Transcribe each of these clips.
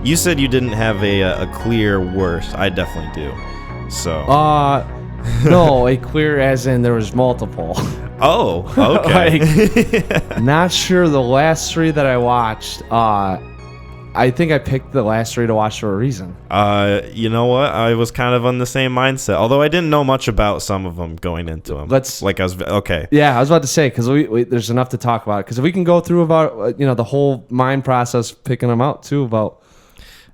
You said you didn't have a clear worst. I definitely do. So. No, a clear as in there was multiple. Oh, okay. Not sure the last 3 that I watched. I think I picked the last 3 to watch for a reason. You know what? I was kind of on the same mindset, although I didn't know much about some of them going into them. Okay. Yeah, I was about to say, because we there's enough to talk about. Because if we can go through about the whole mind process picking them out too about.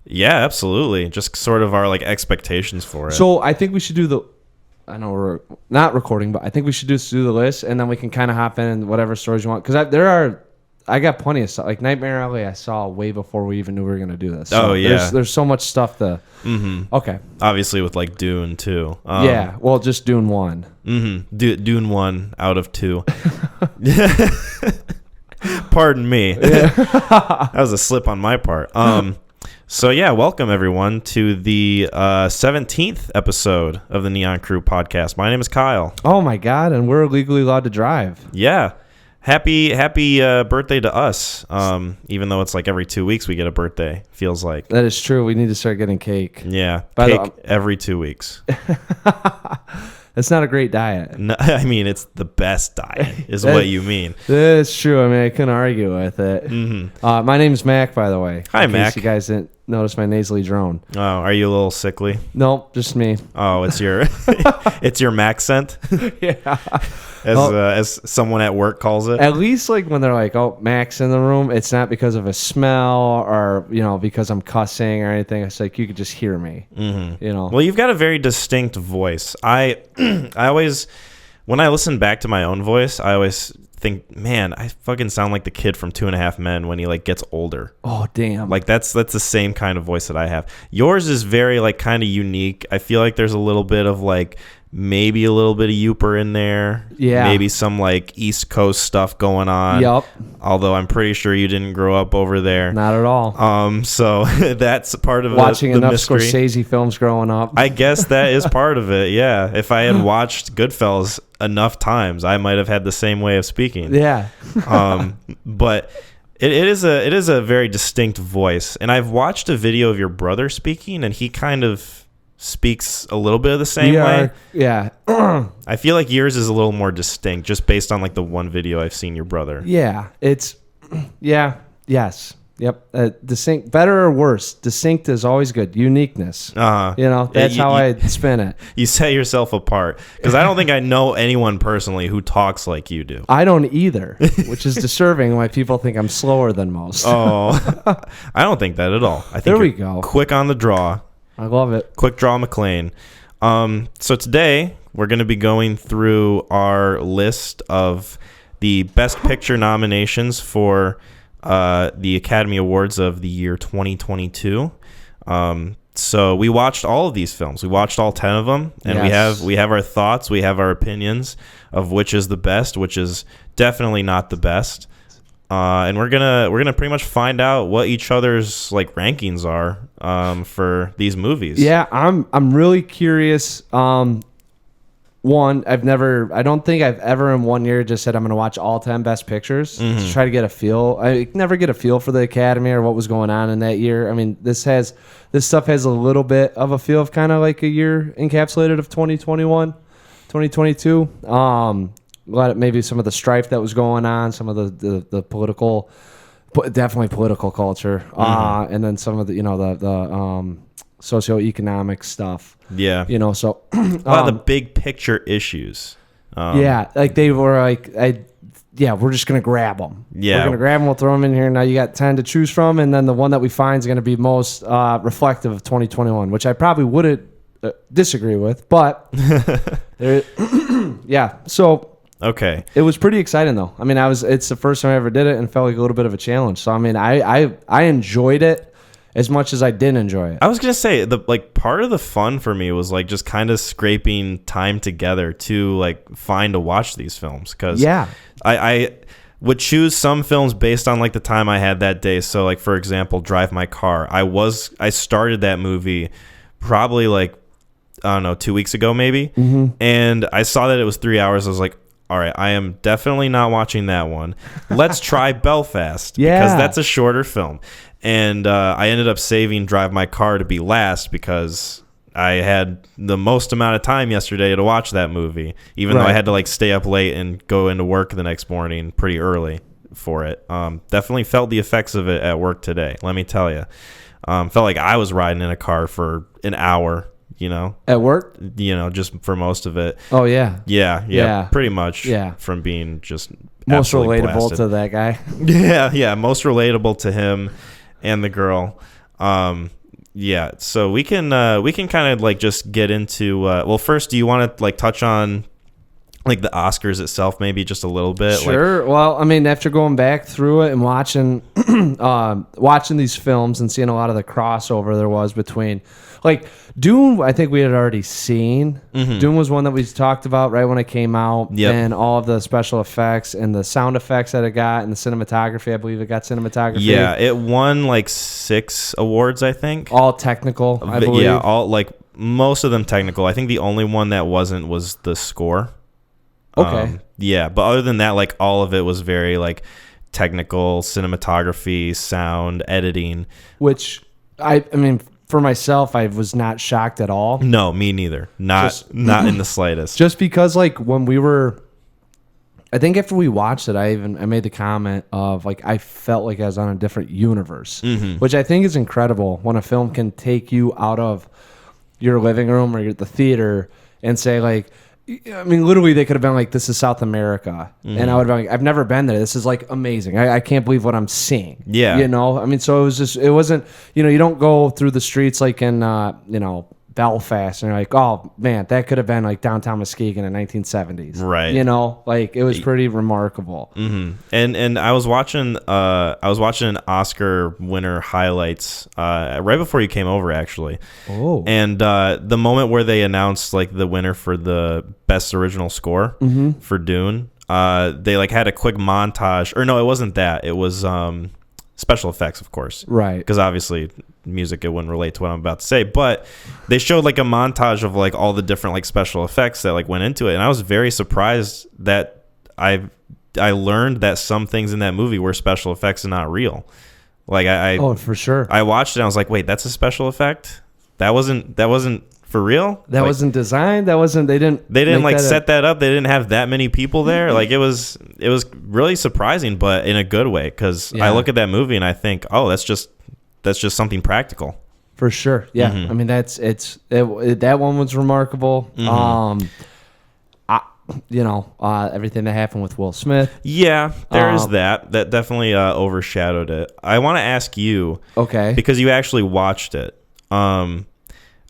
Yeah, absolutely. Just sort of our like expectations for it. So I think we should do I know we're not recording, but I think we should do the list, and then we can kind of hop in whatever stories you want. Because I got plenty of stuff. Like Nightmare Alley, I saw way before we even knew we were going to do this. So there's so much stuff to. Mm-hmm. Okay. Obviously, with like Dune too. Yeah. Well, just Dune 1. Mm-hmm. Dune 1 out of 2. Pardon me. Yeah. That was a slip on my part. So yeah, welcome everyone to the 17th episode of the Neon Crew podcast. My name is Kyle. Oh my God, and we're legally allowed to drive. Yeah. Happy birthday to us. Even though it's like every 2 weeks we get a birthday, feels like. That is true. We need to start getting cake. Yeah, cake every 2 weeks. It's not a great diet. No, I mean, it's the best diet, is what you mean. That's true. I mean, I couldn't argue with it. Mm-hmm. My name's Mac, by the way. Hi, in Mac. case you guys didn't notice my nasally drone. Oh, are you a little sickly? Nope, just me. Oh, it's your it's your Mac scent? Yeah. As someone at work calls it. At least like when they're like, "Oh, Mac's in the room," it's not because of a smell or because I'm cussing or anything. It's like you could just hear me. Mm-hmm. Well, you've got a very distinct voice. I always, when I listen back to my own voice, I always think, man, I fucking sound like the kid from 2.5 Men when he like gets older. Oh damn! Like that's the same kind of voice that I have. Yours is very like kind of unique. I feel like there's a little bit of like. Maybe a little bit of Youper in there. Yeah. Maybe some like East Coast stuff going on. Yep. Although I'm pretty sure you didn't grow up over there. Not at all. So that's part of watching the enough mystery. Scorsese films growing up. I guess that is part of it. Yeah. If I had watched Goodfellas enough times, I might have had the same way of speaking. Yeah. But it is a very distinct voice. And I've watched a video of your brother speaking, and he kind of speaks a little bit of the same way. Yeah. I feel like yours is a little more distinct just based on like the one video I've seen your brother. Yeah. Yes. Yep. Distinct, better or worse. Distinct is always good. Uniqueness. That's how I spin it. You set yourself apart because I don't think I know anyone personally who talks like you do. I don't either, which is disturbing why people think I'm slower than most. Oh, I don't think that at all. I think there we go. Quick on the draw. I love it. Quick draw McClain. So today we're going to be going through our list of the Best Picture nominations for the Academy Awards of the year 2022. So we watched all of these films. We watched all 10 of them, and yes. we have our thoughts. We have our opinions of which is the best, which is definitely not the best. And we're gonna pretty much find out what each other's like rankings are for these movies. Yeah, I'm really curious. One, I don't think I've ever in 1 year just said I'm gonna watch all 10 Best Pictures to try to get a feel. I never get a feel for the Academy or what was going on in that year. I mean, this stuff has a little bit of a feel of kind of like a year encapsulated of 2021, 2022. Maybe some of the strife that was going on, some of the political, definitely political culture, and then some of the the socioeconomic stuff. Yeah, so a lot of the big picture issues. Like they were like, we're just gonna grab them. Yeah, we're gonna grab them. We'll throw them in here. Now you got 10 to choose from, and then the one that we find is gonna be most reflective of 2021, which I probably wouldn't disagree with, but yeah. So. Okay. It was pretty exciting though. I mean, it's the first time I ever did it and felt like a little bit of a challenge. So I mean, I enjoyed it as much as I didn't enjoy it. I was gonna say part of the fun for me was like just kind of scraping time together to like find to watch these films because I would choose some films based on like the time I had that day. So like for example, Drive My Car. I started that movie probably like I don't know 2 weeks ago maybe, and I saw that it was 3 hours. I was like, all right, I am definitely not watching that one. Let's try Belfast because that's a shorter film. And I ended up saving Drive My Car to be last because I had the most amount of time yesterday to watch that movie, even though I had to like stay up late and go into work the next morning pretty early for it. Definitely felt the effects of it at work today, let me tell you. Felt like I was riding in a car for an hour, at work, just for most of it. Oh yeah, pretty much. Yeah, from being just most relatable blasted. to that guy. yeah, most relatable to him and the girl. Yeah, so we can kind of like just get into. Well, first, do you want to like touch on like the Oscars itself, maybe just a little bit? Sure. Well, I mean, after going back through it and watching watching these films and seeing a lot of the crossover there was between, like, Dune, I think we had already seen. Mm-hmm. Dune was one that we talked about right when it came out, and all of the special effects and the sound effects that it got and the cinematography. I believe it got cinematography. Yeah, it won like 6 awards, I think. All technical, I believe. Yeah, all like most of them technical. I think the only one that wasn't was the score. Okay. Yeah, but other than that, like all of it was very like technical, cinematography, sound, editing. Which I mean, for myself, I was not shocked at all. No, me neither. Not in the slightest. Just because like when we were, I think after we watched it, I made the comment of like I felt like I was on a different universe, which I think is incredible when a film can take you out of your living room or the theater and say like, I mean, literally, they could have been like, "This is South America," and I would have been like, "I've never been there. This is like amazing. I can't believe what I'm seeing." Yeah, I mean, so it wasn't. You don't go through the streets like in Belfast and you're like, "Oh man, that could have been like downtown Muskegon in 1970s." Right. Like it was pretty remarkable. Mm-hmm. And I was watching an Oscar winner highlights right before you came over, actually. Oh. And the moment where they announced like the winner for the best original score for Dune, they like had a quick montage. Or no, it wasn't that. It was special effects, of course. Right. Because obviously music, it wouldn't relate to what I'm about to say, but they showed like a montage of like all the different like special effects that like went into it, and I was very surprised that I learned that some things in that movie were special effects and not real. Like oh, for sure. I watched it and I was like, wait, that's a special effect? That wasn't for real? That wasn't designed? They didn't like set that up. They didn't have that many people there. Like it was really surprising, but in a good way, because I look at that movie and I think, oh, that's just something practical. For sure. Yeah. Mm-hmm. I mean, that one was remarkable. Mm-hmm. Everything that happened with Will Smith. Yeah, there is that. That definitely overshadowed it. I want to ask you, okay, because you actually watched it.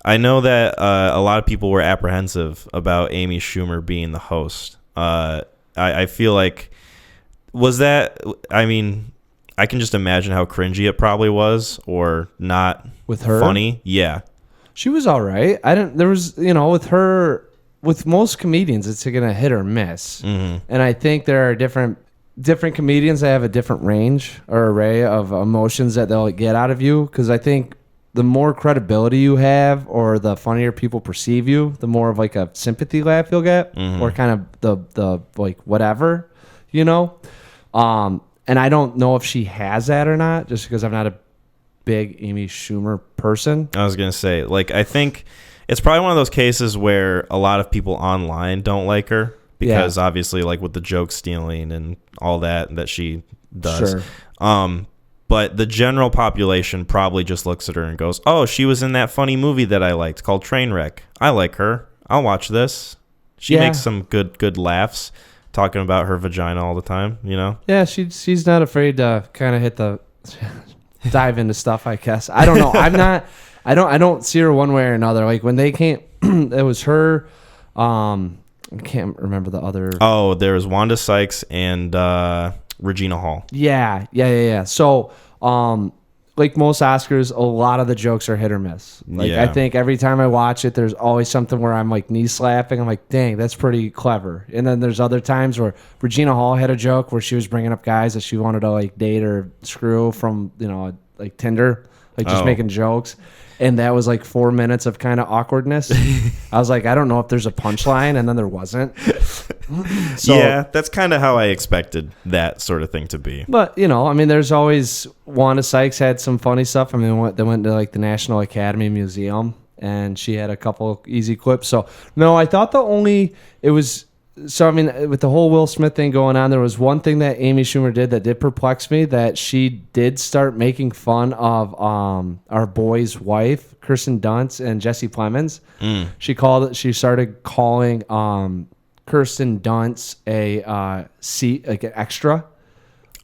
I know that a lot of people were apprehensive about Amy Schumer being the host. I feel like, was that, I mean, I can just imagine how cringy it probably was, or not with her funny. Yeah. She was all right. With her, with most comedians, it's going to hit or miss. Mm-hmm. And I think there are different comedians that have a different range or array of emotions that they'll get out of you. Because I think the more credibility you have, or the funnier people perceive you, the more of like a sympathy laugh you'll get, or kind of the like whatever, and I don't know if she has that or not, just because I'm not a big Amy Schumer person. I was gonna say, like, I think it's probably one of those cases where a lot of people online don't like her because obviously, like, with the joke stealing and all that she does. Sure. But the general population probably just looks at her and goes, "Oh, she was in that funny movie that I liked called Trainwreck. I like her. I'll watch this. She makes some good laughs, talking about her vagina all the time, Yeah, she's not afraid to kind of dive into stuff, I guess. I don't know. I don't see her one way or another. Like when they came, it was her. I can't remember the other. Oh, there was Wanda Sykes and Regina Hall. Yeah. So, like most Oscars, a lot of the jokes are hit or miss. Like I think every time I watch it, there's always something where I'm like knee slapping. I'm like, dang, that's pretty clever. And then there's other times where Regina Hall had a joke where she was bringing up guys that she wanted to like date or screw from like Tinder. like just making jokes. And that was like 4 minutes of kind of awkwardness. I was like, I don't know if there's a punchline, and then there wasn't. So, yeah, that's kind of how I expected that sort of thing to be. But, you know, I mean, there's always... Wanda Sykes had some funny stuff. I mean, they went to like the National Academy Museum, and she had a couple easy clips. So, no, I thought So, I mean, with the whole Will Smith thing going on, there was one thing that Amy Schumer did that did perplex me, that she did start making fun of our boy's wife, Kirsten Dunst, and Jesse Plemons. She started calling Kirsten Dunst a seat, like an extra,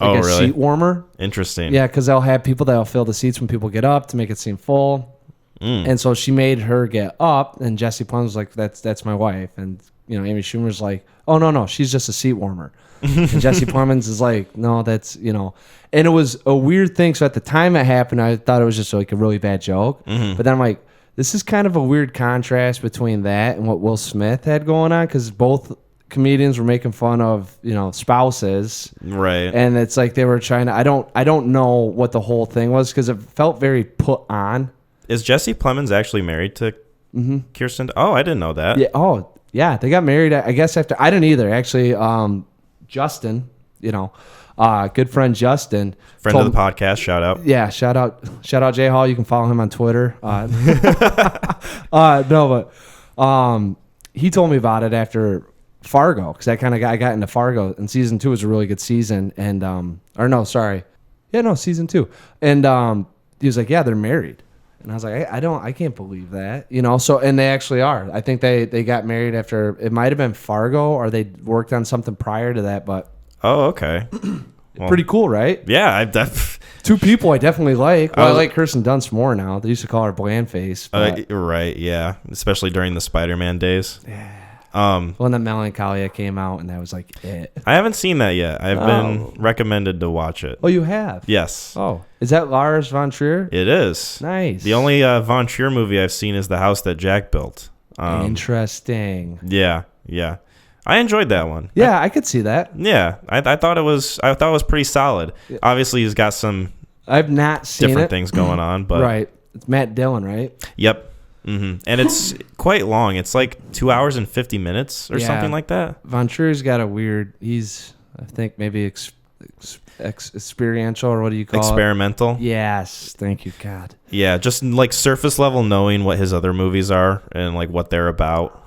like really? Seat warmer. Interesting. Yeah, because they'll have people that'll fill the seats when people get up to make it seem full. And so she made her get up, and Jesse Plemons was like, that's my wife. And you know, Amy Schumer's like, oh, no, she's just a seat warmer. And Jesse Plemons is like, no, that's, you know. And it was a weird thing. So at the time it happened, I thought it was just like a really bad joke. But then I'm like, this is kind of a weird contrast between that and what Will Smith had going on, because both comedians were making fun of, you know, spouses. Right. And it's like they were trying to, I don't know what the whole thing was, because it felt very put on. Is Jesse Plemons actually married to Kirsten? Oh, I didn't know that. Yeah. Oh, yeah, they got married, I guess, after... I didn't either, actually. Justin, you know, good friend Justin. Friend of the podcast, shout out. Yeah, shout out Jay Hall. You can follow him on Twitter. He told me about it after Fargo, because I got into Fargo, and season 2 was a really good season. And, season 2. And he was like, yeah, they're married. And I was like, I can't believe that, you know. So, and they actually are. I think they got married after, it might have been Fargo, or they worked on something prior to that. But okay, pretty cool, right? Yeah, two people I definitely like. Well, I like Kirsten Dunst more now. They used to call her bland face. Right, yeah, especially during the Spider-Man days. Yeah. When the Melancholia came out, and that was like it. I haven't seen that yet. I've been recommended to watch it. Oh, you have? Yes. Oh, is that Lars von Trier? It is. Nice. The only von Trier movie I've seen is The House That Jack Built. Interesting. Yeah. I enjoyed that one. Yeah, I could see that. Yeah, I thought it was pretty solid. Yeah. Obviously, he's got some. I've not seen different things going on, but right. It's Matt Dillon, right? Yep. And it's quite long. It's like 2 hours and 50 minutes or something like that. Von Trier's got a weird. He's, I think, maybe experiential, or what do you call Experimental? it? Yes. Thank you, God. Yeah, just like surface level knowing what his other movies are and like what they're about.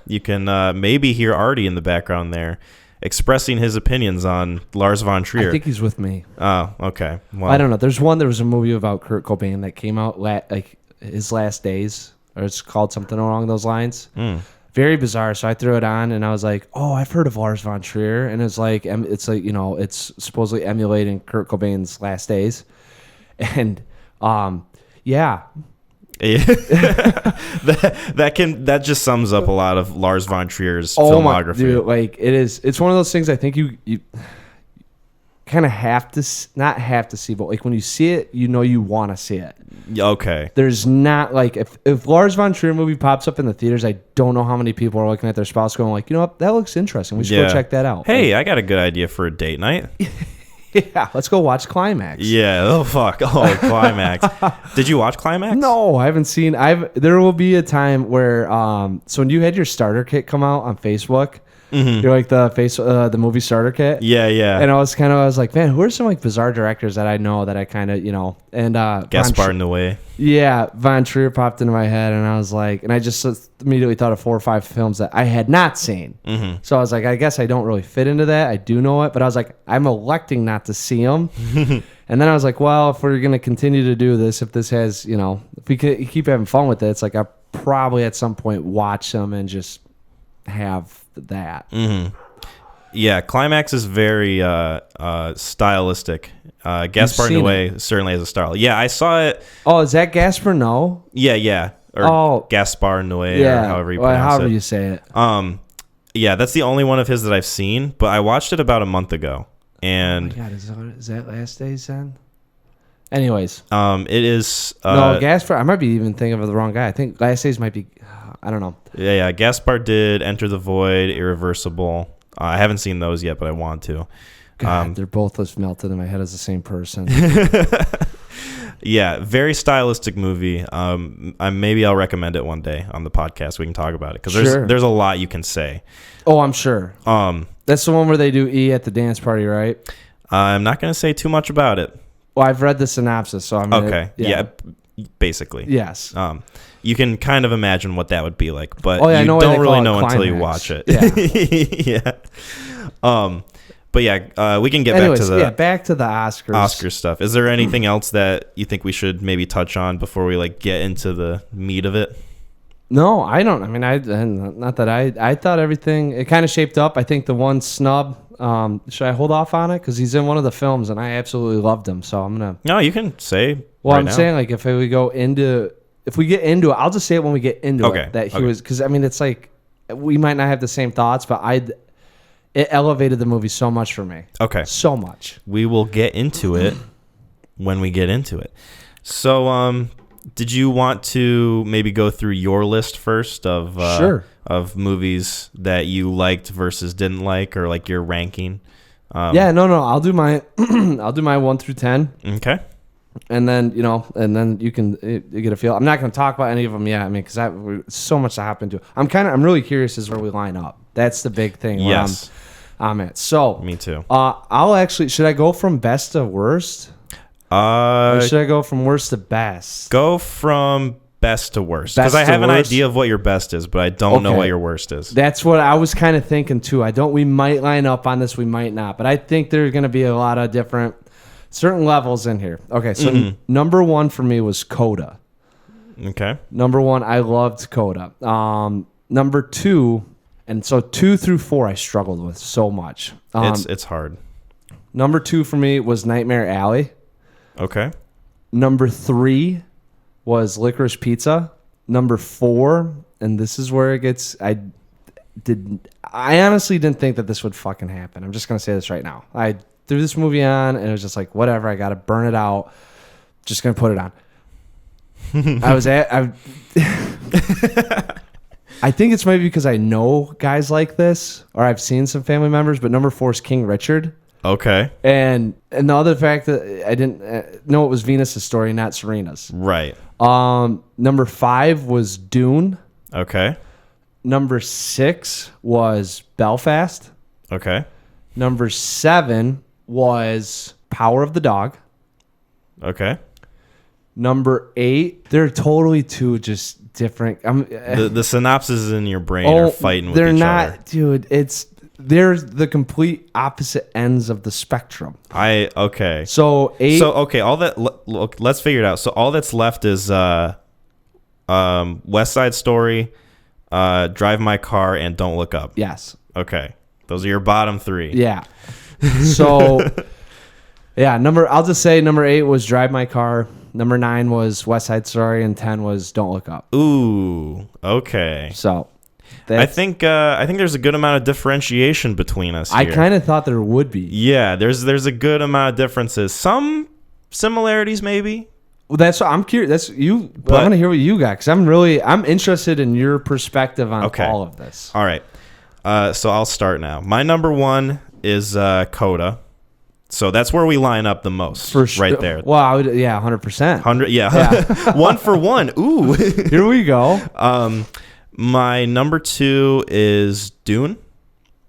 You can maybe hear Artie in the background there expressing his opinions on Lars von Trier. I think he's with me. Oh, okay. Well, I don't know. There was a movie about Kurt Cobain that came out like his last days, or it's called something along those lines. Very bizarre. So I threw it on, and I was like, "Oh, I've heard of Lars von Trier," and it's like you know, it's supposedly emulating Kurt Cobain's last days, and yeah. that just sums up a lot of Lars von Trier's filmography. Dude, like it's one of those things I think you kind of not have to see, but like when you see it, you know you want to see it. Okay. There's not like if Lars von Trier movie pops up in the theaters, I don't know how many people are looking at their spouse going like, you know what, that looks interesting. We should go check that out. Hey, I got a good idea for a date night. Yeah, let's go watch Climax. Yeah. Oh fuck. Oh, Climax. Did you watch Climax? No, I haven't seen. There will be a time where so when you had your starter kit come out on Facebook. You're like the movie starter kit. Yeah. And I was like, man, who are some like bizarre directors that I know that I kind of, you know, and Gaspar Noé. Yeah, Von Trier popped into my head, and I was like, and I just immediately thought of 4 or 5 films that I had not seen. So I was like, I guess I don't really fit into that. I do know it, but I was like, I'm electing not to see them. And then I was like, well, if we're gonna continue to do this, if this has, you know, if we could keep having fun with it, it's like I probably at some point watch them and just have that. Yeah, Climax is very stylistic. Gaspar Noé certainly has a style. Yeah, I saw it. Oh, is that Gaspar Noé? Yeah. Or Gaspar Noé, or however you pronounce it. However you say it. Yeah, that's the only one of his that I've seen, but I watched it about a month ago. And oh my God, is that Last Days then? Anyways. It is... no, Gaspar, I might be even thinking of the wrong guy. I think Last Days might be... I don't know. Yeah. Gaspar did Enter the Void, Irreversible. I haven't seen those yet, but I want to. God, they're both as melted in my head as the same person. Yeah, very stylistic movie. Maybe I'll recommend it one day on the podcast. We can talk about it because there's a lot you can say. Oh, I'm sure. That's the one where they do E at the dance party, right? I'm not going to say too much about it. Well, I've read the synopsis, so I'm okay. Yeah, basically. Yes. You can kind of imagine what that would be like, but you don't really know until you watch it. Yeah. But yeah, we can get back to the Oscars. Oscar stuff. Is there anything else that you think we should maybe touch on before we get into the meat of it? No, I don't. I mean, I thought everything, it kind of shaped up. I think the one snub, should I hold off on it? Because he's in one of the films and I absolutely loved him. So I'm going to. No, you can say. Well, I'm saying if we get into it, I'll just say it when we get into it. That he was, because I mean, it's we might not have the same thoughts, but it elevated the movie so much for me. Okay. So much. We will get into it when we get into it. So, did you want to maybe go through your list first of of movies that you liked versus didn't like, or your ranking? No. I'll do my 1 through 10. Okay. And then you can get a feel. I'm not going to talk about any of them yet. I mean, because so much to happen to. I'm really curious as where we line up. That's the big thing. Yes. I'm at. So me too. Should I go from best to worst? Or should I go from worst to best? Go from best to worst, because I have an idea of what your best is, but I don't know what your worst is. That's what I was kind of thinking too. We might line up on this, we might not, but I think there's going to be a lot of different certain levels in here. Okay, so number 1 for me was CODA. Okay. Number 1, I loved CODA. Number 2, and so 2 through 4 I struggled with so much. It's hard. Number 2 for me was Nightmare Alley. Okay. Number 3 was Licorice Pizza. Number 4, and this is where it gets. I honestly didn't think that this would fucking happen. I'm just gonna say this right now. I threw this movie on, and it was just whatever. I gotta burn it out. Just gonna put it on. I think it's maybe because I know guys like this, or I've seen some family members. But number 4 is King Richard. Okay. And the other fact that I didn't know it was Venus' story, not Serena's. Right. Number 5 was Dune. Okay. Number 6 was Belfast. Okay. Number 7 was Power of the Dog. Okay. Number 8, they're totally two just different. The synopses in your brain are fighting with each other. They're not, dude. They're the complete opposite ends of the spectrum. Okay. So 8. So okay, look, let's figure it out. So all that's left is West Side Story, Drive My Car, and Don't Look Up. Yes. Okay. Those are your bottom 3. Yeah. So yeah, I'll just say number 8 was Drive My Car. Number 9 was West Side Story, and 10 was Don't Look Up. Ooh. Okay. So I think there's a good amount of differentiation between us here. I kind of thought there would be. Yeah, there's a good amount of differences. Some similarities, maybe. Well, that's what I'm curious. That's you. But I want to hear what you got, because I'm interested in your perspective on all of this. All right. So I'll start now. My number 1 is CODA. So that's where we line up the most, right there. Wow, yeah, 100%. 100, yeah. 1 for 1. Ooh. Here we go. My number 2 is Dune.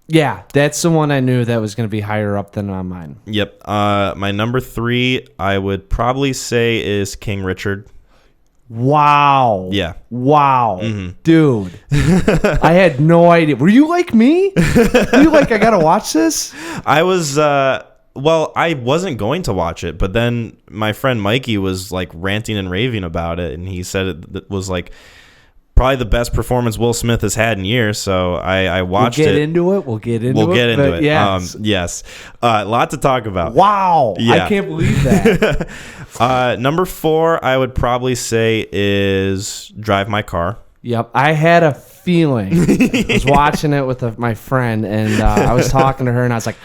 Yeah, that's the one I knew that was going to be higher up than on mine. Yep. My number 3, I would probably say, is King Richard. Wow. Yeah. Wow. Mm-hmm. Dude. I had no idea. Were you like me? Were you like, I got to watch this? I was... Well, I wasn't going to watch it, but then my friend Mikey was ranting and raving about it, and he said it was probably the best performance Will Smith has had in years. So I watched it. We'll get into it. We'll get into it. Yes. Yes. A lot to talk about. Wow. Yeah. I can't believe that. Number 4, I would probably say, is Drive My Car. Yep. I had a feeling. I was watching it with my friend, and I was talking to her, and I was like,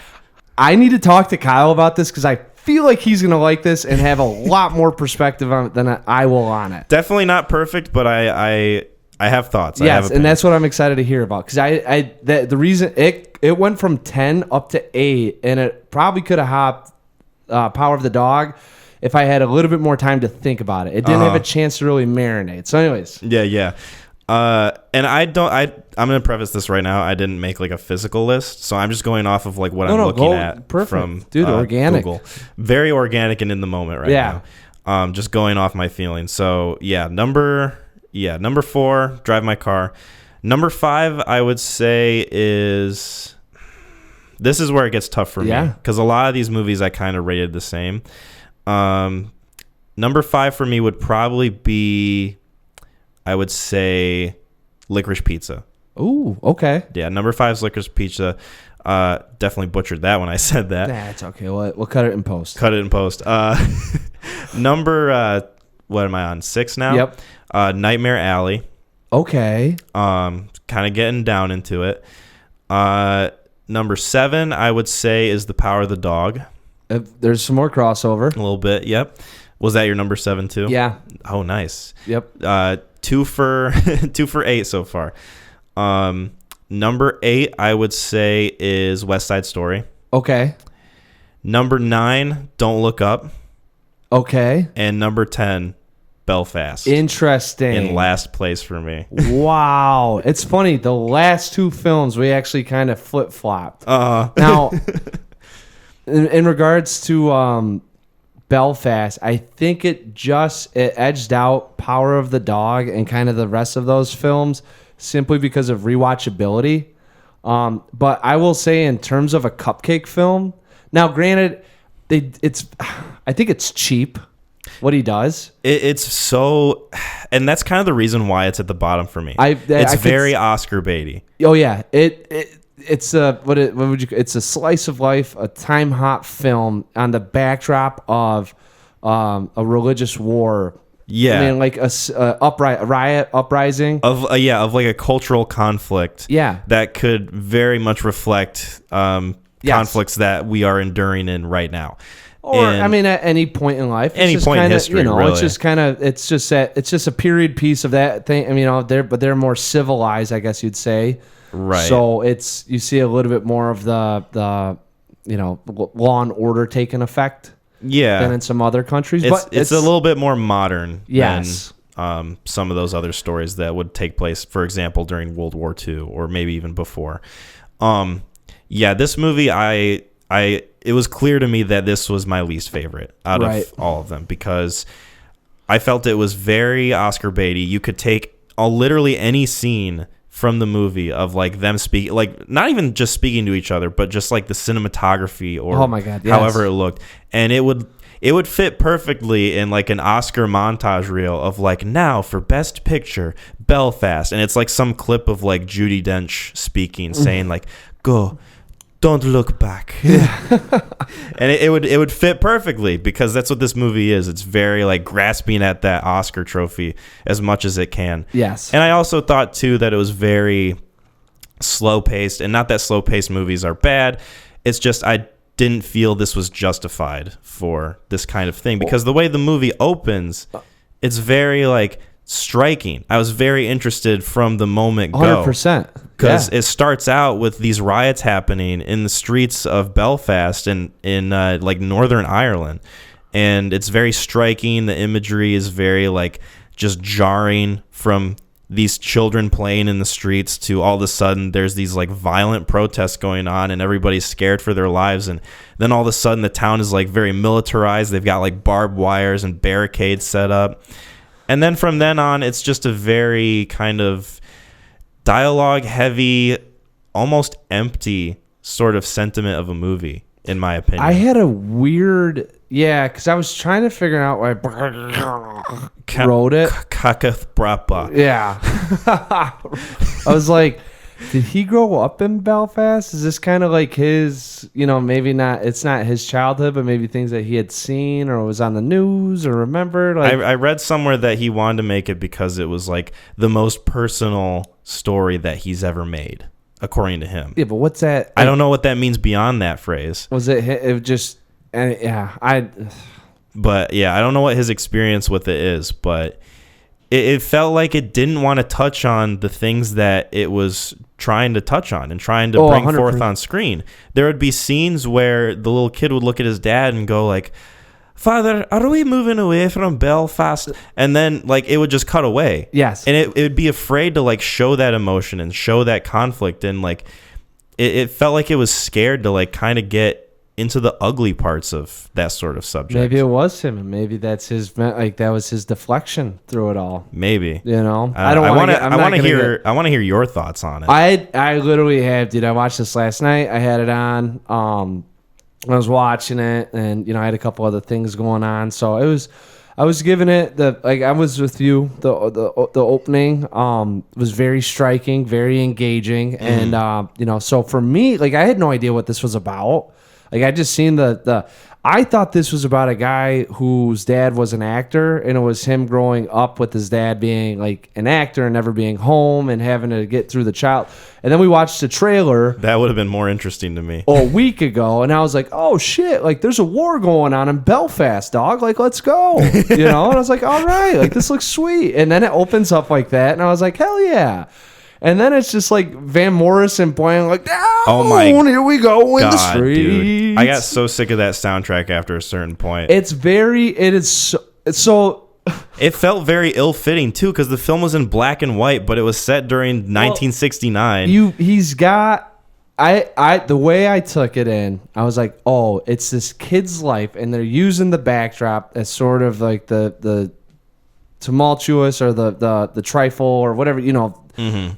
I need to talk to Kyle about this, because I feel like he's going to like this and have a lot more perspective on it than I will on it. Definitely not perfect, but I have thoughts. Yes, and that's what I'm excited to hear about, because the reason it went from 10 up to 8, and it probably could have hopped Power of the Dog if I had a little bit more time to think about it. It didn't have a chance to really marinate. So anyways. Yeah. And I'm going to preface this right now. I didn't make like a physical list, so I'm just going off of like what I'm looking at from organic. Google. Very organic and in the moment right now. Just going off my feelings. So number 4, Drive My Car. Number 5, I would say is... This is where it gets tough for me, because a lot of these movies I kind of rated the same. Number 5 for me would probably be, I would say, Licorice Pizza. Ooh, okay. Yeah, number 5 is Licorice Pizza. Definitely butchered that when I said that. Nah, it's okay. We'll cut it in post. Number, what am I on, 6 now? Yep. Nightmare Alley. Okay. Kind of getting down into it. Number 7, I would say, is The Power of the Dog. There's some more crossover. A little bit, yep. Was that your number 7 too? Yeah. Oh, nice. Yep. 2 for 8 so far. Number 8, I would say, is West Side Story. Okay. Number 9, Don't Look Up. Okay. And number 10, Belfast. Interesting. In last place for me. Wow. It's funny. The last 2 films, we actually kind of flip-flopped. Now, in regards to Belfast, I think it edged out Power of the Dog and kind of the rest of those films simply because of rewatchability. But I will say in terms of a cupcake film, now granted, I think it's cheap what he does. It's so, and that's kind of the reason why it's at the bottom for me. It's very Oscar baity. Oh yeah, it's a slice of life, a time hop film on the backdrop of a religious war. Yeah, I mean, like a riot uprising of like a cultural conflict. Yeah, that could very much reflect conflicts that we are enduring in right now. Or I mean, at any point in life, any point in history, really. It's just a period piece of that thing. I mean, they're more civilized, I guess you'd say. Right. So you see a little bit more of the law and order taking effect. Yeah. Than in some other countries, but it's a little bit more modern. Yes. Than some of those other stories that would take place, for example, during World War II or maybe even before. This movie, it was clear to me that this was my least favorite out of all of them because I felt it was very Oscar baity. You could take literally any scene from the movie of like them speaking, like not even just speaking to each other, but just like the cinematography or however it looked, and it would fit perfectly in like an Oscar montage reel of like, now for Best Picture, Belfast, and it's like some clip of like Judi Dench speaking, saying like, "Go, don't look back." And it would fit perfectly because that's what this movie is. It's very like grasping at that Oscar trophy as much as it can. Yes. And I also thought too that it was very slow paced, and not that slow paced movies are bad. It's just I didn't feel this was justified for this kind of thing because the way the movie opens, it's very like striking. I was very interested from the moment go. 100%. Because it starts out with these riots happening in the streets of Belfast and in like Northern Ireland. And it's very striking. The imagery is very like just jarring from these children playing in the streets to all of a sudden there's these like violent protests going on and everybody's scared for their lives. And then all of a sudden the town is like very militarized. They've got like barbed wires and barricades set up. And then from then on, it's just a very kind of dialogue heavy, almost empty sort of sentiment of a movie, in my opinion. I had a weird, because I was trying to figure out why I wrote it. Kakath Brapa. Yeah. I was like, did he grow up in Belfast? Is this kind of like his, maybe not, it's not his childhood, but maybe things that he had seen or was on the news or remembered? Like, I read somewhere that he wanted to make it because it was like the most personal story that he's ever made, according to him. Yeah, but what's that? Like, I don't know what that means beyond that phrase. Was it just, But I don't know what his experience with it is, but it felt like it didn't want to touch on the things that it was trying to touch on and trying to bring 100%. Forth on screen. There would be scenes where the little kid would look at his dad and go like, Father, are we moving away from Belfast? And then like it would just cut away. Yes. And it would be afraid to like show that emotion and show that conflict. And like it felt like it was scared to like kind of get into the ugly parts of that sort of subject. Maybe it was him, and maybe that's his like that was his deflection through it all. Maybe. You know, I want to hear your thoughts on it. I literally have, dude. I watched this last night. I had it on. I was watching it, and I had a couple other things going on, so I was giving it I was with you. The opening was very striking, very engaging, and so for me, like I had no idea what this was about. Like I just seen I thought this was about a guy whose dad was an actor, and it was him growing up with his dad being like an actor and never being home and having to get through the child. And then we watched the trailer. That would have been more interesting to me. A week ago, and I was like, oh shit, like there's a war going on in Belfast, dog. Like, let's go. And I was like, all right, like this looks sweet. And then it opens up like that, and I was like, hell yeah. And then it's just like Van Morrison playing like, oh my, here we go in the streets. Dude. I got so sick of that soundtrack after a certain point. It felt very ill-fitting too, because the film was in black and white, but it was set during 1969. The way I took it in, I was like, oh, it's this kid's life, and they're using the backdrop as sort of like the tumultuous or the trifle or whatever,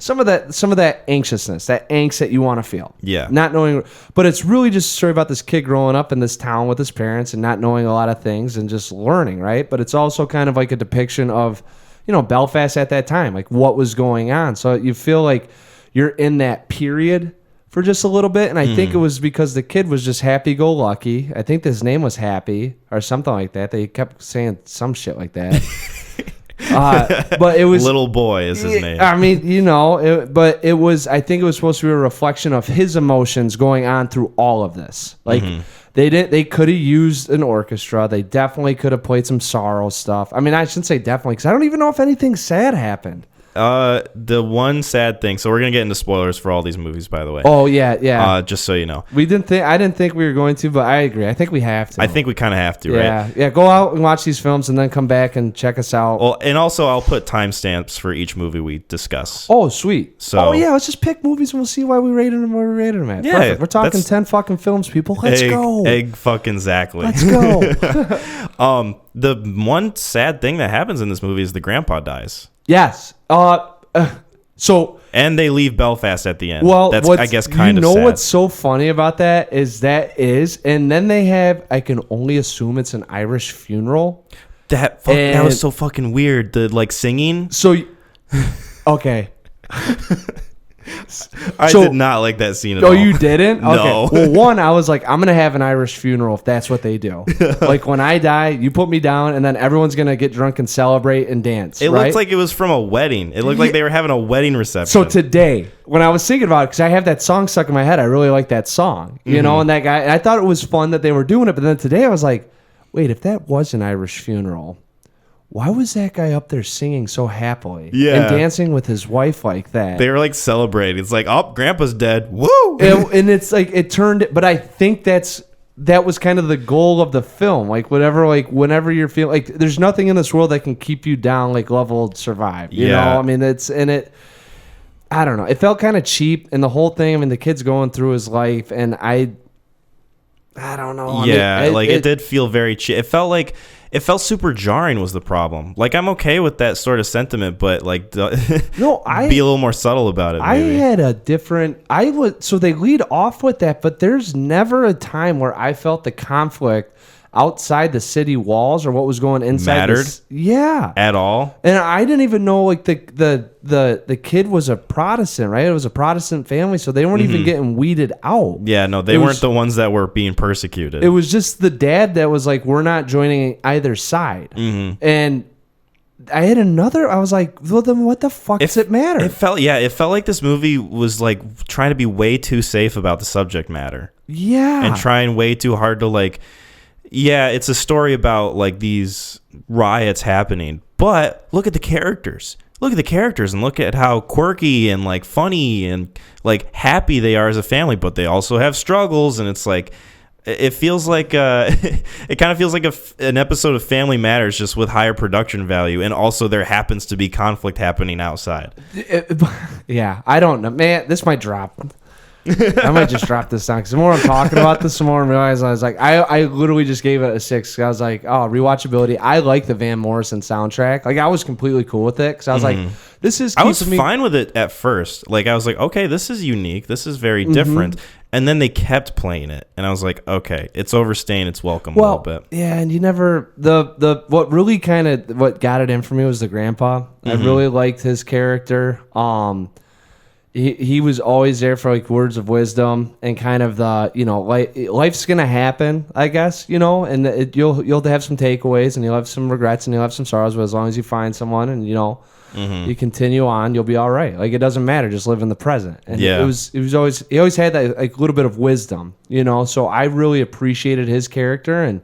some of that anxiousness, that angst that you want to feel. Yeah. Not knowing, but it's really just a story about this kid growing up in this town with his parents and not knowing a lot of things and just learning, right? But it's also kind of like a depiction of, Belfast at that time, like what was going on. So you feel like you're in that period for just a little bit. And I think it was because the kid was just happy-go-lucky. I think his name was Happy or something like that. They kept saying some shit like that. But it was Little Boy is his name. I mean, but it was. I think it was supposed to be a reflection of his emotions going on through all of this. Like they could have used an orchestra. They definitely could have played some sorrow stuff. I mean, I shouldn't say definitely because I don't even know if anything sad happened. The one sad thing. So we're gonna get into spoilers for all these movies, by the way. Oh yeah. Just so you know, I didn't think we were going to, but I agree. I think we have to. I think we kind of have to, right? Yeah. Go out and watch these films, and then come back and check us out. Well, and also I'll put timestamps for each movie we discuss. Oh, sweet. So let's just pick movies and we'll see why we rated them where we rated them at. Yeah, perfect. We're talking 10 fucking films, people. Let's go. Fucking exactly. Let's go. The one sad thing that happens in this movie is the grandpa dies. Yes. And they leave Belfast at the end. Well, that's I guess kind of sad. What's so funny about that is, and then they have, I can only assume it's an Irish funeral. That was so fucking weird. The like singing. So, okay. I did not like that scene at all. Oh, you didn't? No. Okay. Well, one, I was like, I'm going to have an Irish funeral if that's what they do. Like, when I die, you put me down, and then everyone's going to get drunk and celebrate and dance. It looked like it was from a wedding. It looked like they were having a wedding reception. So today, when I was thinking about it, because I have that song stuck in my head, I really like that song. And that guy, and I thought it was fun that they were doing it. But then today, I was like, wait, if that was an Irish funeral, why was that guy up there singing so happily? Yeah. And dancing with his wife like that? They were like celebrating. It's like, oh, Grandpa's dead. Woo! And it's like, it turned, but I think that was kind of the goal of the film. Like, whenever you're feeling, like, there's nothing in this world that can keep you down, like, level survive. You know? I mean, I don't know. It felt kind of cheap. And the whole thing, I mean, the kid's going through his life, and I don't know. It did feel very cheap. It felt super jarring was the problem. Like, I'm okay with that sort of sentiment, but like, be a little more subtle about it. Maybe. I had a different. So they lead off with that, but there's never a time where I felt the conflict outside the city walls or what was going inside. Mattered? At all. And I didn't even know, like, the kid was a Protestant, right? It was a Protestant family, so they weren't even getting weeded out. Yeah, no, they weren't the ones that were being persecuted. It was just the dad that was like, we're not joining either side. And I had another, I was like, well, then what the fuck does it matter? It felt like this movie was like trying to be way too safe about the subject matter. Yeah. And trying way too hard to like, yeah, it's a story about like these riots happening, but look at the characters. Look at the characters and look at how quirky and like funny and like happy they are as a family, but they also have struggles. And it's like, It feels like it kind of feels like an episode of Family Matters, just with higher production value, and also there happens to be conflict happening outside. Yeah, I don't know, man. This might drop. I might just drop this down because the more I'm talking about this, the more I realize I was like, I literally just gave it a 6. I was like, oh, rewatchability. I like the Van Morrison soundtrack. Like, I was completely cool with it because I was like, this is. I was fine with it at first. Like, I was like, okay, this is unique. This is very different. And then they kept playing it, and I was like, okay, it's overstaying its welcome a little bit. Yeah, and you never what really kind of what got it in for me was the grandpa. I really liked his character. He was always there for like words of wisdom and kind of the, you know, life's gonna happen, I guess, you know, and you'll have some takeaways and you'll have some regrets and you'll have some sorrows, but as long as you find someone and you know. You continue on, you'll be all right. Like, it doesn't matter, just live in the present. And he always had that like little bit of wisdom, you know. So I really appreciated his character, and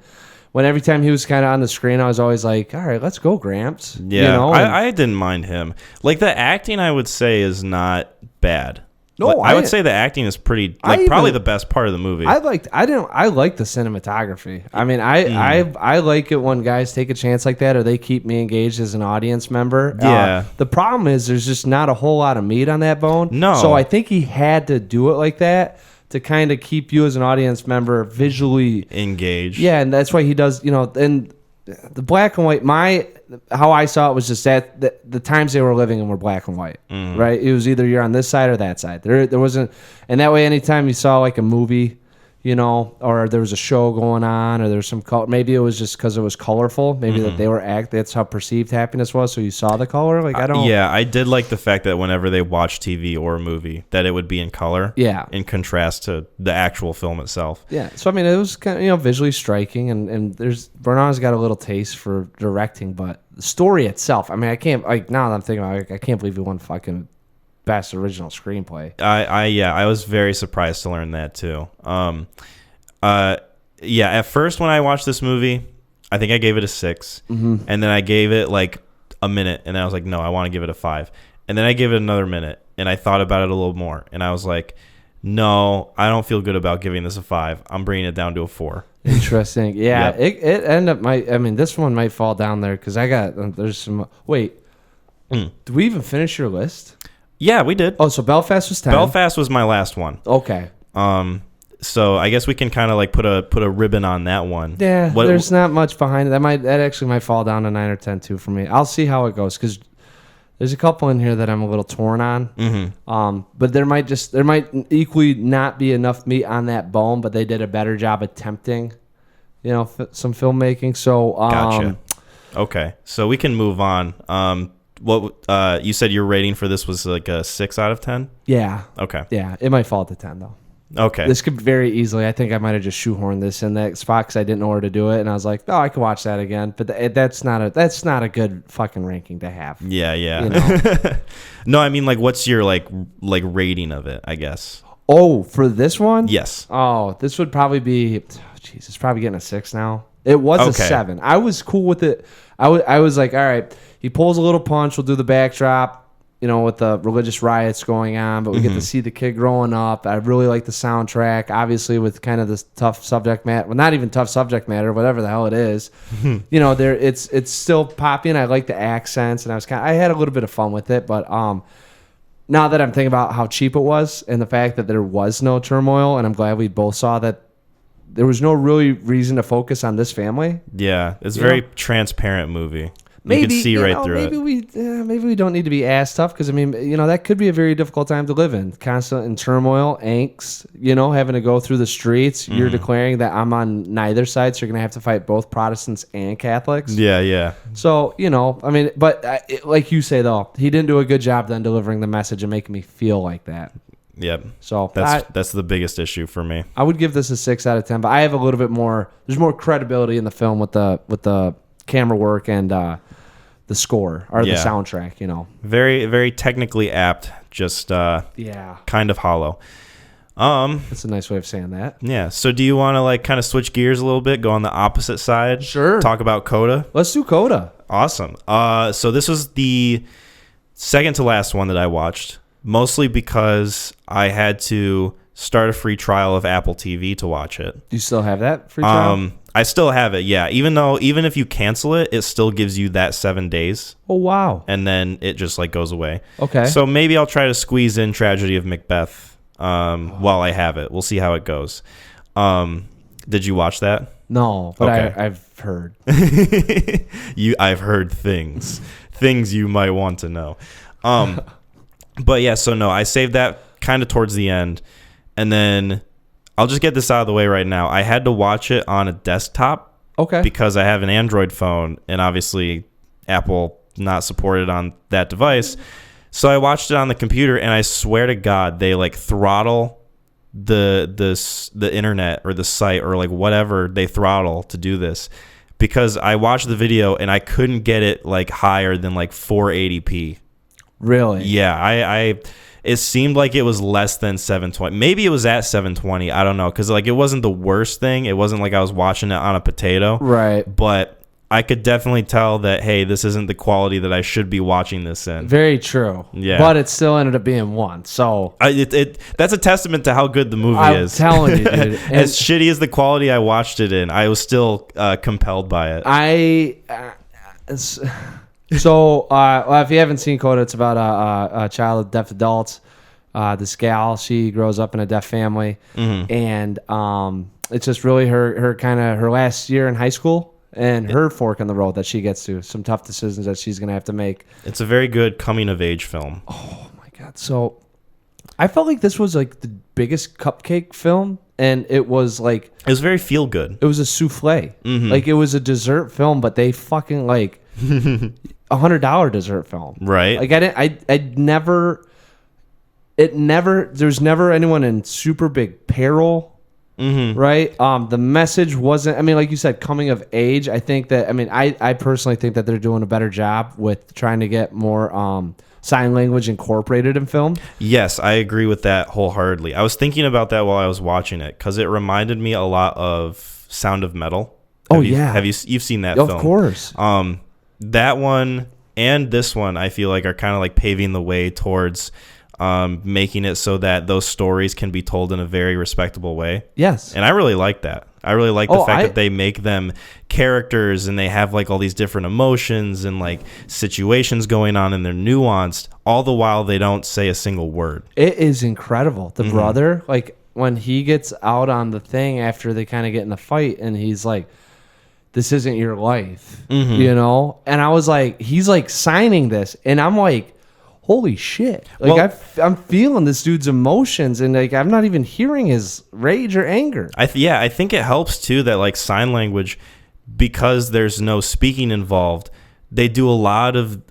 when every time he was kind of on the screen, I was always like, all right, let's go, Gramps. Yeah, you know? I didn't mind him. Like, the acting, I would say, is not bad. No, I would say the acting is pretty, like, probably the best part of the movie. I like the cinematography. I mean, I like it when guys take a chance like that, or they keep me engaged as an audience member. Yeah. The problem is there's just not a whole lot of meat on that bone. No. So I think he had to do it like that to kind of keep you as an audience member visually engaged. Yeah, and that's why he does, you know, and the black and white, how I saw it was just that the times they were living in were black and white, right? It was either you're on this side or that side. There wasn't, and that way anytime you saw like a movie, you know, or there was a show going on, or there's some color. Maybe it was just because it was colorful. Maybe that they were that's how perceived happiness was. So you saw the color. Like, I don't. Yeah, I did like the fact that whenever they watched TV or a movie, that it would be in color. Yeah. In contrast to the actual film itself. Yeah. So I mean, it was kind of, you know, visually striking, and Branagh's got a little taste for directing, but the story itself. I mean, I can't, like, now that I'm thinking about it, I can't believe he won fucking best original screenplay. I was very surprised to learn that too. At first when I watched this movie, I think I gave it a 6, and then I gave it like a minute, and I was like, no, I want to give it a 5, and then I gave it another minute, and I thought about it a little more, and I was like, no, I don't feel good about giving this a 5. I'm bringing it down to a 4. Interesting. Yeah, yep. It ended up I mean, this one might fall down there because there's some. Wait, did we even finish your list? Yeah, we did. Oh, so Belfast was 10. Belfast was my last one. Okay. So I guess we can kind of like put a ribbon on that one. Yeah, there's not much behind it. That actually might fall down to 9 or 10 too for me. I'll see how it goes because there's a couple in here that I'm a little torn on. But there might equally not be enough meat on that bone, but they did a better job attempting, you know, some filmmaking. So gotcha. Okay, so we can move on. What you said your rating for this was like a 6 out of 10? Yeah. Okay. Yeah, it might fall to 10 though. Okay. This could very easily. I think I might have just shoehorned this in that spot because I didn't know where to do it, and I was like, "Oh, I could watch that again." But that's not a good fucking ranking to have. Yeah. You know? No, I mean, like, what's your like rating of it? I guess. Oh, for this one? Yes. Oh, this would probably be. Jeez, it's probably getting a 6 now. It was a 7. I was cool with it. I was like, all right. He pulls a little punch. We'll do the backdrop. You know, with the religious riots going on, but we get to see the kid growing up. I really like the soundtrack, obviously, with kind of this tough subject matter. Well, not even tough subject matter, whatever the hell it is. You know, it's still poppy, and I like the accents, and I had a little bit of fun with it. But now that I'm thinking about how cheap it was, and the fact that there was no turmoil, and I'm glad we both saw that there was no really reason to focus on this family. Yeah, it's a very transparent movie. Maybe, you can see right through it. Maybe we don't need to be as tough because, I mean, you know, that could be a very difficult time to live in. Constant in turmoil, angst, you know, having to go through the streets. You're declaring that I'm on neither side, so you're going to have to fight both Protestants and Catholics. Yeah. So, you know, I mean, but like you say, though, he didn't do a good job then delivering the message and making me feel like that. Yep. So that's the biggest issue for me. I would give this a 6 out of 10, but I have a little bit more. There's more credibility in the film with the camera work and the score or the soundtrack, you know. Very, very technically apt, just kind of hollow. That's a nice way of saying that. Yeah. So do you want to like kind of switch gears a little bit, go on the opposite side? Sure. Talk about CODA? Let's do CODA. Awesome. So this was the second to last one that I watched, mostly because I had to start a free trial of Apple TV to watch it. Do you still have that free trial? I still have it, yeah. Even if you cancel it, it still gives you that 7 days. Oh, wow. And then it just like goes away. Okay. So maybe I'll try to squeeze in Tragedy of Macbeth while I have it. We'll see how it goes. Did you watch that? No, but okay. I've heard. I've heard things you might want to know. But yeah, so no, I saved that kind of towards the end, and then I'll just get this out of the way right now. I had to watch it on a desktop, okay, because I have an Android phone, and obviously Apple not supported on that device. So I watched it on the computer, and I swear to God, they like throttle the internet or the site or like whatever they throttle to do this, because I watched the video and I couldn't get it like higher than like 480p. Really? Yeah, it seemed like it was less than 720. Maybe it was at 720. I don't know, because like it wasn't the worst thing. It wasn't like I was watching it on a potato. Right. But I could definitely tell that, hey, this isn't the quality that I should be watching this in. Very true. Yeah. But it still ended up being one. So that's a testament to how good the movie is. I'm telling you, dude. As shitty as the quality I watched it in, I was still compelled by it. So, if you haven't seen CODA, it's about a child of deaf adults. This gal, she grows up in a deaf family, and it's just really her kind of her last year in high school and her fork in the road that she gets to. Some tough decisions that she's gonna have to make. It's a very good coming of age film. Oh my God! So, I felt like this was like the biggest cupcake film, and it was like it was very feel good. It was a souffle, like it was a dessert film, but they fucking like. $100 dessert film, right? Like there's never anyone in super big peril, right? The message wasn't. I mean, like you said, coming of age. I think that. I mean, I personally think that they're doing a better job with trying to get more sign language incorporated in film. Yes, I agree with that wholeheartedly. I was thinking about that while I was watching it because it reminded me a lot of Sound of Metal. You've seen that film? Of course. That one and this one, I feel like, are kind of like paving the way towards making it so that those stories can be told in a very respectable way. Yes. And I really like that. I really like the fact that they make them characters and they have like all these different emotions and like situations going on and they're nuanced, all the while they don't say a single word. It is incredible. The brother, like when he gets out on the thing after they kind of get in the fight and he's like, this isn't your life, you know? And I was like, he's like signing this. And I'm like, holy shit. Like, I'm feeling this dude's emotions and like, I'm not even hearing his rage or anger. I think it helps too that like sign language, because there's no speaking involved, they do a lot of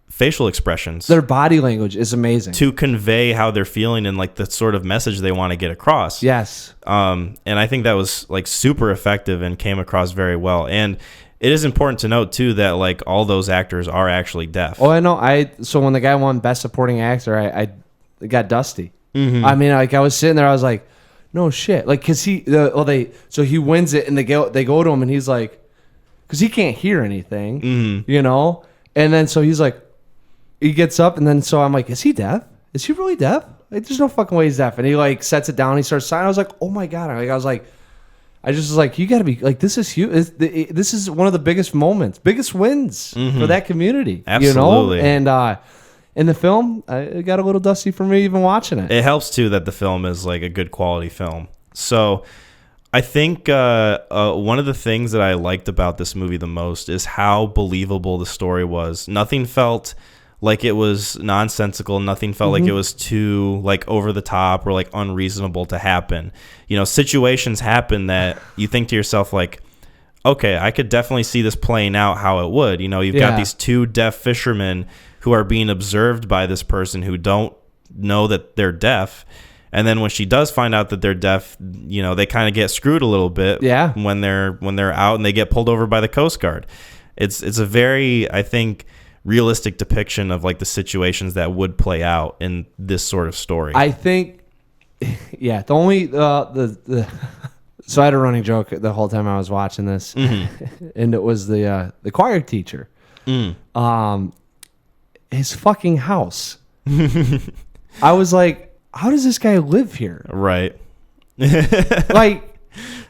facial expressions. Their body language is amazing to convey how they're feeling and like the sort of message they want to get across. Yes. And I think that was like super effective and came across very well. And it is important to note too that like all those actors are actually deaf. Oh, I know. So when the guy won Best Supporting Actor, I got dusty. I mean, like I was sitting there, I was like, no shit, like because he wins it and they go to him and he's like, because he can't hear anything, you know, and then so he's like. He gets up, and then so I'm like, is he deaf? Is he really deaf? Like, there's no fucking way he's deaf. And he, like, sets it down. He starts signing. I was like, oh, my God. I was like, you got to be, like, this is huge. This is one of the biggest moments, biggest wins for that community. Absolutely. You know? And in the film, it got a little dusty for me even watching it. It helps, too, that the film is, like, a good quality film. So I think one of the things that I liked about this movie the most is how believable the story was. Nothing felt like it was nonsensical. Nothing felt like it was too like over the top or like unreasonable to happen. You know, situations happen that you think to yourself like, okay, I could definitely see this playing out how it would. You know, you've got these two deaf fishermen who are being observed by this person who don't know that they're deaf. And then when she does find out that they're deaf, you know, they kind of get screwed a little bit when they're out and they get pulled over by the Coast Guard. It's a very, I think, realistic depiction of like the situations that would play out in this sort of story. I think, the only the so I had a running joke the whole time I was watching this, and it was the choir teacher, his fucking house. I was like, how does this guy live here? Right. Like,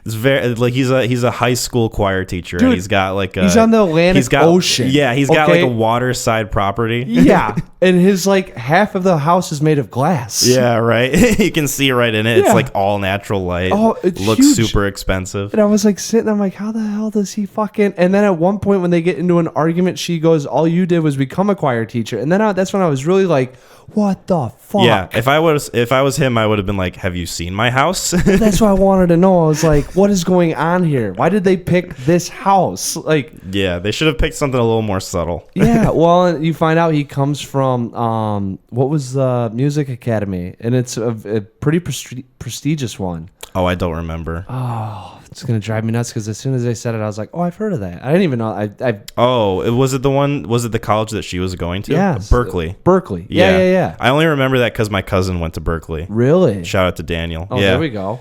it's very like he's a high school choir teacher, dude, and he's got like he's on the Atlantic Ocean. Yeah, he's got like a waterside property. Yeah, and his like half of the house is made of glass. Yeah, right. You can see right in it. Yeah. It's like all natural light. Oh, it looks huge. Super expensive. And I was like sitting, I'm like, how the hell does he fucking? And then at one point when they get into an argument, she goes, "All you did was become a choir teacher." And then that's when I was really like, what the fuck? Yeah, if I was him, I would have been like, have you seen my house? That's what I wanted to know. I was like, what is going on here? Why did they pick this house? Like, yeah, they should have picked something a little more subtle. Yeah, well, you find out he comes from what was the Music Academy, and it's a pretty prestigious one. Oh, I don't remember. Oh, it's gonna drive me nuts because as soon as they said it, I was like, oh, I've heard of that. I didn't even know. Was it the one? Was it the college that she was going to? Yeah, Berkeley. Yeah. I only remember that because my cousin went to Berkeley. Really? Shout out to Daniel. Oh, yeah. There we go.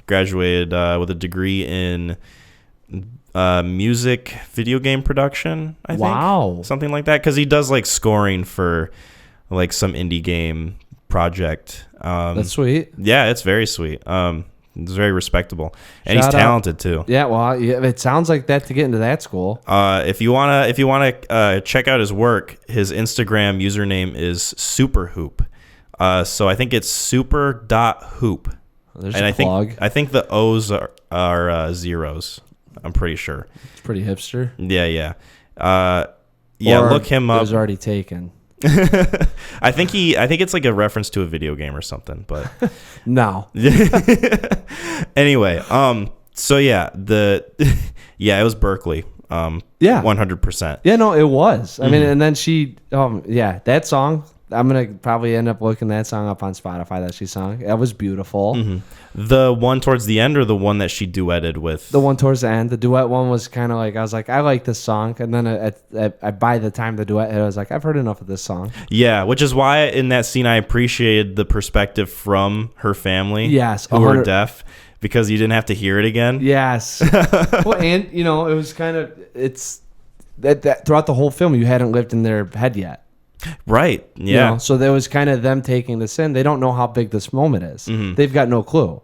Graduated with a degree in music video game production. I think. Wow. Something like that because he does like scoring for like some indie game project. That's sweet. Yeah, it's very sweet. It's very respectable, and he's talented too. Yeah, well, it sounds like that to get into that school. If you wanna check out his work, his Instagram username is superhoop. So I think it's super.hoop. There's and a plug. I think the O's are zeros. I'm pretty sure. It's pretty hipster. Yeah. Look him up. It was already taken. I think it's like a reference to a video game or something, but no. Anyway, so yeah, it was Berkeley. 100%. Yeah, no, it was. I mean, and then she that song, I'm gonna probably end up looking that song up on Spotify that she sung. That was beautiful. Mm-hmm. The one towards the end, or the one that she duetted with? The one towards the end. The duet one was kind of like, I was like, I like this song, and then by the time the duet hit, I was like, I've heard enough of this song. Yeah, which is why in that scene I appreciated the perspective from her family. Yes, who were deaf, because you didn't have to hear it again. Yes. Well, and it was kind of that throughout the whole film, you hadn't lived in their head yet. Right. Yeah. So there was kind of them taking this in. They don't know how big this moment is. Mm-hmm. They've got no clue.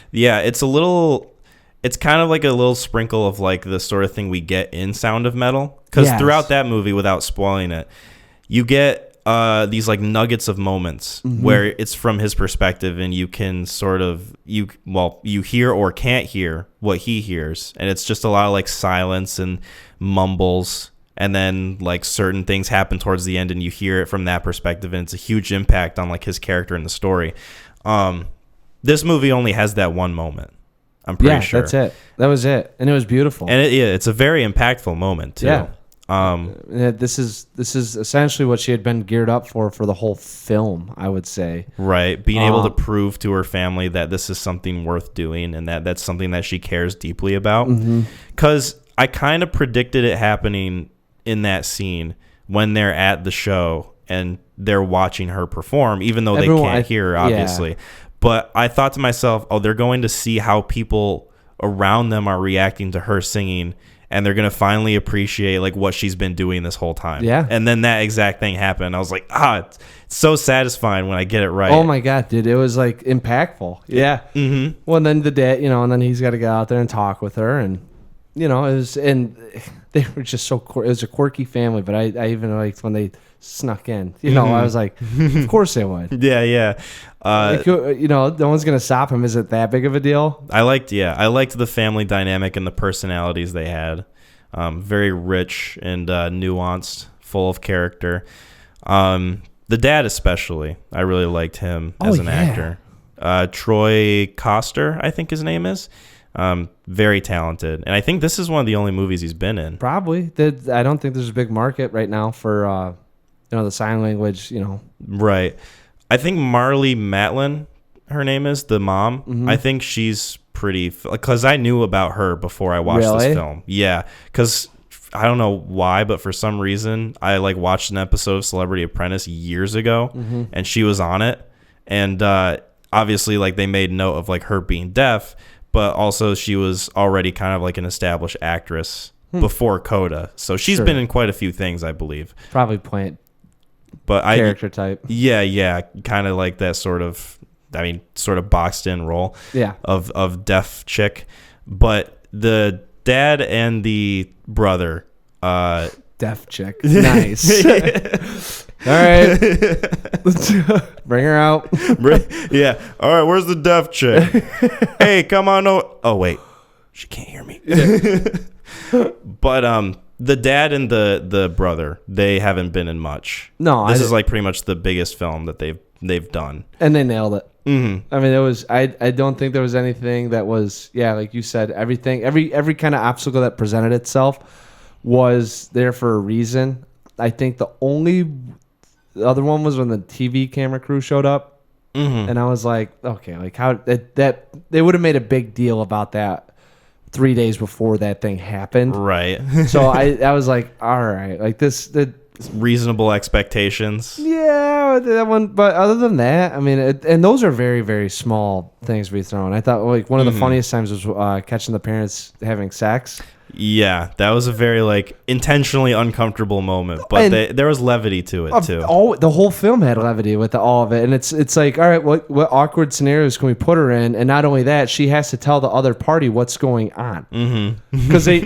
Yeah, it's kind of like a little sprinkle of like the sort of thing we get in Sound of Metal, because throughout that movie, without spoiling it, you get these like nuggets of moments where it's from his perspective, and you can sort of you hear or can't hear what he hears, and it's just a lot of like silence and mumbles. And then like certain things happen towards the end and you hear it from that perspective, and it's a huge impact on like his character in the story. This movie only has that one moment. I'm pretty sure. That's it. That was it. And it was beautiful. And it's a very impactful moment too. Yeah. This is essentially what she had been geared up for the whole film, I would say. Right. Being able to prove to her family that this is something worth doing, and that's something that she cares deeply about. Because I kind of predicted it happening in that scene when they're at the show and they're watching her perform, even though they can't hear her, obviously. Yeah. But I thought to myself, they're going to see how people around them are reacting to her singing, and they're going to finally appreciate like what she's been doing this whole time. Yeah. And then that exact thing happened. I was like, it's so satisfying when I get it right. Oh my God, dude. It was like impactful. Yeah. Mm-hmm. Well, and then the dad, and then he's got to go out there and talk with her, and it was, and they were just so, it was a quirky family, but I even liked when they snuck in, I was like, of course they would. Yeah. No one's going to stop him. Is it that big of a deal? I liked the family dynamic and the personalities they had. Very rich and nuanced, full of character. The dad especially, I really liked him as an actor. Troy Koster, I think his name is. Very talented, and I think this is one of the only movies he's been in. Probably. I don't think there's a big market right now for the sign language. Right. I think Marlee Matlin, her name is, the mom. Mm-hmm. I think she's pretty, because I knew about her before I watched this film. Yeah, because I don't know why, but for some reason I like watched an episode of Celebrity Apprentice years ago, and she was on it, and obviously like they made note of like her being deaf. But also she was already kind of like an established actress before CODA. So she's been in quite a few things, I believe. Probably playing but character type. Yeah, kind of like that sort of boxed in role. Yeah. Of deaf chick, but the dad and the brother. Deaf chick. Nice. All right. Bring her out. Yeah. All right. Where's the deaf chick? Hey, come on. Oh, wait. She can't hear me. But the dad and the brother, they haven't been in much. No. This is like pretty much the biggest film that they've done. And they nailed it. Mm-hmm. I mean, it was. I don't think there was anything that was. Yeah, like you said, everything. Every kind of obstacle that presented itself was there for a reason. I think the other one was when the TV camera crew showed up, and I was like, okay, like how that they would have made a big deal about that 3 days before that thing happened, right? So I was like, all right, like reasonable expectations. Yeah, that one. But other than that, I mean, and those are very, very small things to be thrown. I thought like one of the funniest times was catching the parents having sex. Yeah, that was a very like intentionally uncomfortable moment, but there was levity to it too. The whole film had levity with all of it, and it's like, all right, what awkward scenarios can we put her in? And not only that, she has to tell the other party what's going on, because they,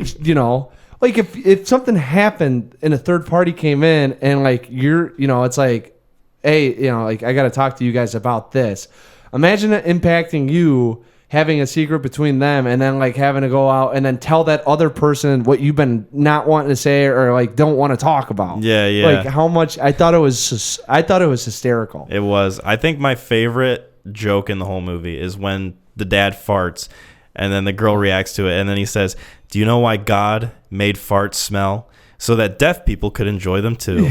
like if something happened and a third party came in and like it's like, hey, like I got to talk to you guys about this. Imagine it impacting you, having a secret between them, and then like having to go out and then tell that other person what you've been not wanting to say or like don't want to talk about. Yeah. Like how much I thought it was hysterical. It was. I think my favorite joke in the whole movie is when the dad farts, and then the girl reacts to it, and then he says, "Do you know why God made farts smell? So that deaf people could enjoy them too."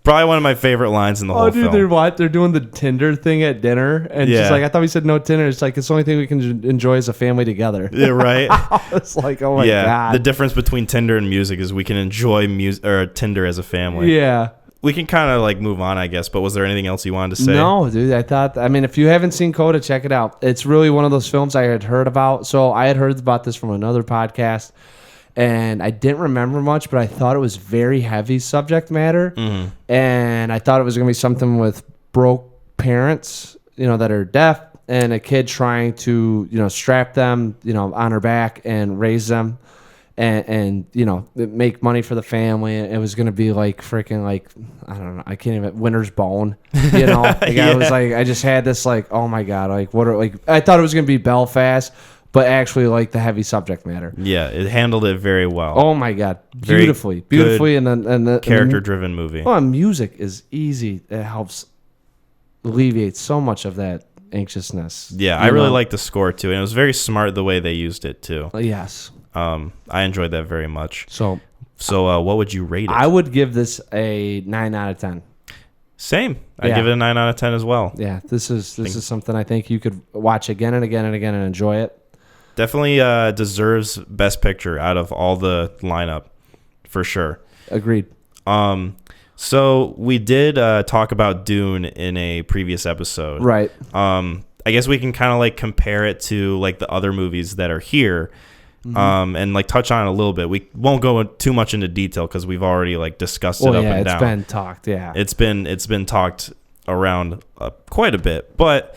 Probably one of my favorite lines in the whole film. They're doing the Tinder thing at dinner, and she's like, "I thought we said no Tinder." It's like it's the only thing we can enjoy as a family together. Yeah, right. It's like, oh my god. The difference between Tinder and music is we can enjoy music or Tinder as a family. Yeah. We can kind of like move on, I guess. But was there anything else you wanted to say? No, dude. I mean, if you haven't seen CODA, check it out. It's really one of those films I had heard about. So I had heard about this from another podcast. And I didn't remember much, but I thought it was very heavy subject matter. Mm-hmm. And I thought it was going to be something with broke parents, that are deaf, and a kid trying to, strap them, on her back and raise them and make money for the family. It was going to be like freaking like, I don't know, I can't even, Winter's Bone, Like I was like, I just had this like, oh my God, like I thought it was going to be Belfast, but actually like the heavy subject matter. Yeah, it handled it very well. Oh my God, beautifully, and the character-driven movie. Oh, and music is easy. It helps alleviate so much of that anxiousness. Yeah, I really like the score too, and it was very smart the way they used it too. Yes, I enjoyed that very much. So what would you rate it? I would give this a 9 out of 10. Same. I'd give it a 9 out of 10 as well. Yeah, this is something I think you could watch again and again and again and enjoy it. Definitely deserves Best Picture out of all the lineup, for sure. Agreed. So we did talk about Dune in a previous episode. Right. I guess we can kind of like compare it to like the other movies that are here, and like touch on it a little bit. We won't go too much into detail because we've already like discussed it up and down. It's been talked. Yeah. It's been talked around quite a bit, but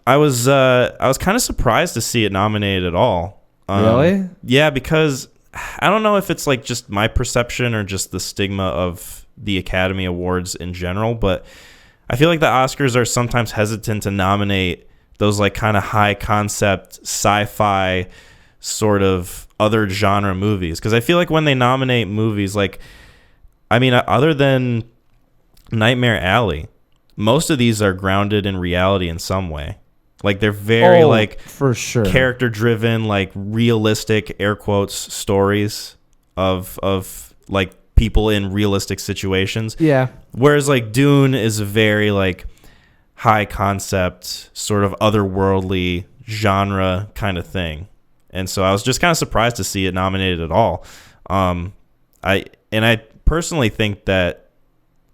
I was kind of surprised to see it nominated at all. Really? Yeah, because I don't know if it's like just my perception or just the stigma of the Academy Awards in general, but I feel like the Oscars are sometimes hesitant to nominate those like kind of high concept sci-fi sort of other genre movies, because I feel like when they nominate movies like, I mean, other than Nightmare Alley, most of these are grounded in reality in some way. Like they're very like for sure character driven, like realistic air quotes stories of like people in realistic situations. Yeah. Whereas like Dune is a very like high concept, sort of otherworldly genre kind of thing. And so I was just kind of surprised to see it nominated at all. I personally think that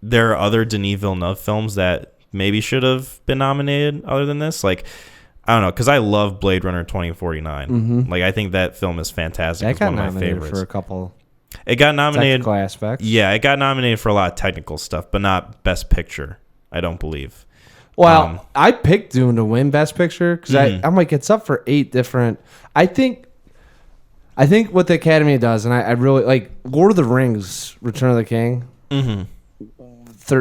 there are other Denis Villeneuve films that maybe should have been nominated other than this. Like, I don't know, because I love Blade Runner 2049. Like, I think that film is fantastic. That It's got one of my nominated favorites. for a couple. It got nominated. Technical aspects. Yeah, it got nominated for a lot of technical stuff, but not Best Picture, I don't believe. Well, I picked Dune to win Best Picture because I'm like, it's up for 8 different. I think what the Academy does, and I really like Lord of the Rings, Return of the King,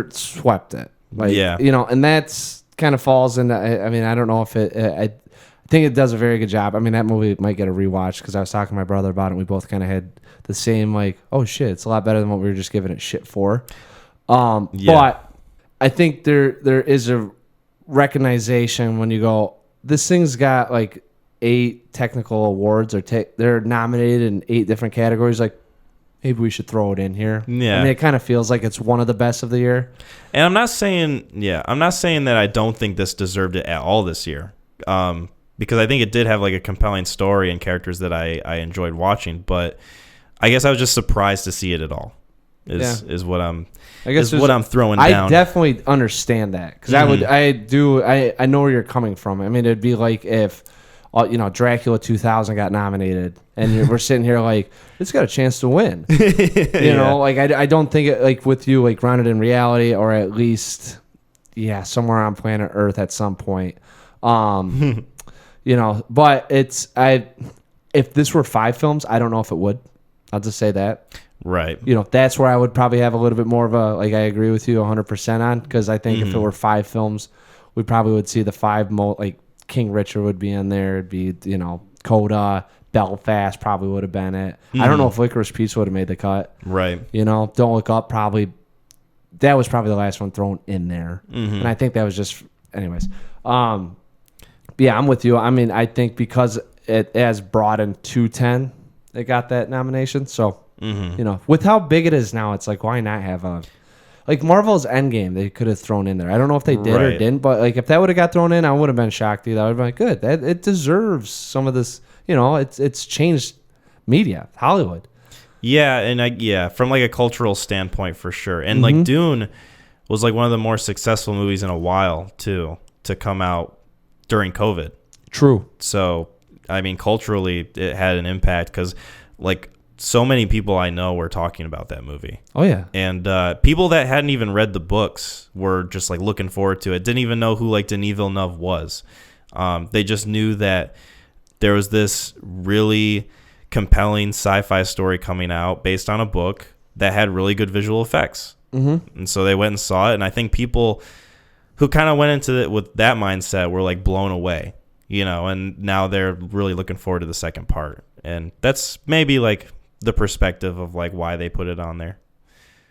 swept it. Like, and that's kind of falls into. I mean, I don't know if it. I think it does a very good job. I mean, that movie might get a rewatch because I was talking to my brother about it. And we both kind of had the same like, oh shit, it's a lot better than what we were just giving it shit for. But I think there is a recognition when you go, this thing's got like 8 technical awards, or they're nominated in 8 different categories. Like, maybe we should throw it in here. Yeah, I mean, it kind of feels like it's one of the best of the year. And I'm not saying that I don't think this deserved it at all this year, because I think it did have like a compelling story and characters that I enjoyed watching. But I guess I was just surprised to see it at all. Is what I'm throwing down. I definitely understand that because I know where you're coming from. I mean, it'd be like if Dracula 2000 got nominated and we're sitting here like, it's got a chance to win. You know, like I don't think it, like with you, like grounded in reality, or at least somewhere on planet Earth at some point. But if this were 5 films, I don't know if it would. I'll just say that. Right. That's where I would probably have a little bit more of a, like, I agree with you 100% on, because I think if it were 5 films, we probably would see the 5 like King Richard would be in there. It'd be, CODA, Belfast probably would have been it. I don't know if Licorice Pizza would have made the cut. Right. Don't Look Up that was probably the last one thrown in there. And I think that was just, anyways. I'm with you. I mean, I think because it has brought in 210, it got that nomination. So, with how big it is now, it's like, why not have like Marvel's Endgame, they could have thrown in there. I don't know if they did or didn't, but like if that would have got thrown in, I would have been shocked either. I would have been like, good. It deserves some of this, it's changed media, Hollywood. Yeah, and from like a cultural standpoint for sure. And like Dune was like one of the more successful movies in a while too, to come out during COVID. True. So, I mean, culturally it had an impact because like so many people I know were talking about that movie. Oh, yeah. And people that hadn't even read the books were just like looking forward to it. Didn't even know who like Denis Villeneuve was. They just knew that there was this really compelling sci-fi story coming out based on a book that had really good visual effects. And so they went and saw it. And I think people who kind of went into it with that mindset were like blown away, and now they're really looking forward to the second part. And that's maybe like the perspective of like why they put it on there.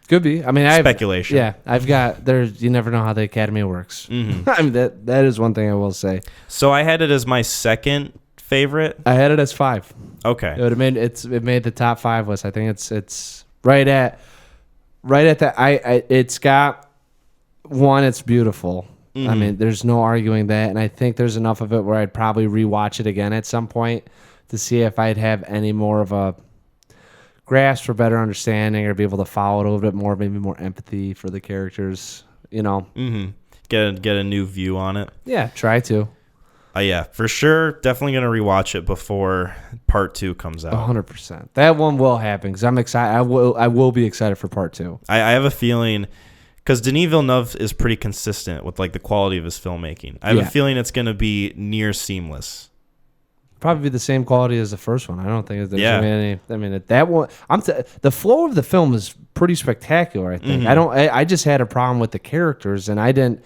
Could be. I mean, speculation. You never know how the Academy works. I mean, that is one thing I will say. So I had it as my second favorite. I had it as 5. Okay. It made the top 5 list. I think it's right at that. It's got one. It's beautiful. I mean, there's no arguing that, and I think there's enough of it where I'd probably rewatch it again at some point to see if I'd have any more of a grasp for better understanding or be able to follow it a little bit more, maybe more empathy for the characters, Get a new view on it. Yeah, try to. Yeah, for sure. Definitely going to rewatch it before part 2 comes out. 100%. That one will happen because I'm excited. I will be excited for part 2. I have a feeling, because Denis Villeneuve is pretty consistent with like the quality of his filmmaking. I have a feeling it's going to be near seamless. Probably the same quality as the first one. I don't think there's any. I mean, that one. The flow of the film is pretty spectacular. I think. I just had a problem with the characters, and I didn't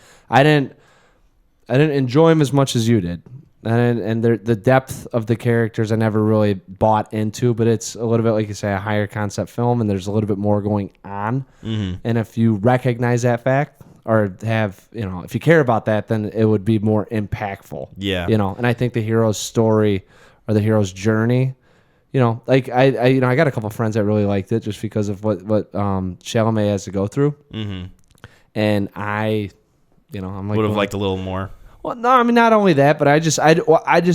enjoy them as much as you did. And the depth of the characters I never really bought into. But it's a little bit like you say, a higher concept film, and there's a little bit more going on. And if you recognize that fact, or have, if you care about that, then it would be more impactful. Yeah. And I think the hero's story or the hero's journey, like I got a couple of friends that really liked it just because of what Chalamet has to go through. And I'm like, would have liked a little more. Well, no, I mean, not only that, but I just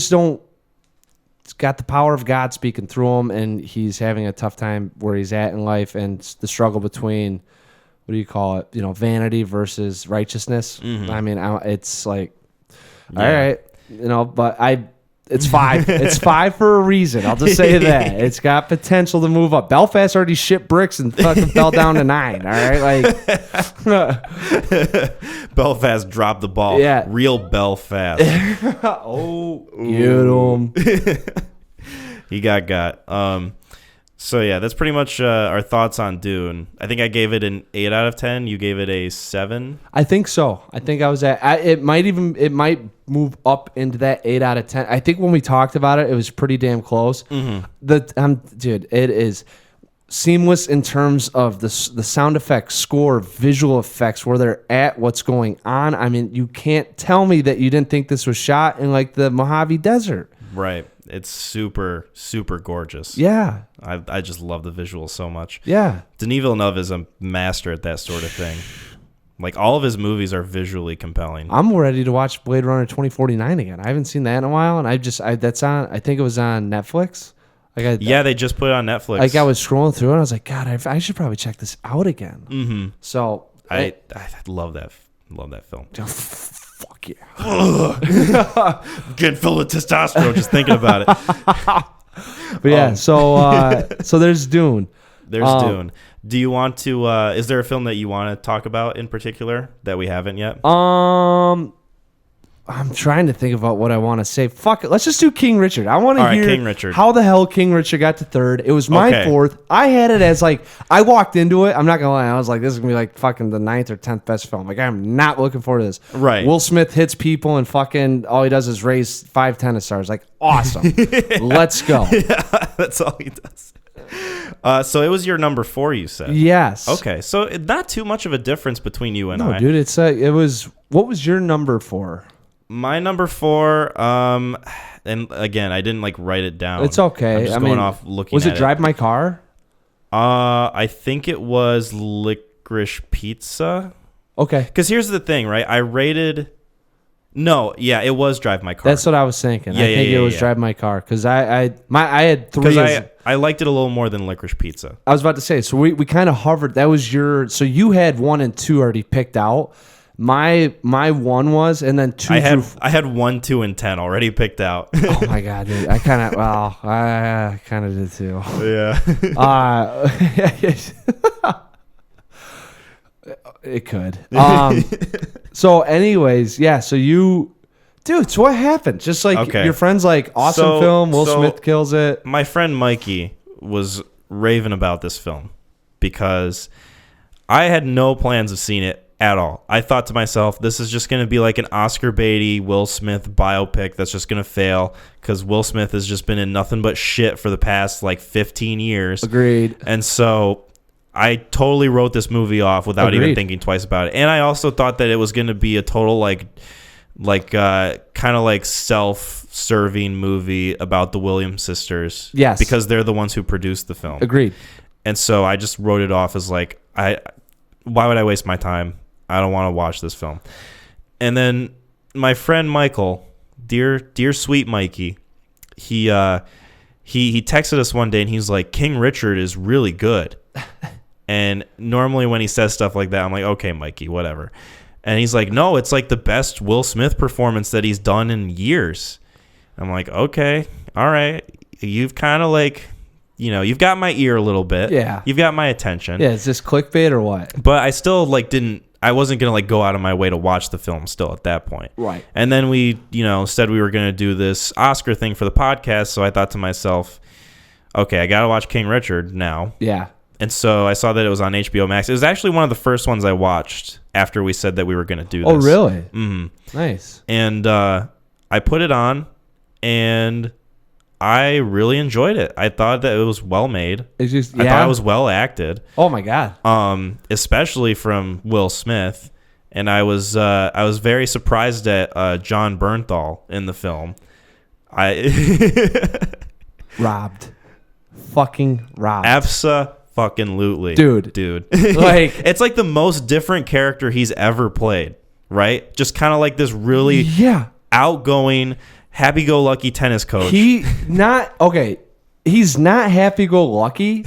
don't. It's got the power of God speaking through him, and he's having a tough time where he's at in life, and the struggle between, what do you call it? Vanity versus righteousness. I mean, it's like, all right, but It's 5. It's 5 for a reason. I'll just say that. It's got potential to move up. Belfast already shipped bricks and fucking fell down to 9. All right, like Belfast dropped the ball. Yeah, real Belfast. Oh, get him. He got. So yeah, that's pretty much our thoughts on Dune. I think I gave it an 8 out of 10. You gave it a 7. I think so. I think I was at. It might move up into that 8 out of 10. I think when we talked about it, it was pretty damn close. Mm-hmm. Dude, it is seamless in terms of the sound effects, score, visual effects, where they're at, what's going on. I mean, you can't tell me that you didn't think this was shot in like the Mojave Desert. Right. It's super, super gorgeous. Yeah. I just love the visuals so much. Yeah. Denis Villeneuve is a master at that sort of thing. Like, all of his movies are visually compelling. I'm ready to watch Blade Runner 2049 again. I haven't seen that in a while, and that's on. I think it was on Netflix. They just put it on Netflix. Like, I was scrolling through, and I was like, God, I should probably check this out again. Mm-hmm. So I love that. Love that film. Fuck yeah. Getting filled with testosterone just thinking about it. But yeah, so there's Dune. There's Dune. Do you want to is there a film that you want to talk about in particular that we haven't yet? I'm trying to think about what I want to say. Fuck it. Let's just do King Richard. I want to hear King Richard. How the hell King Richard got to 3rd. It was my 4th. I had it as like, I walked into it. I'm not going to lie. I was like, this is going to be like fucking the 9th or 10th best film. Like, I'm not looking forward to this. Right. Will Smith hits people and fucking all he does is raise 5 tennis stars. Like, awesome. Let's go. Yeah, that's all he does. So it was your number 4, you said? Yes. Okay. So not too much of a difference between you and I. No, dude. It was, what was your number 4? My number 4, and again, I didn't like write it down. It's okay. I'm just going off looking at it. Was it Drive My Car? I think it was Licorice Pizza. Okay. Because here's the thing, right? I rated... No, yeah, it was Drive My Car. That's what I was thinking. I think it was Drive My Car. Because I had 3. Because I liked it a little more than Licorice Pizza. I was about to say, so we kind of hovered. That was your... So you had 1 and 2 already picked out. My 1 was, and then 2. I had 1, 2, and 10 already picked out. Oh my god, dude! I kind of did too. Yeah. It could. So, anyways, yeah. So you, dude. So what happened? Just like your friend's like, awesome film. Will Smith kills it. My friend Mikey was raving about this film because I had no plans of seeing it at all. I thought to myself, this is just going to be like an Oscar Beatty, Will Smith biopic that's just going to fail because Will Smith has just been in nothing but shit for the past like 15 years. Agreed. And so I totally wrote this movie off without even thinking twice about it. And I also thought that it was going to be a total like kind of like self-serving movie about the Williams sisters. Yes. Because they're the ones who produced the film. Agreed. And so I just wrote it off as like, why would I waste my time? I don't want to watch this film. And then my friend Michael, dear sweet Mikey, he texted us one day and he's like, King Richard is really good. And normally when he says stuff like that, I'm like, okay, Mikey, whatever. And he's like, no, it's like the best Will Smith performance that he's done in years. I'm like, okay, all right. You've kind of like, you've got my ear a little bit. Yeah. You've got my attention. Yeah, is this clickbait or what? But I still I wasn't going to like go out of my way to watch the film still at that point. Right. And then we, said we were going to do this Oscar thing for the podcast. So I thought to myself, okay, I got to watch King Richard now. Yeah. And so I saw that it was on HBO Max. It was actually one of the first ones I watched after we said that we were going to do this. Oh, really? Mm-hmm. Nice. And I put it on and I really enjoyed it. I thought that it was well made. I thought it was well acted. Oh my god. Especially from Will Smith, and I was very surprised at John Bernthal in the film. Robbed. Fucking robbed. Abso-fucking-lutely. Dude. Like it's like the most different character he's ever played, right? Just kind of like this really outgoing, happy-go-lucky tennis coach. He's not happy-go-lucky.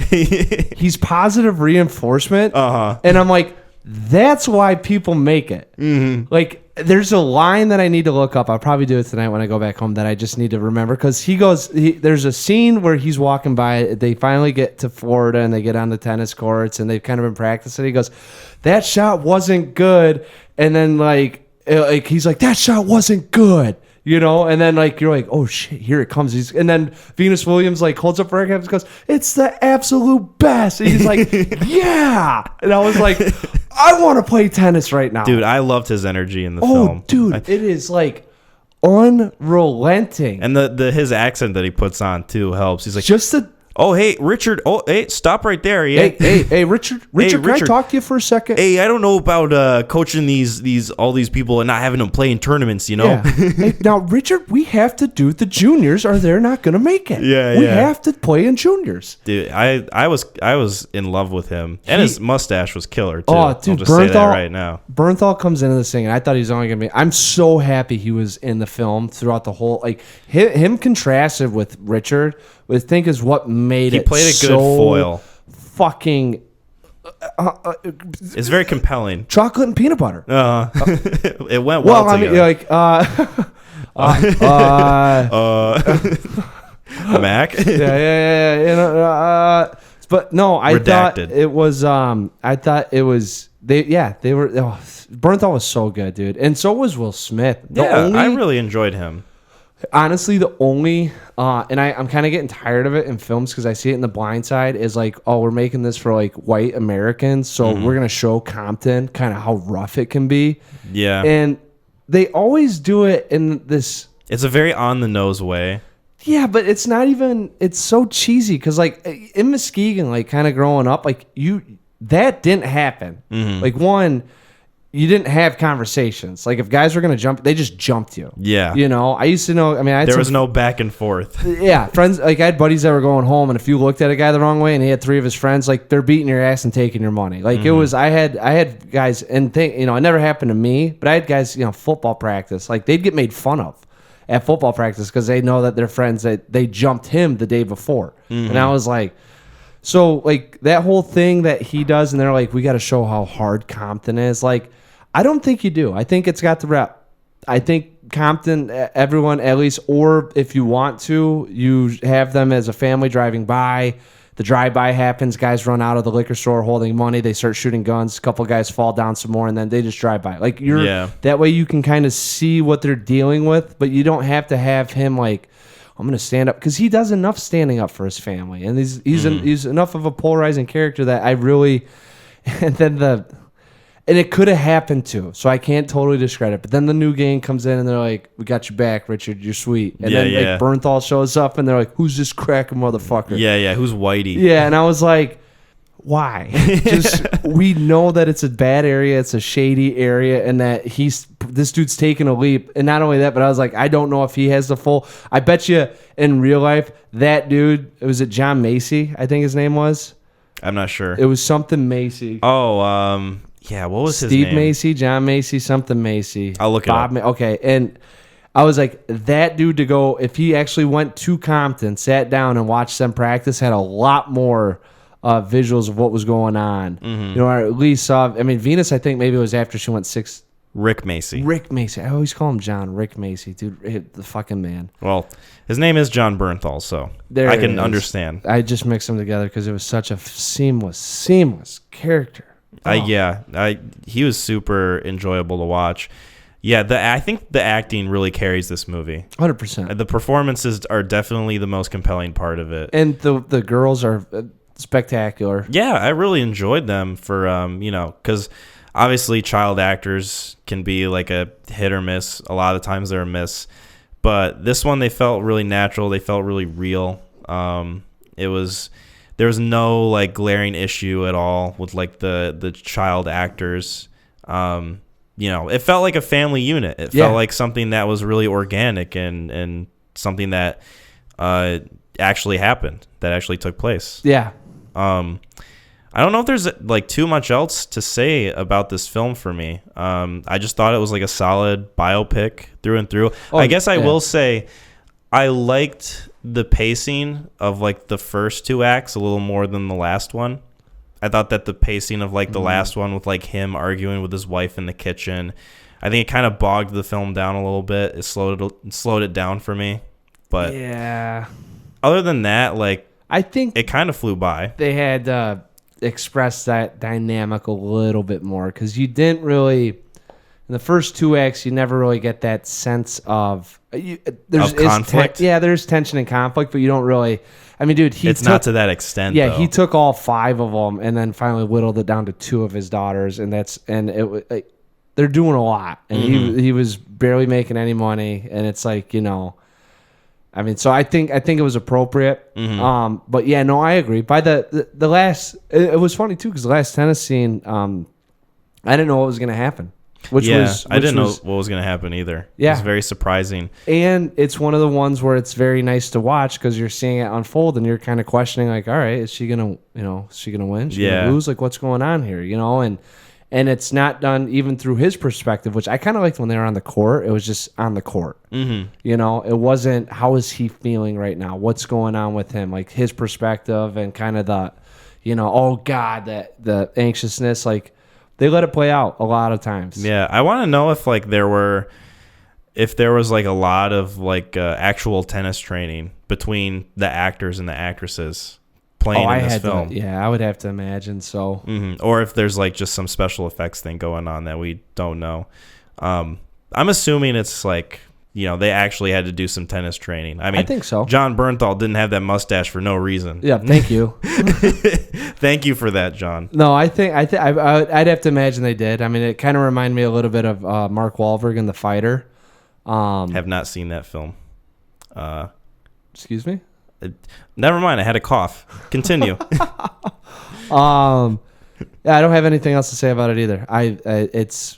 He's positive reinforcement. Uh-huh. And I'm like, that's why people make it. Mm-hmm. Like, There's a line that I need to look up. I'll probably do it tonight when I go back home that I just need to remember because there's a scene where he's walking by. They finally get to Florida and they get on the tennis courts and they've kind of been practicing. He goes, that shot wasn't good. And then like he's like, that shot wasn't good. You know, and then like you're like, oh shit, here it comes. And then Venus Williams like holds up for her and goes, it's the absolute best. And he's like, yeah. And I was like, I want to play tennis right now, dude. I loved his energy in the film. Oh, dude, it is like unrelenting. And the his accent that he puts on too helps. He's like, just the. Oh, hey, Richard. Oh, hey, stop right there. Yeah. Hey, Richard. Richard, can I talk to you for a second? Hey, I don't know about coaching all these people and not having them play in tournaments, you know? Yeah. Hey, now, Richard, we have to do the juniors or they're not going to make it. Yeah, we have to play in juniors. Dude, I was in love with him. And his mustache was killer, too. Oh, dude, I'll just say that right now. Bernthal comes into this thing, and I thought he was only going to be... I'm so happy he was in the film throughout the whole... Like, him contrasted with Richard... I think is what made it. He played a good so foil. Fucking. It's very compelling. Chocolate and peanut butter. It went well together. Mac. Yeah. You know, but no, I thought it was. I thought it was. They were. Oh, Bernthal was so good, dude, and so was Will Smith. I really enjoyed him. Honestly, the only, and I'm kind of getting tired of it in films because I see it in The Blind Side, is like, oh, we're making this for like white Americans, so we're going to show Compton kind of how rough it can be. Yeah. And they always do it in this. It's a very on the nose way. Yeah, but it's not even, it's so cheesy because like in Muskegon, like kind of growing up, like that didn't happen. Like one, you didn't have conversations. Like if guys were going to jump, they just jumped you. Yeah. You know, I used to know, I mean, there was no back and forth. Yeah. Friends, like I had buddies that were going home, and if you looked at a guy the wrong way and he had three of his friends, like they're beating your ass and taking your money. Like it was, I had guys, and you know, it never happened to me, but I had guys, you know, football practice, like they'd get made fun of at football practice because they know that their friends, that they jumped him the day before. And I was like, so like that whole thing that he does, and they're like, we got to show how hard Compton is. Like, I don't think you do. I think it's got the rep. I think Compton, everyone at least, or if you want to, you have them as a family driving by. The drive-by happens. Guys run out of the liquor store holding money. They start shooting guns. A couple guys fall down some more, and then they just drive by. Like that way you can kind of see what they're dealing with, but you don't have to have him like, I'm going to stand up, because he does enough standing up for his family, and he's enough of a polarizing character that I really, and it could have happened too, so I can't totally discredit. But then the new gang comes in and they're like, "We got your back, Richard. You're sweet." And then like Bernthal shows up and they're like, "Who's this cracking motherfucker?" Yeah. Who's Whitey? Yeah, and I was like, "Why?" Just we know that it's a bad area, it's a shady area, and that this dude's taking a leap. And not only that, but I was like, I don't know if he has the full. I bet you in real life that dude, was it John Macy? I think his name was. I'm not sure. It was something Macy. Oh, yeah, what was his name? Steve Macy, John Macy, something Macy. I'll look it up. Okay, and I was like, that dude to go, if he actually went to Compton, sat down and watched them practice, had a lot more visuals of what was going on. You know, or at least saw, I mean, Venus, I think maybe it was after she went six. Rick Macy. I always call him John. Rick Macy, dude, the fucking man. Well, his name is John Bernthal, so I can understand. I just mixed them together because it was such a seamless character. He was super enjoyable to watch. Yeah, I think the acting really carries this movie. 100%. The performances are definitely the most compelling part of it. And the girls are spectacular. Yeah, I really enjoyed them for, because obviously child actors can be like a hit or miss. A lot of times they're a miss. But this one, they felt really natural. They felt really real. There was no like glaring issue at all with like the child actors. It felt like a family unit. It felt like something that was really organic and something that actually happened, that actually took place. Yeah. I don't know if there's like too much else to say about this film for me. I just thought it was like a solid biopic through and through. I guess I will say I liked the pacing of like the first two acts a little more than the last one. I thought that the pacing of like the last one with like him arguing with his wife in the kitchen, I think it kind of bogged the film down a little bit. It slowed it down for me. But yeah, other than that, like, I think it kind of flew by. They had expressed that dynamic a little bit more because you didn't really, in the first 2 acts, you never really get that sense of there's conflict. There's tension and conflict, but you don't really. I mean, dude, it's not to that extent. Yeah, though. He took all 5 of them and then finally whittled it down to 2 of his daughters, and they're doing a lot, and he was barely making any money, and it's like, you know. I mean, so I think it was appropriate. But yeah, no, I agree. By the last, it was funny too because the last tennis scene, I didn't know what was going to happen. I didn't know what was going to happen either. Yeah, it was very surprising. And it's one of the ones where it's very nice to watch because you're seeing it unfold and you're kind of questioning, like, all right, is she gonna win? Is she gonna lose? Like, what's going on here? You know, and it's not done even through his perspective, which I kind of liked when they were on the court. It was just on the court. You know, it wasn't how is he feeling right now? What's going on with him? Like his perspective and kind of the, you know, oh God, the anxiousness. Like they let it play out a lot of times. Yeah, I want to know if like there was like a lot of like actual tennis training between the actors and the actresses playing in this film. I would have to imagine so. Or if there's like just some special effects thing going on that we don't know. I'm assuming it's like, you know, they actually had to do some tennis training. I mean, I think so. John Bernthal didn't have that mustache for no reason. Yeah, thank you. Thank you for that, John. No, I'd have to imagine they did. I mean, it kind of reminded me a little bit of Mark Wahlberg in The Fighter. Have not seen that film. Excuse me? Never mind. I had a cough. Continue. I don't have anything else to say about it either. It's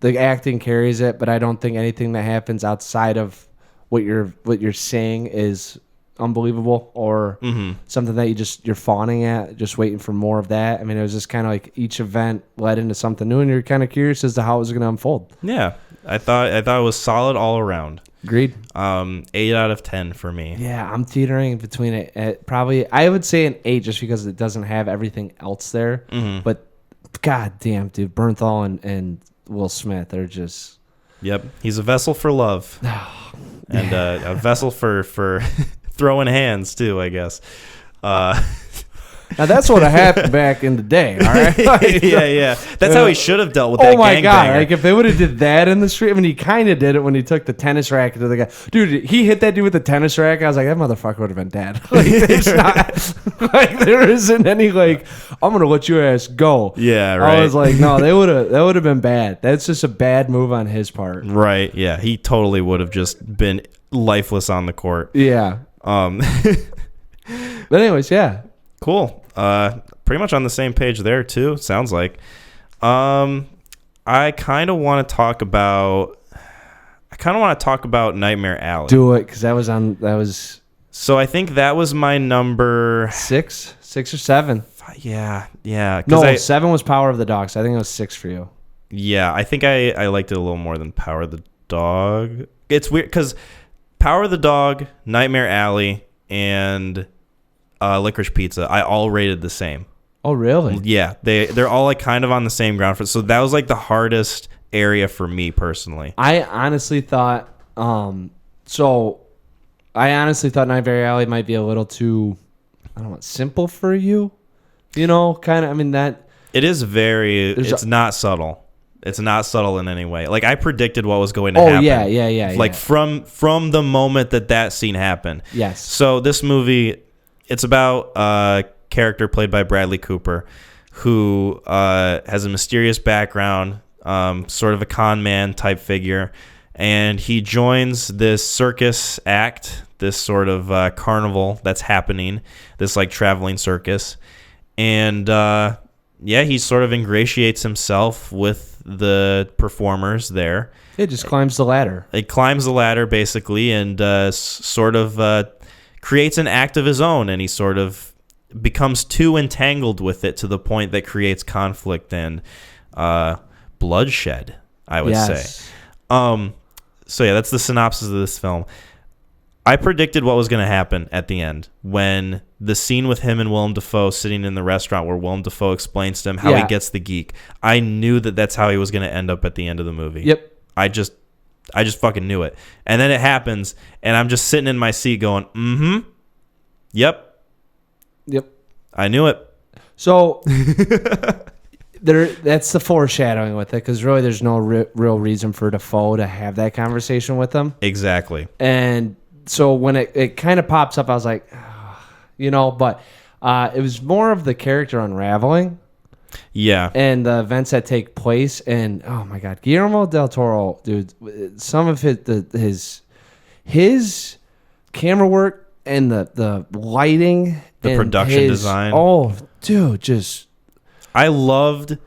the acting carries it, but I don't think anything that happens outside of what you're saying is unbelievable or something that you're fawning at, just waiting for more of that. I mean, it was just kind of like each event led into something new, and you're kind of curious as to how it was going to unfold. Yeah, I thought it was solid all around. Agreed. 8 out of 10 for me. Yeah, I'm teetering between it. Probably, I would say an 8 just because it doesn't have everything else there. But god damn, dude, Bernthal and Will Smith are just. Yep, he's a vessel for love, and a vessel for throwing hands too, I guess. Now that's what happened back in the day, all right? Like, yeah. That's how he should have dealt with that. Oh my god! Like if they would have did that in the street, I mean, he kind of did it when he took the tennis racket to the guy. Dude, he hit that dude with the tennis racket. I was like, that motherfucker would have been dead. Like, there's not, like there isn't any like, I'm gonna let your ass go. Yeah, right. I was like, no, that would have been bad. That's just a bad move on his part. Right? Yeah, he totally would have just been lifeless on the court. Yeah. But anyways, yeah. Cool. Pretty much on the same page there too. Sounds like. I kind of want to talk about Nightmare Alley. Do it, because that was. So I think that was my number 6 or 7. Yeah. No, 7 was Power of the Dog. So I think it was 6 for you. Yeah, I think I liked it a little more than Power of the Dog. It's weird because Power of the Dog, Nightmare Alley, and Licorice Pizza, I all rated the same. Oh, really? Yeah, they're all like kind of on the same ground. So that was like the hardest area for me personally. I honestly thought, Nightmare Alley might be a little too, I don't know, simple for you. You know, kind of. I mean that it is very. It's not subtle. It's not subtle in any way. Like I predicted what was going to happen. Oh yeah. Like from the moment that scene happened. Yes. So this movie. It's about a character played by Bradley Cooper who has a mysterious background, sort of a con man type figure, and he joins this circus act, this sort of carnival that's happening, this like traveling circus, and he sort of ingratiates himself with the performers there. It just climbs the ladder. It climbs the ladder basically, and sort of creates an act of his own, and he sort of becomes too entangled with it to the point that creates conflict and bloodshed, I would say. So yeah, that's the synopsis of this film. I predicted what was going to happen at the end when the scene with him and Willem Dafoe sitting in the restaurant where Willem Dafoe explains to him how he gets the geek. I knew that that's how he was going to end up at the end of the movie. Yep. I just fucking knew it. And then it happens, and I'm just sitting in my seat going, yep. I knew it. So that's the foreshadowing with it, because really there's no real reason for Dafoe to have that conversation with him. Exactly. And so when it kind of pops up, I was like, but it was more of the character unraveling. Yeah. And the events that take place. And, oh, my God. Guillermo del Toro, dude, some of his camera work and the lighting. The production design. Oh, dude, just... I loved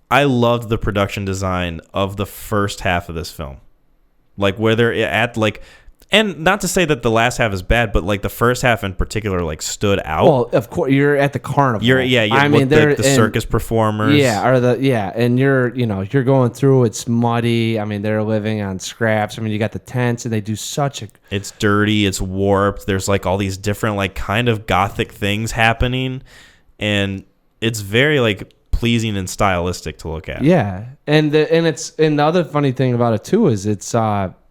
the production design of the first half of this film. Like, where they're at, like... And not to say that the last half is bad, but like the first half in particular, like stood out. Well, of course, you're at the carnival. The circus performers. Yeah, and you're going through. It's muddy. I mean, they're living on scraps. I mean, you got the tents, and they do such a. It's dirty. It's warped. There's like all these different like kind of gothic things happening, and it's very like pleasing and stylistic to look at. Yeah, and the other funny thing about it too is it's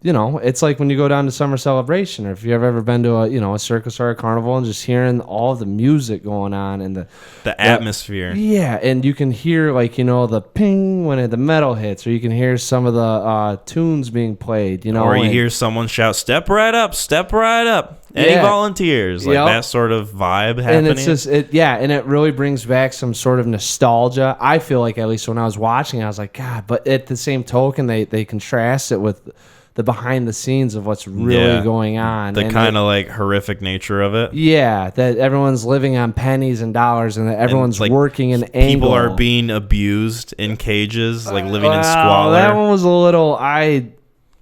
it's like when you go down to Summer Celebration, or if you've ever been to a circus or a carnival, and just hearing all the music going on and the atmosphere. Yeah, and you can hear the ping when the metal hits, or you can hear some of the tunes being played, or you hear someone shout, "Step right up, step right up." Any volunteers, like that sort of vibe happening. And it's just and it really brings back some sort of nostalgia. I feel like, at least when I was watching, I was like, God. But at the same token, they contrast it with the behind the scenes of what's really going on. The kind of like horrific nature of it. Yeah, that everyone's living on pennies and dollars, and that everyone's working in angle. People are being abused in cages, like living in squalor. That one was a little.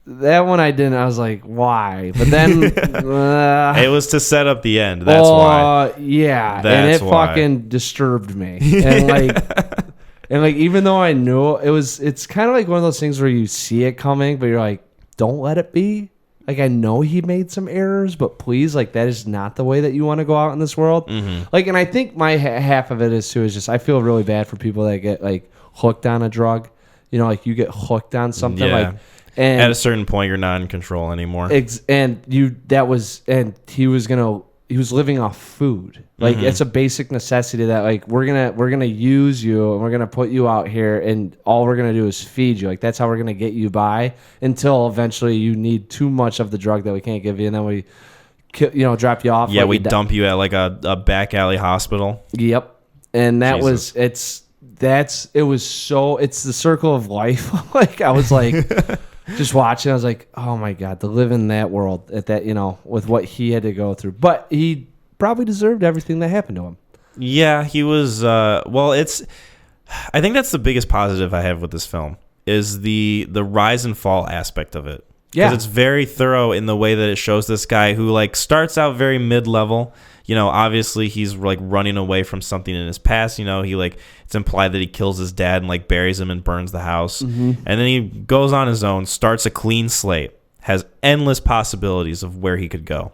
That one I didn't. I was like, why? But then it was to set up the end. That's why. Yeah, and it fucking disturbed me. And even though I knew it's kind of like one of those things where you see it coming, but you're like, don't let it be. Like, I know he made some errors, but please, like, that is not the way that you want to go out in this world. Mm-hmm. Like, and I think my half of it is too is just I feel really bad for people that get like hooked on a drug. Like you get hooked on something like. And at a certain point, you're not in control anymore. And he was living off food. Like it's a basic necessity that like we're gonna use you and we're gonna put you out here and all we're gonna do is feed you. Like that's how we're gonna get you by until eventually you need too much of the drug that we can't give you, and then we drop you off. Yeah, we dump you at like a back alley hospital. Yep, and that Jesus. It's the circle of life. Like I was like. Just watching, I was like, "Oh my God!" To live in that world at that, with what he had to go through, but he probably deserved everything that happened to him. Yeah, he was. I think that's the biggest positive I have with this film is the rise and fall aspect of it. Yeah, because it's very thorough in the way that it shows this guy who like starts out very mid-level. Obviously he's like running away from something in his past. He like it's implied that he kills his dad and like buries him and burns the house. Mm-hmm. And then he goes on his own, starts a clean slate, has endless possibilities of where he could go.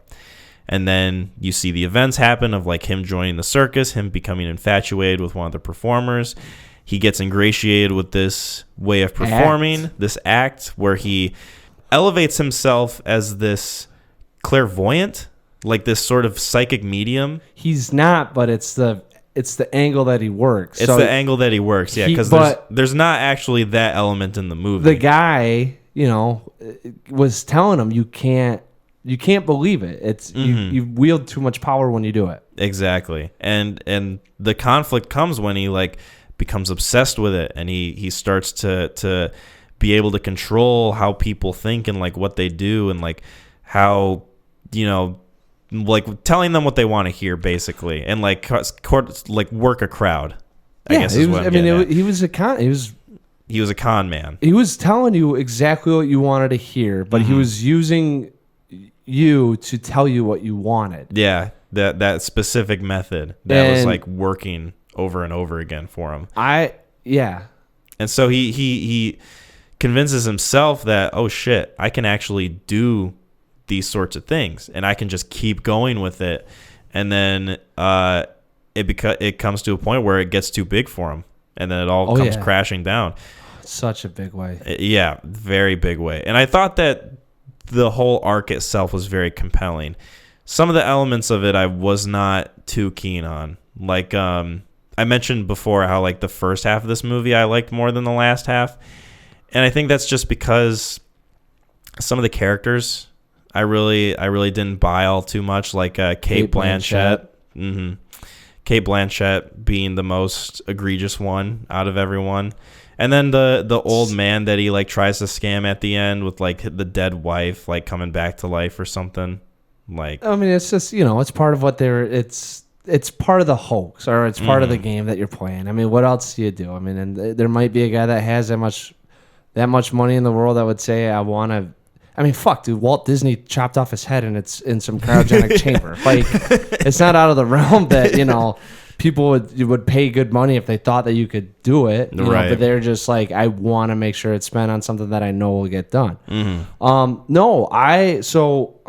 And then you see the events happen of like him joining the circus, him becoming infatuated with one of the performers. He gets ingratiated with this way of performing, this act where he elevates himself as this clairvoyant, like this sort of psychic medium. He's not, but it's the angle that he works. It's the angle that he works, yeah, because there's not actually that element in the movie. The guy, was telling him you can't believe it. It's you wield too much power when you do it. Exactly. And the conflict comes when he like becomes obsessed with it and he starts to be able to control how people think and like what they do and like how like telling them what they want to hear, basically, and like work a crowd. I guess is what I'm getting at. He was a con. He was a con man. He was telling you exactly what you wanted to hear, but he was using you to tell you what you wanted. Yeah, that specific method that was like working over and over again for him. And so he convinces himself that, oh shit, I can actually do these sorts of things and I can just keep going with it, and then it comes to a point where it gets too big for him, and then it all comes crashing down. such a big way. Yeah, very big way. And I thought that the whole arc itself was very compelling. Some of the elements of it I was not too keen on. Like I mentioned before how like the first half of this movie I liked more than the last half. And I think that's just because some of the characters I really didn't buy all too much, like Cate Blanchett. Mm-hmm. Cate Blanchett being the most egregious one out of everyone. And then the old man that he like tries to scam at the end with like the dead wife like coming back to life or something. Like, I mean, it's just, it's part of what it's part of the hoax, or it's part of the game that you're playing. I mean, what else do you do? I mean, and there might be a guy that has that much money in the world that would say, fuck, dude, Walt Disney chopped off his head and it's in some cryogenic chamber. Like, it's not out of the realm that, people would pay good money if they thought that you could do it. Right. But they're just like, I want to make sure it's spent on something that I know will get done. So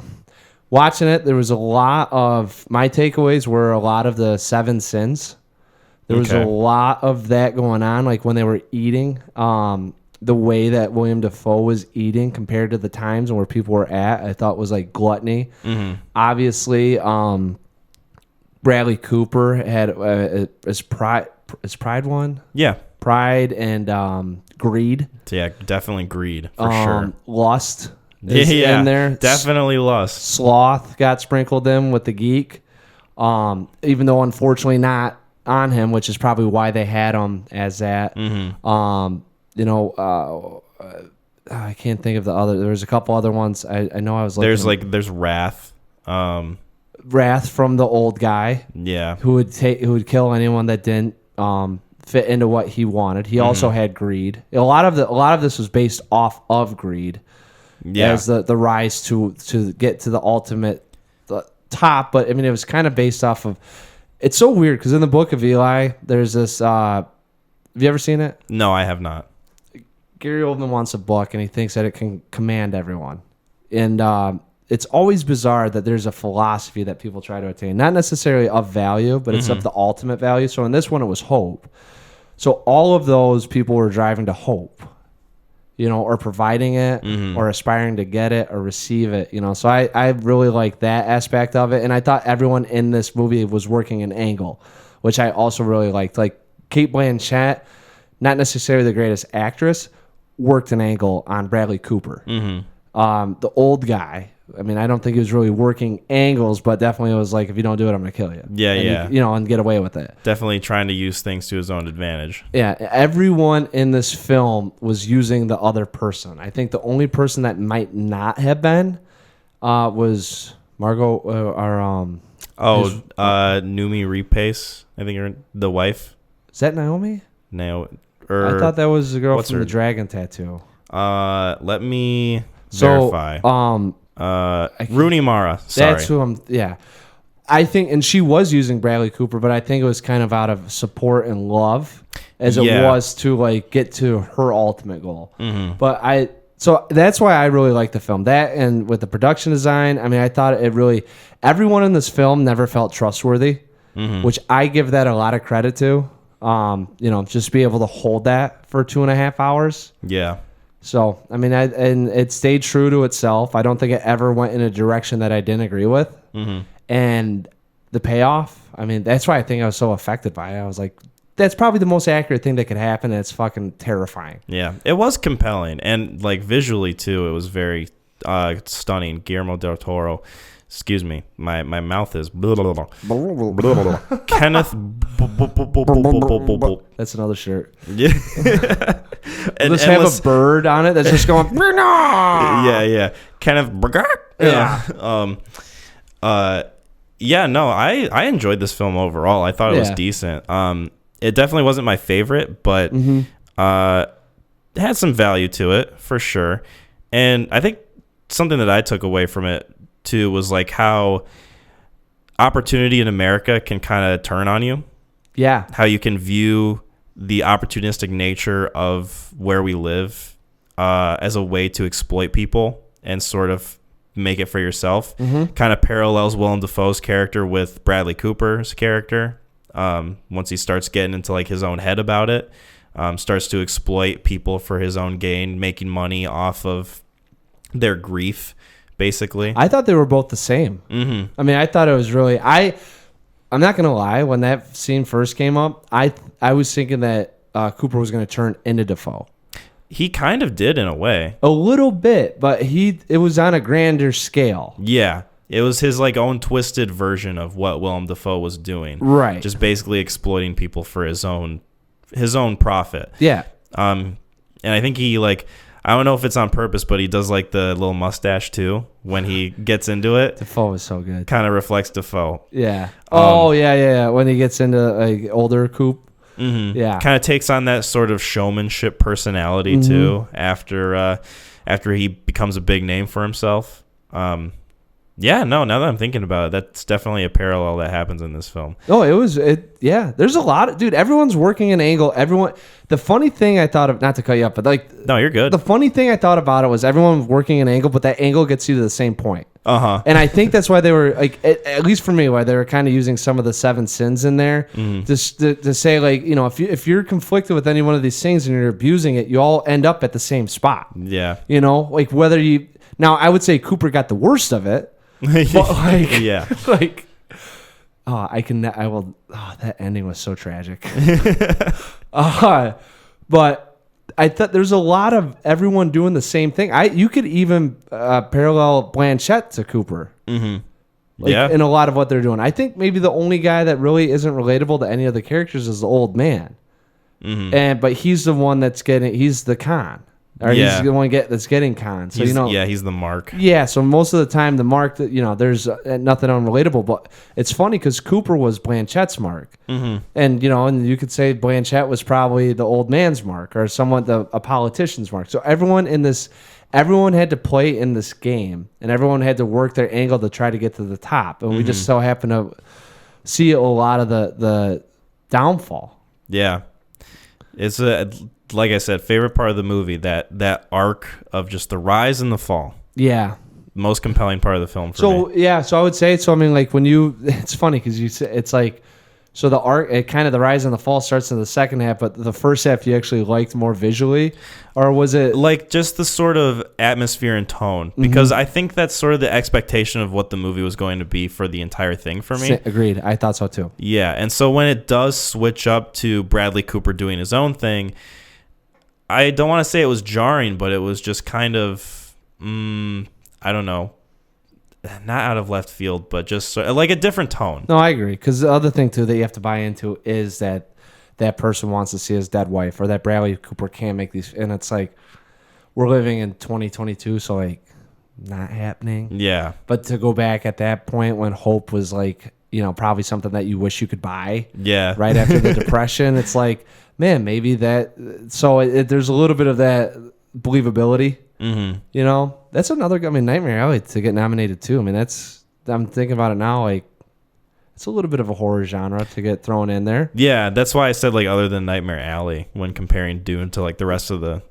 watching it, there was a lot of, my takeaways were a lot of the 7 sins. There was a lot of that going on, like when they were eating. The way that William Dafoe was eating compared to the times and where people were at, I thought was like gluttony. Obviously, Bradley Cooper had his pride one. Yeah, pride and greed. Yeah, definitely greed for sure. Lust is in there. Definitely lust. Sloth got sprinkled in with the geek, even though unfortunately not on him, which is probably why they had him as that. I can't think of the other. There's a couple other ones. I know I was looking. There's wrath. Wrath from the old guy. Yeah. Who would kill anyone that didn't fit into what he wanted. He also had greed. A lot of this was based off of greed. Yeah. As the rise to get to the ultimate top, but I mean it was kind of based off of. It's so weird because in the Book of Eli, there's this. Have you ever seen it? No, I have not. Gary Oldman wants a book, and he thinks that it can command everyone. And it's always bizarre that there's a philosophy that people try to attain. Not necessarily of value, but it's of the ultimate value. So in this one, it was hope. So all of those people were driving to hope, or providing it, or aspiring to get it, or receive it. So I really like that aspect of it. And I thought everyone in this movie was working an angle, which I also really liked. Like Cate Blanchett, not necessarily the greatest actress, worked an angle on Bradley Cooper. The old guy, I mean, I don't think he was really working angles, but definitely was like, if you don't do it, I'm going to kill you. Yeah. And get away with it. Definitely trying to use things to his own advantage. Yeah, everyone in this film was using the other person. I think the only person that might not have been was Margot, Numi Repace, I think you're the wife. Is that Naomi? No. I thought that was the girl from the dragon tattoo. Let me verify. Rooney Mara. Sorry. That's who I think, and she was using Bradley Cooper, but I think it was kind of out of support and love as it was to like get to her ultimate goal. So that's why I really like the film. That and with the production design, I mean, I thought everyone in this film never felt trustworthy, which I give that a lot of credit to. Just be able to hold that for 2.5 hours. Yeah. So, I mean, and it stayed true to itself. I don't think it ever went in a direction that I didn't agree with. And the payoff, I mean, that's why I think I was so affected by it. I was like, that's probably the most accurate thing that could happen, and it's fucking terrifying. Yeah, it was compelling. And, like, visually, too, it was very stunning. Guillermo del Toro. Excuse me, my mouth is blah, blah, blah, blah. Kenneth. That's another shirt. Yeah. And just have a bird on it that's just going. Yeah. Kenneth. Yeah. No, I enjoyed this film overall. I thought it was decent. It definitely wasn't my favorite, but it had some value to it for sure. And I think something that I took away from it too was like how opportunity in America can kind of turn on you. Yeah. How you can view the opportunistic nature of where we live as a way to exploit people and sort of make it for yourself. Kind of parallels Willem Dafoe's character with Bradley Cooper's character once he starts getting into like his own head about it. starts to exploit people for his own gain, making money off of their grief, basically. I thought they were both the same. Mm-hmm. I mean, I thought it was really... I'm not going to lie. When that scene first came up, I was thinking that Cooper was going to turn into Dafoe. He kind of did in a way. A little bit, but it was on a grander scale. Yeah. It was his like own twisted version of what Willem Dafoe was doing. Right. Just basically exploiting people for his own profit. Yeah. And I think he like... I don't know if it's on purpose, but he does like the little mustache too when he gets into it. Defoe is so good. Kind of reflects Defoe. Yeah. Yeah. When he gets into like older Coop. Mm-hmm. Yeah. Kind of takes on that sort of showmanship personality too after he becomes a big name for himself. Yeah, no, now that I'm thinking about it, that's definitely a parallel that happens in this film. Oh, yeah. There's a lot of, dude, everyone's working an angle. The funny thing I thought of, not to cut you up, but like, no, you're good. The funny thing I thought about it was everyone working an angle, but that angle gets you to the same point. Uh-huh. And I think that's why they were like, at least for me, why they were kind of using some of the 7 sins in there just to say like, you know, if you're conflicted with any one of these things and you're abusing it, you all end up at the same spot. Yeah. You know, like now I would say Cooper got the worst of it. But like, yeah, like, that ending was so tragic. But I thought there's a lot of everyone doing the same thing. You could even parallel Blanchett to Cooper. Mm-hmm. In a lot of what they're doing. I think maybe the only guy that really isn't relatable to any of the characters is the old man. Mm-hmm. But he's the one he's the con. Or he's the one that's getting con. So he's the mark. Yeah, so most of the time the mark that there's nothing unrelatable, but it's funny because Cooper was Blanchett's mark, and and you could say Blanchett was probably the old man's mark or a politician's mark. So everyone had to play in this game, and everyone had to work their angle to try to get to the top, and we just so happen to see a lot of the downfall. Yeah, it's like I said, favorite part of the movie, that arc of just the rise and the fall. Yeah. Most compelling part of the film for me. Yeah, so I would say, it's funny because you say, it's like, so the arc, kind of the rise and the fall starts in the second half, but the first half you actually liked more visually? Or was it? Like just the sort of atmosphere and tone, because I think that's sort of the expectation of what the movie was going to be for the entire thing for me. Agreed. I thought so too. Yeah, and so when it does switch up to Bradley Cooper doing his own thing, I don't want to say it was jarring, but it was just kind of, I don't know, not out of left field, but just like a different tone. No, I agree. Because the other thing, too, that you have to buy into is that person wants to see his dead wife, or that Bradley Cooper can't make these. And it's like, we're living in 2022, so like, not happening. Yeah. But to go back at that point when hope was like, probably something that you wish you could buy. Yeah. Right after the Depression, it's like, man, maybe that. So there's a little bit of that believability. Mm-hmm. That's another. I mean, Nightmare Alley to get nominated too. I mean, I'm thinking about it now. Like, it's a little bit of a horror genre to get thrown in there. Yeah, that's why I said like other than Nightmare Alley when comparing Dune to like the rest of the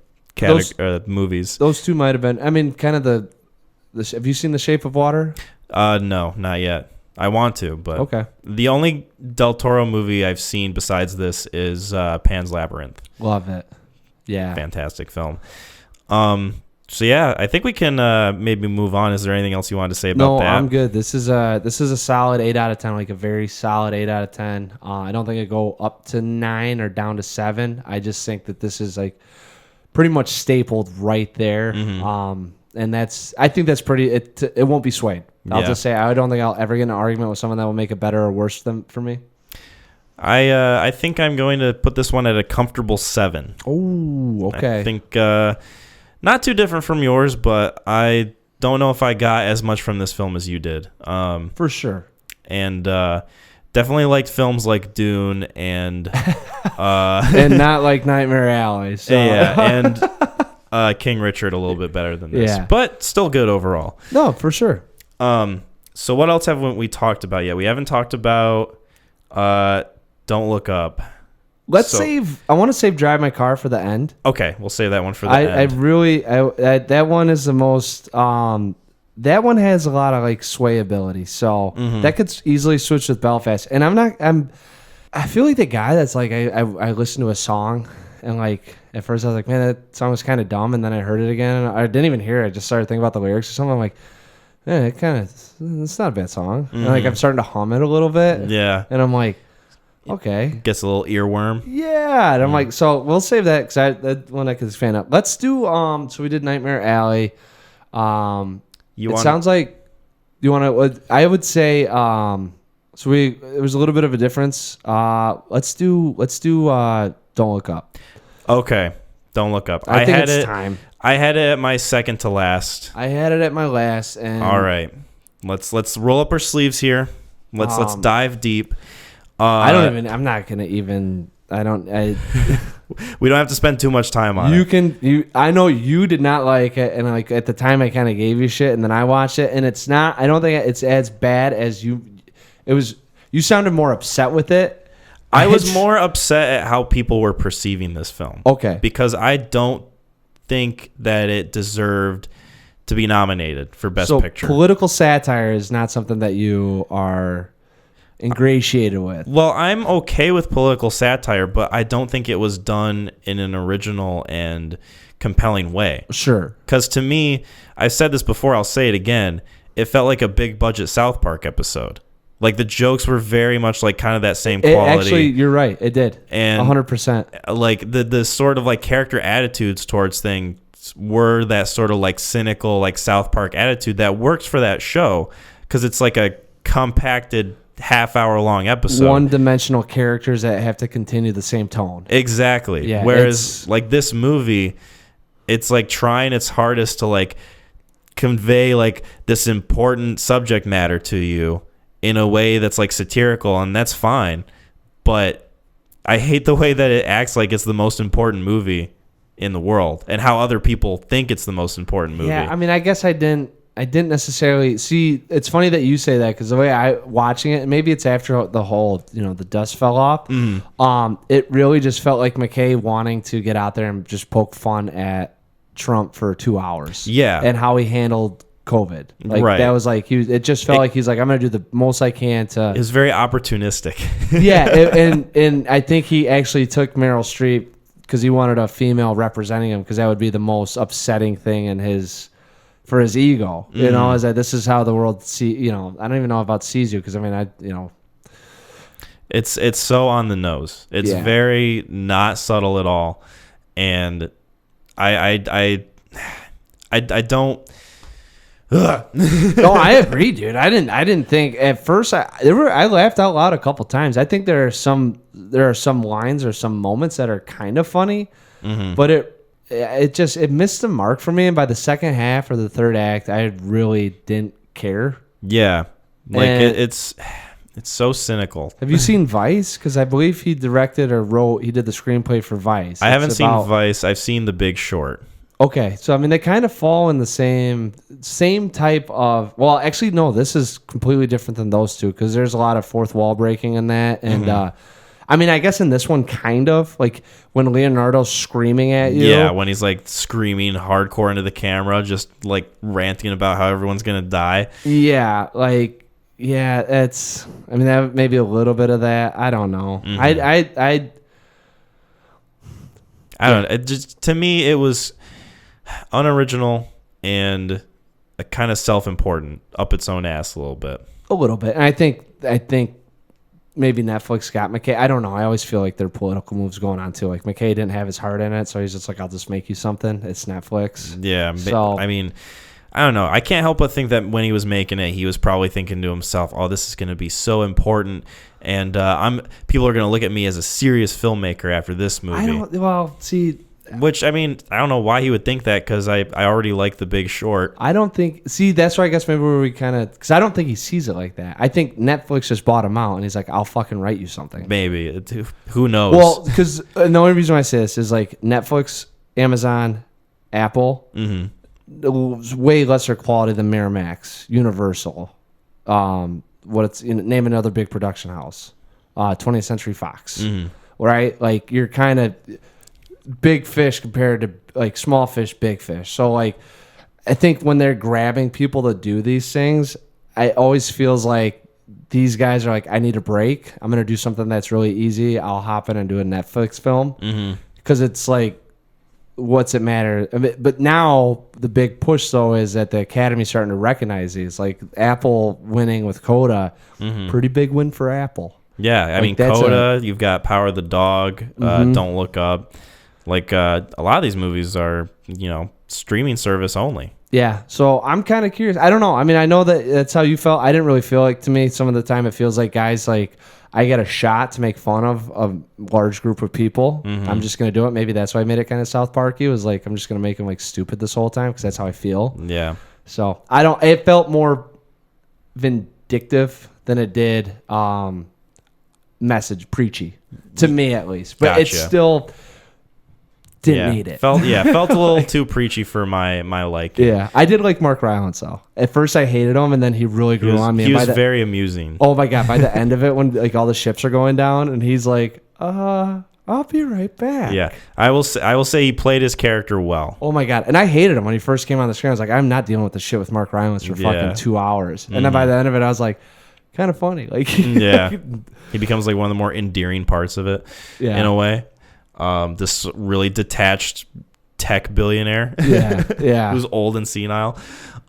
movies. Those two might have been. I mean, kind of the. Have you seen The Shape of Water? No, not yet. I want to, but okay. The only Del Toro movie I've seen besides this is Pan's Labyrinth. Love it. Yeah. Fantastic film. So yeah, I think we can maybe move on. Is there anything else you wanted to say about that? No, I'm good. This is a solid 8 out of 10, like a very solid 8 out of 10. I don't think it go up to 9 or down to 7. I just think that this is like pretty much stapled right there. Mm-hmm. And I think that's pretty. It won't be swayed. I'll just say I don't think I'll ever get in an argument with someone that will make it better or worse for me. I think I'm going to put this one at a comfortable 7. Oh, okay. I think not too different from yours, but I don't know if I got as much from this film as you did. For sure. And definitely liked films like Dune and and not like Nightmare Alley. So. Yeah, and King Richard a little bit better than this, but still good overall. No, for sure. So what else haven't we talked about yet? We haven't talked about Don't Look Up. I want to save Drive My Car for the end. Okay, we'll save that one for the end. That one is the most, that one has a lot of like swayability. So that could easily switch with Belfast. And I feel like the guy that's like, I listen to a song and like at first I was like, man, that song was kind of dumb, and then I heard it again, and I didn't even hear it. I just started thinking about the lyrics or something. I'm like, yeah, it's not a bad song. And like I'm starting to hum it a little bit. Yeah. And I'm like, okay. Gets a little earworm. Yeah. And I'm like, so we'll save that because that one I could fan up. Let's do so we did Nightmare Alley. Sounds like you want to. I would say so it was a little bit of a difference. Let's do Don't Look Up. Okay. Don't Look Up. I think it's time. I had it at my second to last. I had it at my last. And all right, let's roll up our sleeves here. Let's dive deep. I'm not gonna even. We don't have to spend too much time on it. I know you did not like it, and like at the time I kind of gave you shit, and then I watched it, and it's not. I don't think it's as bad as you. It was. You sounded more upset with it. I was more upset at how people were perceiving this film. Okay, because I don't think that it deserved to be nominated for Best Picture. Political satire is not something that you are ingratiated with. Well, I'm okay with political satire, but I don't think it was done in an original and compelling way. Sure. Because to me, I've said this before, I'll say it again, it felt like a big budget South Park episode. Like the jokes were very much like kind of that same quality. Actually, you're right. It did. And 100%. Like the sort of like character attitudes towards things were that sort of like cynical like South Park attitude that works for that show because it's like a compacted half-hour long episode. One-dimensional characters that have to continue the same tone. Exactly. Yeah, whereas like this movie, it's like trying its hardest to like convey like this important subject matter to you in a way that's like satirical, and that's fine. But I hate the way that it acts like it's the most important movie in the world and how other people think it's the most important movie. Yeah, I mean, I guess I didn't necessarily see. It's funny that you say that because the way I watching it, maybe it's after the whole, the dust fell off. It really just felt like McKay wanting to get out there and just poke fun at Trump for 2 hours. Yeah, and how he handled COVID. Like right. That was like it just felt like he's like, I'm gonna do the most I can to. It was very opportunistic. Yeah, and I think he actually took Meryl Streep because he wanted a female representing him because that would be the most upsetting thing in his. For his ego, is that this is how the world see. I don't even know about sees you because I mean it's so on the nose. It's very not subtle at all, and I don't. No, I agree, dude. I didn't think at first. I laughed out loud a couple times. I think there are some lines or some moments that are kind of funny, but it missed the mark for me. And by the second half or the third act, I really didn't care. Yeah, like it's so cynical. Have you seen Vice? Because I believe he directed or wrote. He did the screenplay for Vice. I haven't seen Vice. I've seen The Big Short. Okay, so I mean they kind of fall in the same type of. Well, actually, no. This is completely different than those two because there's a lot of fourth wall breaking in that, and I mean, I guess in this one, kind of like when Leonardo's screaming at you. Yeah, when he's like screaming hardcore into the camera, just like ranting about how everyone's gonna die. Yeah, it's. I mean, that maybe a little bit of that. I don't know. I don't know. It just to me, it was unoriginal and kind of self-important, up its own ass a little bit. A little bit, and I think. Maybe Netflix got McKay. I don't know. I always feel like there are political moves going on too. Like McKay didn't have his heart in it, so he's just like, "I'll just make you something." It's Netflix. Yeah. So I mean, I don't know. I can't help but think that when he was making it, he was probably thinking to himself, "Oh, this is going to be so important, and people are going to look at me as a serious filmmaker after this movie." Which, I mean, I don't know why he would think that because I already like The Big Short. I don't think... See, that's why I guess maybe we kind of... Because I don't think he sees it like that. I think Netflix just bought him out and he's like, I'll fucking write you something. Maybe. Who knows? Well, because the only reason why I say this is like Netflix, Amazon, Apple, way lesser quality than Miramax, Universal. Name another big production house. 20th Century Fox. Right? Like, you're kind of... big fish compared to like small fish, big fish. So like, I think when they're grabbing people to do these things, I always feels like these guys are like, I need a break. I'm going to do something that's really easy. I'll hop in and do a Netflix film because it's like, what's it matter? But now the big push though is that the Academy's starting to recognize these. Like Apple winning with CODA, pretty big win for Apple. Yeah, I mean CODA. You've got Power of the Dog. Don't Look Up. Like a lot of these movies are streaming service only. Yeah, so I'm kind of curious. I don't know. I mean, I know that's how you felt. I didn't really feel like, to me, some of the time it feels like guys like I get a shot to make fun of a large group of people. I'm just going to do it. Maybe that's why I made it kind of South Parky. Was like, I'm just going to make them like stupid this whole time because that's how I feel. Yeah. So it felt more vindictive than it did message preachy to me at least. But It's still didn't need it. Felt a little too preachy for my liking. Yeah, I did like Mark Rylance though. At first I hated him, and then he really grew on me. He was very amusing. Oh my god! By the end of it, when like all the ships are going down, and he's like, I'll be right back." Yeah, I will say he played his character well. Oh my god! And I hated him when he first came on the screen. I was like, I'm not dealing with the shit with Mark Rylance for fucking 2 hours. And then by the end of it, I was like, kind of funny. Like, yeah, he becomes like one of the more endearing parts of it. Yeah. In a way. This really detached tech billionaire. Yeah. Who's old and senile.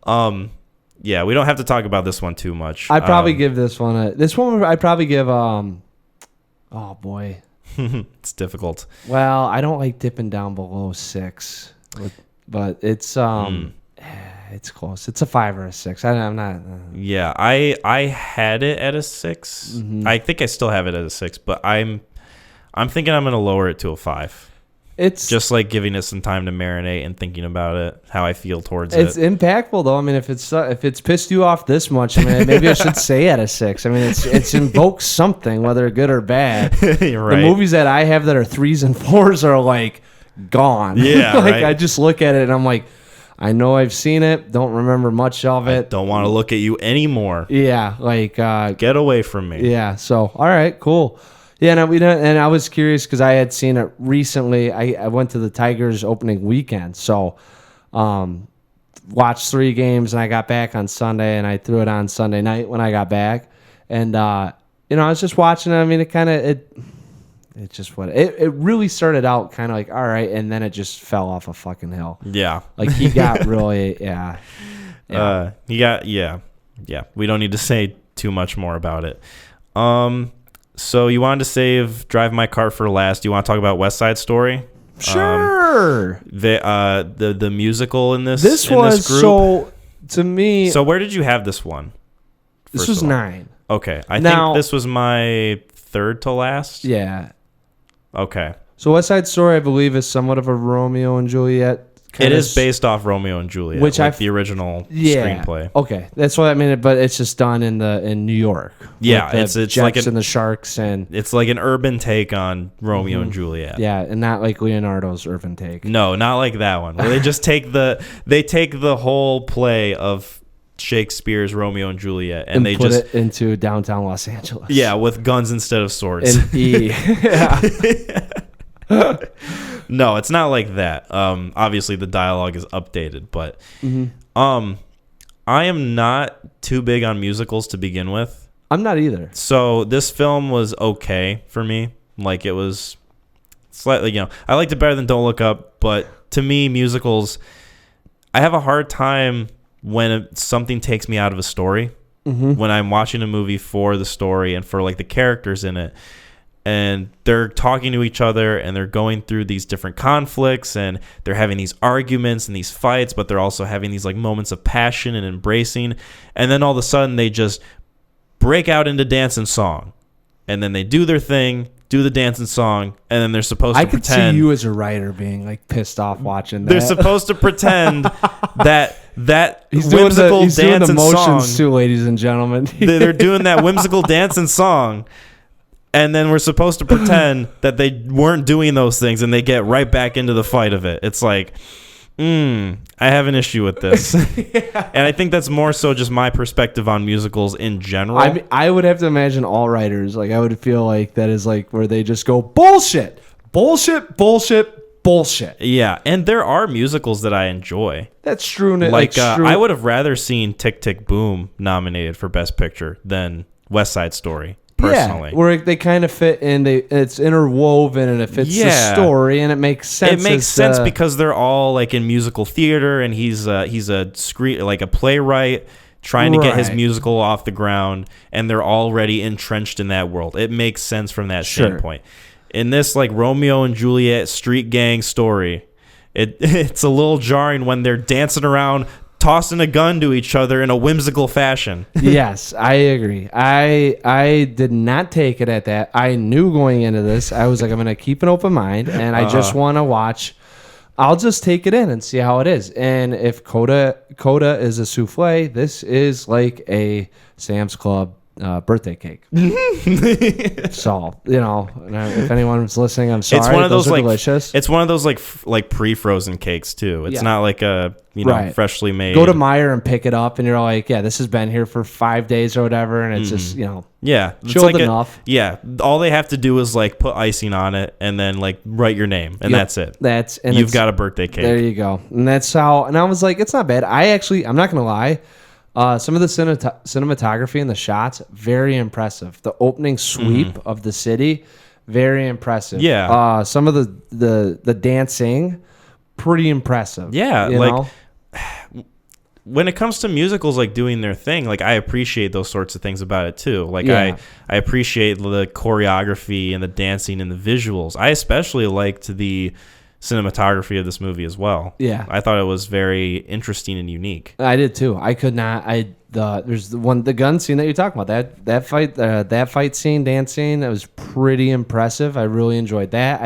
Yeah, we don't have to talk about this one too much. I'd probably give this one I'd probably give oh boy. It's difficult. Well, I don't like dipping down below 6, but it's it's close. It's a 5 or a 6. I'm not. Yeah, I had it at a 6. I think I still have it at a 6, but I'm thinking I'm going to lower it to a 5. It's just like giving it some time to marinate and thinking about it, how I feel towards it. It's impactful though. I mean, if it's pissed you off this much, I mean, maybe I should say at a 6. I mean, it's invoked something, whether good or bad. You're right. The movies that I have that are 3s and 4s are like gone. Yeah, like right. I just look at it and I'm like, I know I've seen it. Don't remember much of it. I don't want to look at you anymore. Yeah, like get away from me. Yeah. So all right, cool. Yeah, no, and I was curious because I had seen it recently. I went to the Tigers opening weekend, so watched 3 games, and I got back on Sunday, and I threw it on Sunday night when I got back, and I was just watching it. I mean, it really started out kind of like all right, and then it just fell off a fucking hill. Yeah, like he got really yeah. We don't need to say too much more about it. So you wanted to save Drive My Car for last. Do you want to talk about West Side Story? Sure. The musical in this was group? So to me. So where did you have this one? This was 9. Okay. I think this was my 3rd to last. Yeah. Okay. So West Side Story, I believe, is somewhat of a Romeo and Juliet. It is based off Romeo and Juliet, which the original screenplay. Okay, that's what I mean. But it's just done in New York. Yeah, it's like the Sharks, and it's like an urban take on Romeo and Juliet. Yeah, and not like Leonardo's urban take. No, not like that one. Where they just take the whole play of Shakespeare's Romeo and Juliet and they put just it into downtown Los Angeles. Yeah, with guns instead of swords. And No, it's not like that. Obviously the dialogue is updated, but I am not too big on musicals to begin with. I'm not either. So this film was okay for me. Like it was slightly, I liked it better than Don't Look Up, but to me musicals, I have a hard time when something takes me out of a story. When I'm watching a movie for the story and for like the characters in it. And they're talking to each other and they're going through these different conflicts and they're having these arguments and these fights, but they're also having these like moments of passion and embracing. And then all of a sudden they just break out into dance and song. And then they do their thing, do the dance and song, and then they're supposed to pretend. I could see you as a writer being like pissed off watching that. They're supposed to pretend that he's whimsical doing the dance and song. Too, ladies and gentlemen. They're doing that whimsical dance and song. And then we're supposed to pretend that they weren't doing those things and they get right back into the fight of it. It's like, I have an issue with this. Yeah. And I think that's more so just my perspective on musicals in general. I would have to imagine all writers, like I would feel like that is like where they just go, bullshit, bullshit, bullshit, bullshit. Yeah, and there are musicals that I enjoy. That's true. I would have rather seen Tick, Tick, Boom nominated for Best Picture than West Side Story. personally. Yeah, where they kind of fit in, it's interwoven and it fits the story and it makes sense. It makes sense because they're all like in musical theater and he's a playwright trying to get his musical off the ground, and they're already entrenched in that world. It makes sense from that standpoint. In this like Romeo and Juliet street gang story, it's a little jarring when they're dancing around, tossing a gun to each other in a whimsical fashion. Yes, I agree. I did not take it at that. I knew going into this, I was like, I'm going to keep an open mind, and I just want to watch. I'll just take it in and see how it is. And if CODA is a souffle, this is like a Sam's Club birthday cake. So, if anyone's listening, I'm sorry. It's one of those like delicious. It's one of those like pre-frozen cakes too. It's not like a freshly made. Go to Meijer and pick it up, and you're like, yeah, this has been here for 5 days or whatever, and it's just chilled enough. All they have to do is like put icing on it, and then like write your name, and that's it. You've got a birthday cake. There you go, and that's how. And I was like, it's not bad. I'm not gonna lie. Some of the cinematography and the shots, very impressive. The opening sweep of the city, very impressive. Yeah. Some of the dancing, pretty impressive. Yeah. When it comes to musicals, like doing their thing, like I appreciate those sorts of things about it too. Like I appreciate the choreography and the dancing and the visuals. I especially liked the cinematography of this movie as well. Yeah, I thought it was very interesting and unique. I did too. I could not. There's the gun scene that you're talking about. That fight scene, dancing. That was pretty impressive. I really enjoyed that.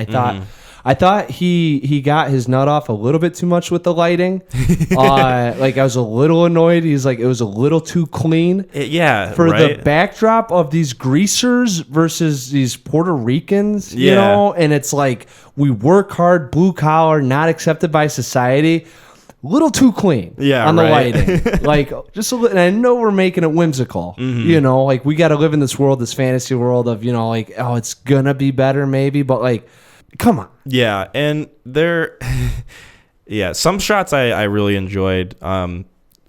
I thought he got his nut off a little bit too much with the lighting. Like I was a little annoyed. He's like, it was a little too clean. The backdrop of these greasers versus these Puerto Ricans, you know, and it's like we work hard, blue collar, not accepted by society. Little too clean on the lighting. Like just a little, and I know we're making it whimsical. You know, like we got to live in this world, this fantasy world of, like, oh, it's gonna be better maybe, but like, come on. Yeah, and some shots I really enjoyed. A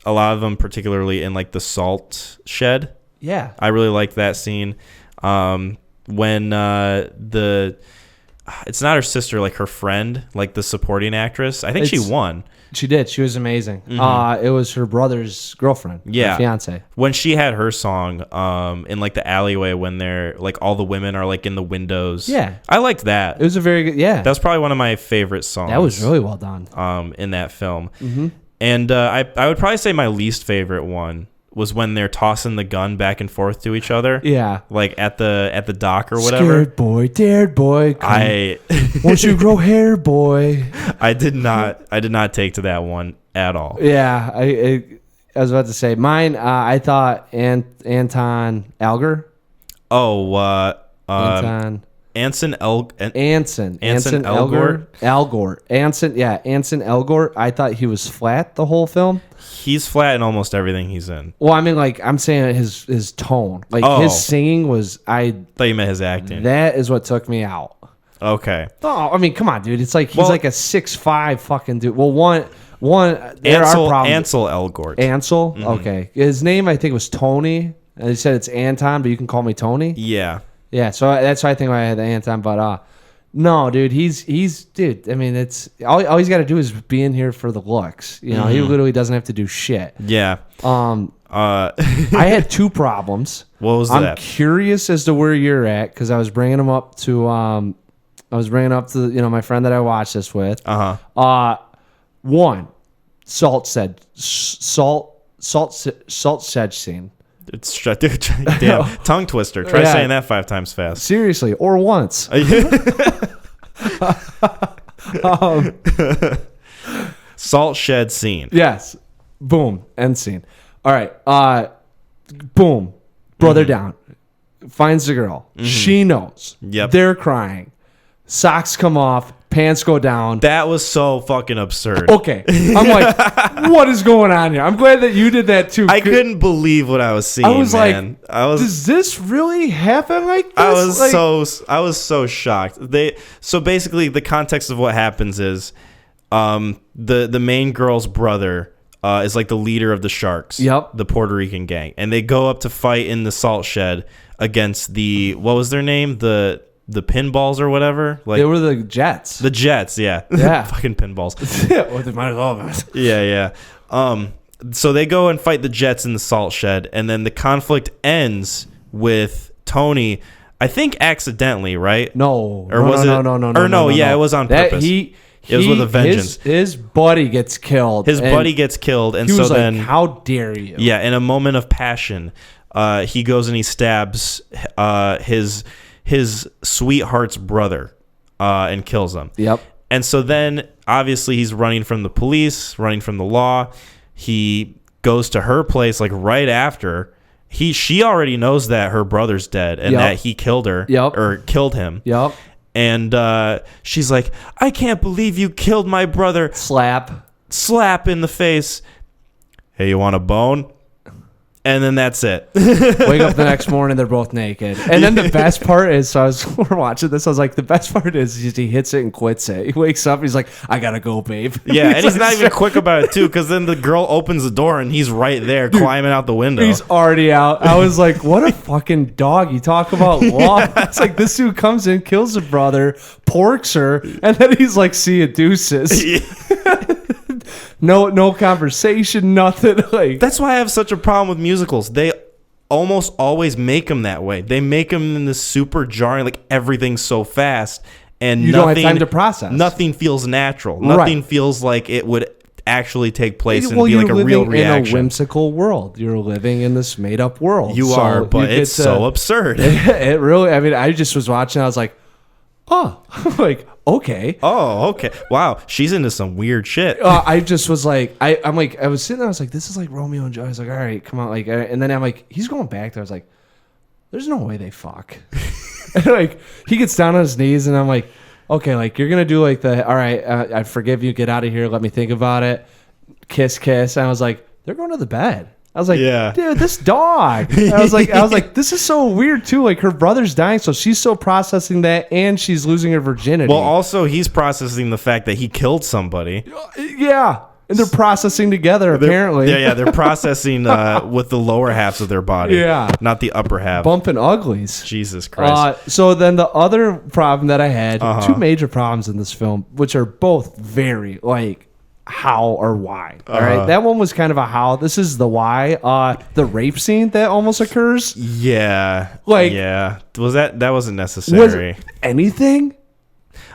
lot of them, particularly in like the salt shed. Yeah, I really liked that scene. When it's not her sister, like her friend, like the supporting actress. I think she won. She did. She was amazing. It was her brother's girlfriend, her fiance. When she had her song in like the alleyway when they're like all the women are like in the windows. Yeah. I liked that. It was a very good, That was probably one of my favorite songs. That was really well done. In that film. And I would probably say my least favorite one was when they're tossing the gun back and forth to each other. Yeah. Like at the dock or whatever. Scared boy, dared boy. Won't you grow hair, boy? I did not take to that one at all. Yeah. I was about to say mine. I thought Anton Alger. Oh, Anton. Anson Elgort. Anson Elgort. I thought he was flat the whole film. He's flat in almost everything he's in. Well, I mean, like I'm saying, his tone, like his singing was. I thought you meant his acting. That is what took me out. Okay. Oh, I mean, come on, dude. It's like he's like a 6'5" fucking dude. Well, one. There are problems. Ansel Elgort. Ansel. Mm-hmm. Okay. His name I think was Tony. And he said it's Anton, but you can call me Tony. Yeah. Yeah, so that's why I think I had the Anton, but no, dude, he's dude. I mean, it's all he's got to do is be in here for the looks. You know, he literally doesn't have to do shit. Yeah. I had two problems. What was that? I'm curious as to where you're at because I was bringing them up to my friend that I watched this with. One, salt sedge scene. It's damn tongue twister. Try saying that 5 times fast. Seriously, or once. Salt shed scene. Yes. Boom. End scene. All right. Boom. Brother down. Finds the girl. She knows. Yep. They're crying. Socks come off. Pants go down. That was so fucking absurd. Okay. I'm like, what is going on here? I'm glad that you did that too. I couldn't believe what I was seeing. I was like, does this really happen like this? I was so shocked. So basically the context of what happens is the main girl's brother is like the leader of the Sharks. Yep. The Puerto Rican gang. And they go up to fight in the salt shed against what was their name? The pinballs or whatever. Like they were the Jets. The Jets, yeah. Yeah. Fucking pinballs. Or they might as well have. Yeah. So they go and fight the Jets in the salt shed, and then the conflict ends with Tony, I think accidentally, right? No. Or was it? No. It was on purpose. It was with a vengeance. His buddy gets killed. And he was then, how dare you? Yeah, in a moment of passion, he goes and he stabs his sweetheart's brother and kills him. Yep. And so then, obviously, he's running from the police, running from the law. He goes to her place like right after. She already knows that her brother's dead and that he killed her or killed him. Yep. And she's like, I can't believe you killed my brother. Slap in the face. Hey, you want a bone? And then that's it. Wake up the next morning, they're both naked. And then the best part is, we're watching this, I was like, the best part is he hits it and quits it. He wakes up, he's like, I gotta go, babe. Yeah, and he's not even quick about it, too, because then the girl opens the door and he's right there climbing out the window. He's already out. I was like, what a fucking dog. You talk about law. It's like this dude comes in, kills her brother, porks her, and then he's like, see you, deuces. No conversation, nothing. Like that's why I have such a problem with musicals. They almost always make them that way. They make them in this super jarring, like everything's so fast, and you don't have time to process. Nothing feels natural. Nothing feels like it would actually take place and be like a real reaction. You're living in a whimsical world. You're living in this made-up world. You are, but it's so absurd. It really. I mean, I just was watching. I was like, oh, like. Okay. Oh, okay. Wow, she's into some weird shit. I just was like, I was sitting there. I was like, this is like Romeo and Juliet. I was like, all right, come on, like, and then I'm like, he's going back there. I was like, there's no way they fuck. And like, he gets down on his knees, and I'm like, okay, like you're gonna do like all right, I forgive you. Get out of here. Let me think about it. Kiss. And I was like, they're going to the bed. I was like, dude, this dog. I was like, this is so weird too. Like her brother's dying, so she's still processing that, and she's losing her virginity. Well, also he's processing the fact that he killed somebody. Yeah, and they're processing together apparently. They're processing with the lower halves of their body. Yeah, not the upper half. Bumping uglies. Jesus Christ. So then the other problem that I had, two major problems in this film, which are both very like. How or why? All right, that one was kind of a how. This is the why. The rape scene that almost occurs. Yeah, was that wasn't necessary? Was anything?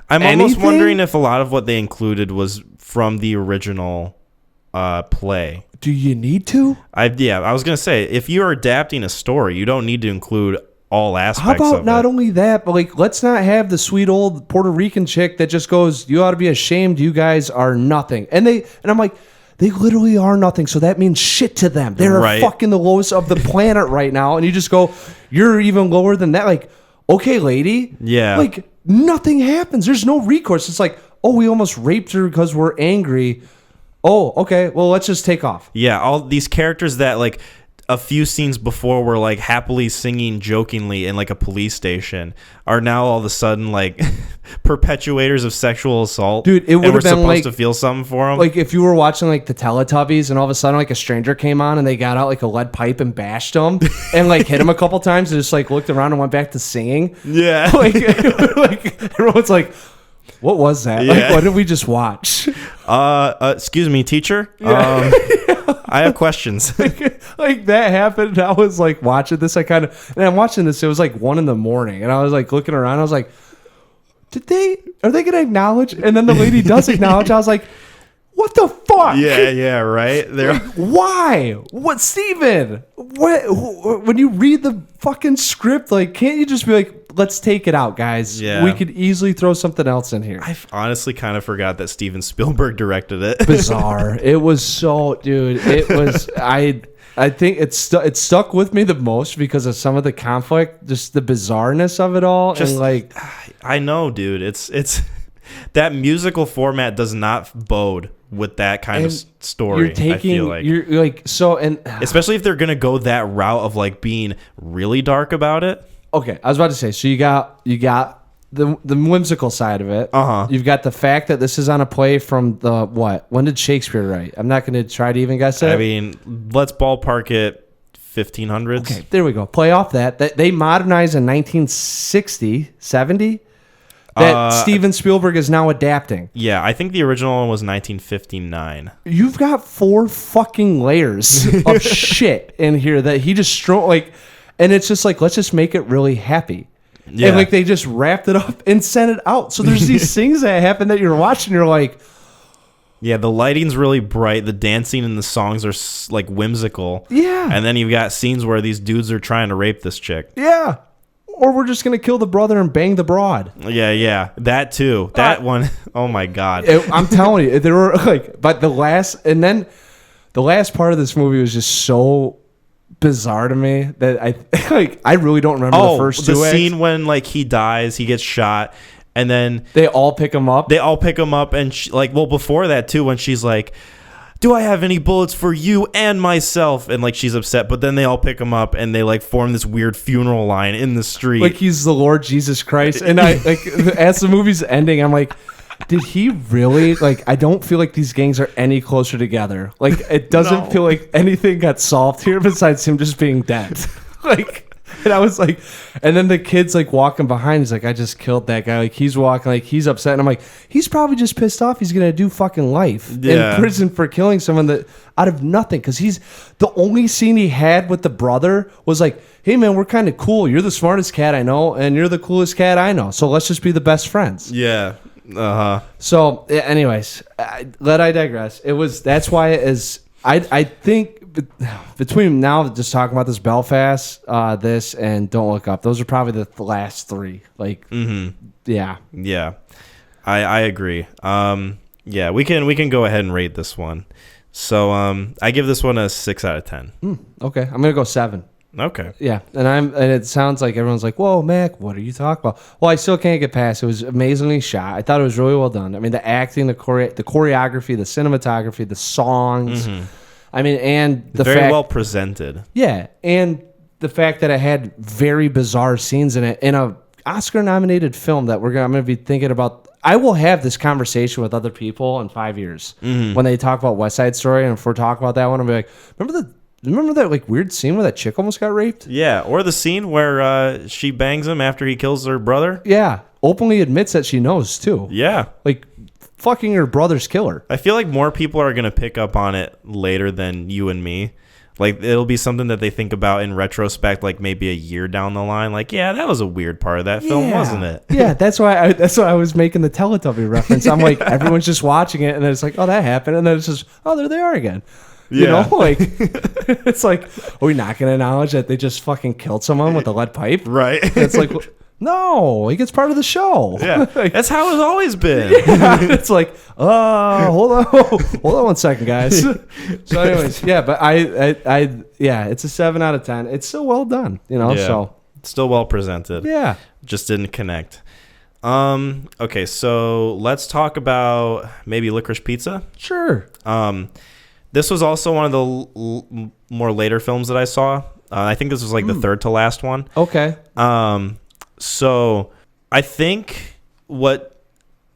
I'm almost wondering if a lot of what they included was from the original play. Do you need to? I was gonna say, if you're adapting a story, you don't need to include all aspects. How about not only that, but like let's not have the sweet old Puerto Rican chick that just goes, "You ought to be ashamed. You guys are nothing." And I'm like, they literally are nothing. So that means shit to them. They're fucking the lowest of the planet right now. And you just go, "You're even lower than that." Like, okay, lady. Yeah. Like nothing happens. There's no recourse. It's like, oh, we almost raped her because we're angry. Oh, okay. Well, let's just take off. Yeah. All these characters that like. A few scenes before were like happily singing jokingly in like a police station are now all of a sudden like perpetuators of sexual assault. Dude, it would have been supposed like, to feel something for them. Like if you were watching like the Teletubbies and all of a sudden like a stranger came on and they got out like a lead pipe and bashed them and like hit him a couple times and just like looked around and went back to singing. Yeah. Like everyone's like, what was that? Yeah. Like what did we just watch? Excuse me, teacher. I have questions. Like that happened. I was like watching this. And I'm watching this. It was like 1 a.m. and I was like looking around. I was like, are they going to acknowledge? And then the lady does acknowledge. I was like, what the fuck? Yeah, right. Like, why? What, Steven? What? When you read the fucking script, like, can't you just be like, let's take it out, guys? Yeah. We could easily throw something else in here. I honestly kind of forgot that Steven Spielberg directed it. Bizarre. It was so, dude. It was. I think it stuck with me the most because of some of the conflict, just the bizarreness of it all, and like. I know, dude. It's that musical format does not bode with that kind of story. I feel like you're like so, and especially if they're gonna go that route of like being really dark about it. Okay, I was about to say. So you got the whimsical side of it. You've got the fact that this is on a play from the what? When did Shakespeare write? I'm not going to try to even guess it. I mean, let's ballpark it 1500s. Okay, there we go. Play off that. They modernized in 1960, 70. That Steven Spielberg is now adapting. Yeah, I think the original one was 1959. You've got 4 fucking layers of shit in here that he just and it's just like, let's just make it really happy. Yeah. And like they just wrapped it up and sent it out. So there's these things that happen that you're watching, you're like, yeah, the lighting's really bright. The dancing and the songs are like whimsical. Yeah. And then you've got scenes where these dudes are trying to rape this chick. Yeah. Or we're just going to kill the brother and bang the broad. Yeah. That too. That one. Oh my God. I'm telling you, there were like, but the last part of this movie was just so bizarre to me that I really don't remember the first two the acts. Scene when like he dies, he gets shot, and then they all pick him up. And before that too, when she's like, do I have any bullets for you and myself? And like she's upset, but then they all pick him up and they like form this weird funeral line in the street, like he's the Lord Jesus Christ. And I like as the movie's ending, I'm like, did he really? Like, I don't feel like these gangs are any closer together. Like, it doesn't feel like anything got solved here besides him just being dead. Like, and I was like, and then the kid's like walking behind. He's like, I just killed that guy. Like, he's walking, like, he's upset. And I'm like, he's probably just pissed off. He's going to do fucking life in prison for killing someone that out of nothing. Because he's the only scene he had with the brother was like, hey, man, we're kind of cool. You're the smartest cat I know, and you're the coolest cat I know. So let's just be the best friends. Yeah. So, anyways, let I digress. That's why it is. I think between now just talking about this Belfast, this and Don't Look Up, those are probably the last 3. Like, yeah. I agree. Yeah, we can go ahead and rate this one. So, I give this one a 6 out of 10. Okay, I'm gonna go 7. Okay. Yeah, and it sounds like everyone's like, "Whoa, Mac, what are you talking about?" Well, I still can't get past. It was amazingly shot. I thought it was really well done. I mean, the acting, the choreography, the cinematography, the songs. I mean, and the very well presented. Yeah, and the fact that it had very bizarre scenes in it in a Oscar-nominated film that I'm gonna be thinking about. I will have this conversation with other people in 5 years when they talk about West Side Story, and if we're talking about that one, I'll be like, Remember that like weird scene where that chick almost got raped? Yeah, or the scene where she bangs him after he kills her brother. Yeah, openly admits that she knows too. Yeah, like fucking her brother's killer. I feel like more people are gonna pick up on it later than you and me. Like it'll be something that they think about in retrospect, like maybe a year down the line. Like, yeah, that was a weird part of that film, wasn't it? Yeah, that's why I was making the Teletubby reference. I'm like, everyone's just watching it, and then it's like, oh, that happened, and then it's just, oh, there they are again. You know, like it's like, are we not going to acknowledge that they just fucking killed someone with a lead pipe? Right. It's like, no, he gets part of the show. Yeah, like, that's how it's always been. Yeah, it's like, hold on 1 second, guys. So, anyways, yeah, but yeah, it's a 7 out of 10. It's still well done, you know. Yeah. So it's still well presented. Yeah, just didn't connect. Okay, so let's talk about maybe Licorice Pizza. Sure. This was also one of the more later films that I saw. I think this was like the third to last one. Okay. So I think what,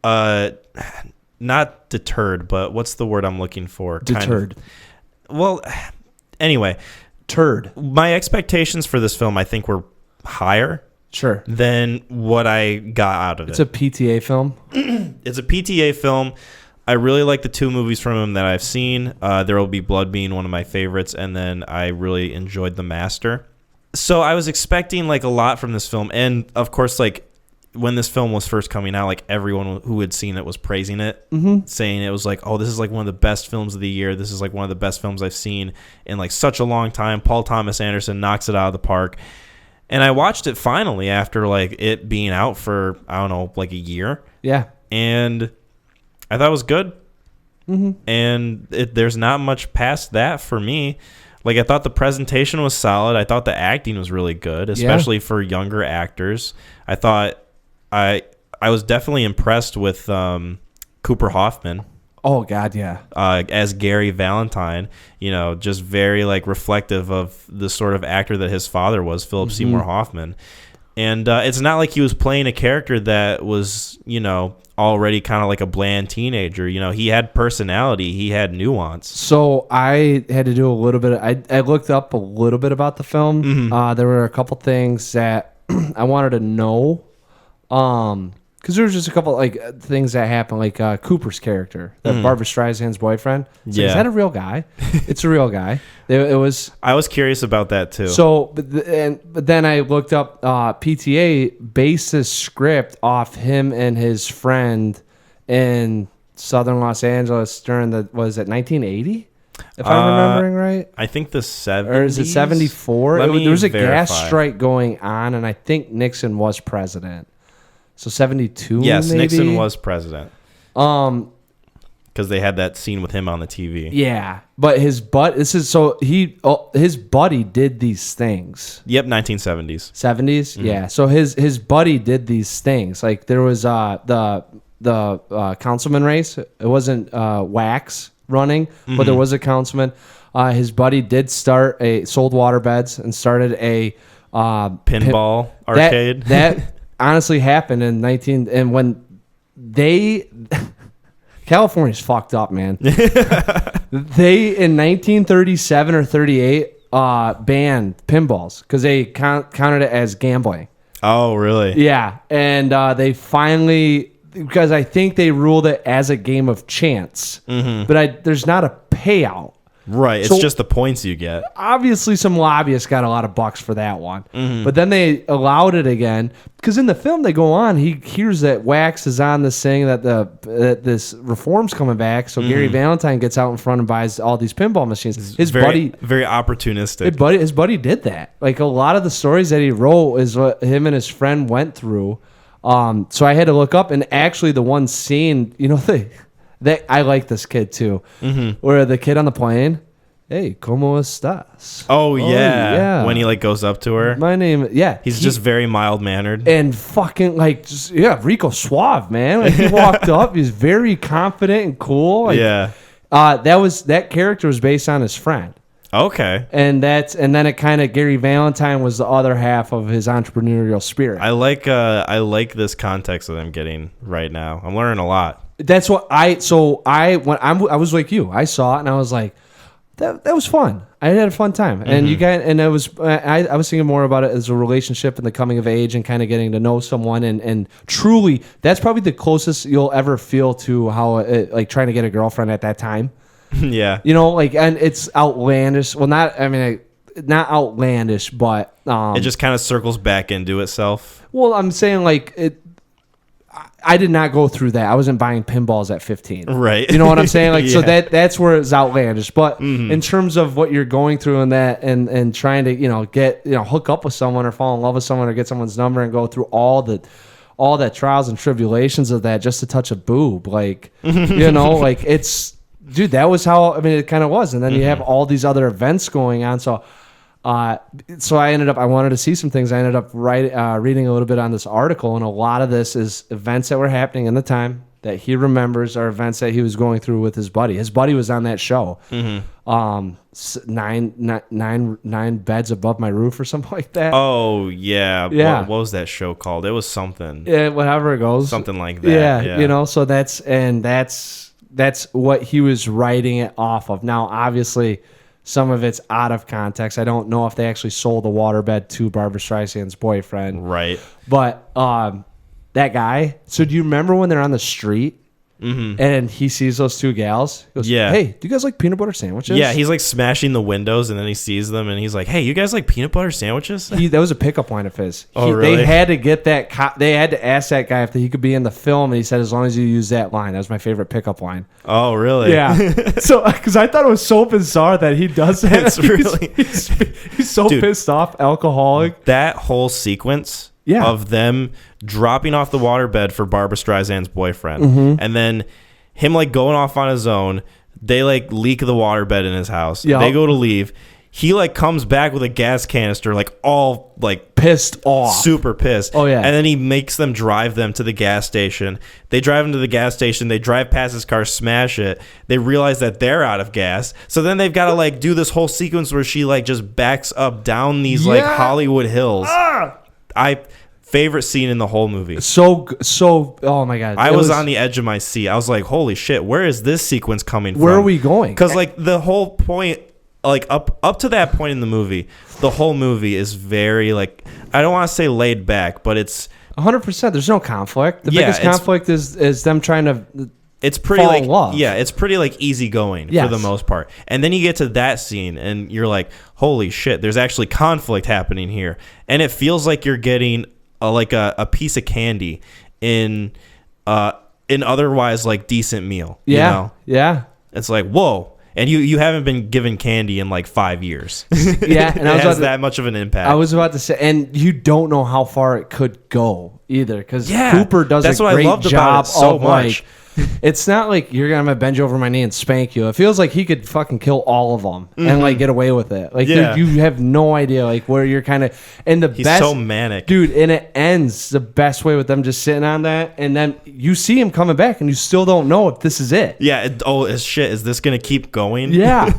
not deterred, but what's the word I'm looking for? Deterred. Well, anyway. Turd. My expectations for this film, I think, were higher. Sure. Than what I got out of it. It's a PTA film? It's a PTA film. I really like the 2 movies from him that I've seen. There Will Be Blood being one of my favorites, and then I really enjoyed The Master. So I was expecting like a lot from this film, and of course, like when this film was first coming out, like everyone who had seen it was praising it, saying it was like, oh, this is like one of the best films of the year. This is like one of the best films I've seen in like such a long time. Paul Thomas Anderson knocks it out of the park. And I watched it finally after like it being out for, I don't know, like a year. Yeah. And I thought it was good. And there's not much past that for me. Like, I thought the presentation was solid. I thought the acting was really good, especially for younger actors. I thought I was definitely impressed with Cooper Hoffman. Oh, God, yeah. As Gary Valentine, you know, just very, like, reflective of the sort of actor that his father was, Philip Seymour Hoffman. And it's not like he was playing a character that was, already kind of like a bland teenager. He had personality. He had nuance. So I had to do a little bit. I looked up a little bit about the film. Mm-hmm. There were a couple things that I wanted to know. Because there was just a couple like things that happened, like Cooper's character, that Barbra Streisand's boyfriend. So is that a real guy? It's a real guy. It was. I was curious about that too. So, but then I looked up. PTA based his script off him and his friend in Southern Los Angeles during was it 1980? If I'm remembering right, I think the 70s. Or is it 74? There was a gas strike going on, and I think Nixon was president. So 72. Yes, maybe? Nixon was president. Because they had that scene with him on the TV. Yeah, but his buddy did these things. Yep, 1970s. 70s, yeah. So his buddy did these things. Like there was the councilman race. It wasn't Wax running, but there was a councilman. His buddy did sold waterbeds and started a pinball arcade. That honestly happened in and when California's fucked up, man. They in 1937 or 38 banned pinballs because they counted it as gambling. Oh, really? Yeah, and they finally, because I think they ruled it as a game of chance, but there's not a payout. Right, it's just the points you get. Obviously, some lobbyists got a lot of bucks for that one. But then they allowed it again. Because in the film, they go on, he hears that Wax is on this thing, that this reform's coming back. So Gary Valentine gets out in front and buys all these pinball machines. His buddy... Very opportunistic. His buddy did that. Like, a lot of the stories that he wrote is what him and his friend went through. So I had to look up, and actually the one scene, I like this kid too. Where the kid on the plane, hey, ¿cómo estás? Oh yeah. When he goes up to her. My name, yeah. He's just very mild mannered. And fucking Rico Suave, man. Like he walked up, he's very confident and cool. That character was based on his friend. Okay. And then it kind of, Gary Valentine was the other half of his entrepreneurial spirit. I like this context that I'm getting right now. I'm learning a lot. That's what I was like you. I saw it and I was like, that was fun. I had a fun time. And I was thinking more about it as a relationship and the coming of age and kind of getting to know someone and truly, that's probably the closest you'll ever feel to how trying to get a girlfriend at that time. Yeah. And it's outlandish. Well, not outlandish, but it just kind of circles back into itself. Well, I'm saying I did not go through that. I wasn't buying pinballs at 15. Right. You know what I'm saying? So that's where it's outlandish. But in terms of what you're going through and that and trying to, get, hook up with someone or fall in love with someone or get someone's number and go through all the trials and tribulations of that just to touch a boob. It's, dude, that was how, it kind of was. And then you have all these other events going on. So I wanted to see some things. I ended up reading a little bit on this article, and a lot of this is events that were happening in the time that he remembers are events that he was going through with his buddy. His buddy was on that show. 9 beds above my roof or something like that. Oh, yeah. Yeah. What was that show called? It was something. Yeah, whatever it goes. Something like that. Yeah. So that's what he was writing it off of. Now, obviously, some of it's out of context. I don't know if they actually sold the waterbed to Barbra Streisand's boyfriend. Right. But that guy. So do you remember when they're on the street and he sees those two gals? He goes, hey, do you guys like peanut butter sandwiches? Yeah, he's smashing the windows and then he sees them and he's like, hey, you guys like peanut butter sandwiches? That was a pickup line of his. Really? They had to get that. They had to ask that guy if he could be in the film, and he said, as long as you use that line. That was my favorite pickup line. Oh, really? Yeah. So, because I thought it was so bizarre that he does that. It's really... he's so pissed off, alcoholic. That whole sequence of them dropping off the waterbed for Barbra Streisand's boyfriend, and then him going off on his own. They leak the waterbed in his house. Yep. They go to leave. He comes back with a gas canister, all pissed off, super pissed. Oh yeah. And then he makes them drive them to the gas station. They drive him to the gas station. They drive past his car, smash it. They realize that they're out of gas. So then they've got to do this whole sequence where she just backs up down these Hollywood hills. Favorite scene in the whole movie. So, oh my God. I was on the edge of my seat. I was like, holy shit, where is this sequence coming from? Where are we going? Because like the whole point, like up to that point in the movie, the whole movie is very like, I don't want to say laid back, but it's 100%. There's no conflict. The biggest conflict is them trying to it's pretty fall like in love. Yeah, it's pretty like easygoing for the most part. And then you get to that scene and you're like, holy shit, there's actually conflict happening here. And it feels like you're getting a piece of candy in otherwise like decent meal. Yeah. You know? Yeah. It's like, whoa. And you haven't been given candy in like 5 years. Yeah, and it has that much of an impact. I was about to say, and you don't know how far it could go either, because Cooper does a great job so much. It's not like you're gonna bend you over my knee and spank you. It feels like he could fucking kill all of them and like get away with it. Like dude, you have no idea like where you're kind of he's so manic, dude. And it ends the best way with them just sitting on that, and then you see him coming back, and you still don't know if this is it. Yeah. Shit. Is this gonna keep going? Yeah.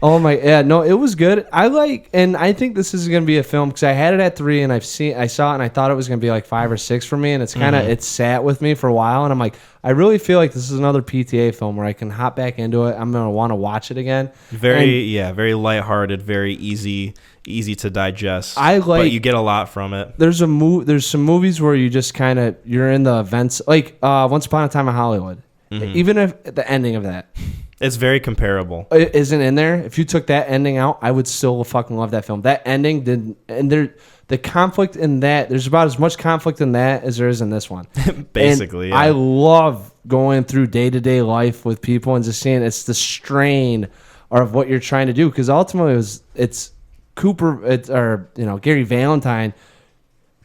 Oh my, yeah, no, it was good. And I think this is gonna be a film because I had it at 3, and I saw it, and I thought it was gonna be like 5 or 6 for me, and it's kind of it sat with me for a while, and I'm like, I really feel like this is another PTA film where I can hop back into it. I'm gonna want to watch it again. Very lighthearted, very easy to digest. But you get a lot from it. There's some movies where you just kind of you're in the events, like Once Upon a Time in Hollywood. Even if the ending of that. It's very comparable. It isn't in there. If you took that ending out, I would still fucking love that film. That ending didn't, and the conflict in that, there's about as much conflict in that as there is in this one. Basically, yeah. I love going through day-to-day life with people and just seeing it's the strain of what you're trying to do, because ultimately it's Cooper, Gary Valentine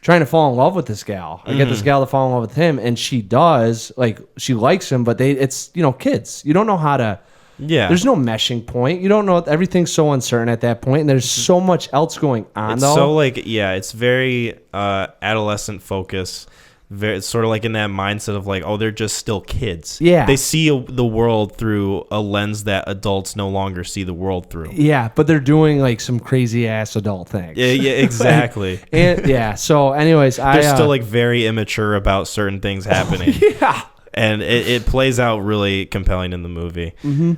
trying to fall in love with this gal or get this gal to fall in love with him, and she does. Like, she likes him, but it's kids. You don't know how to. Yeah. There's no meshing point. You don't know. Everything's so uncertain at that point, and there's so much else going on. It's so it's very adolescent focus. It's sort of like in that mindset of like, oh, they're just still kids. Yeah. They see the world through a lens that adults no longer see the world through. Yeah, but they're doing like some crazy ass adult things. Yeah, exactly. So anyways, they're still like very immature about certain things happening. Yeah. And it plays out really compelling in the movie. Mm-hmm.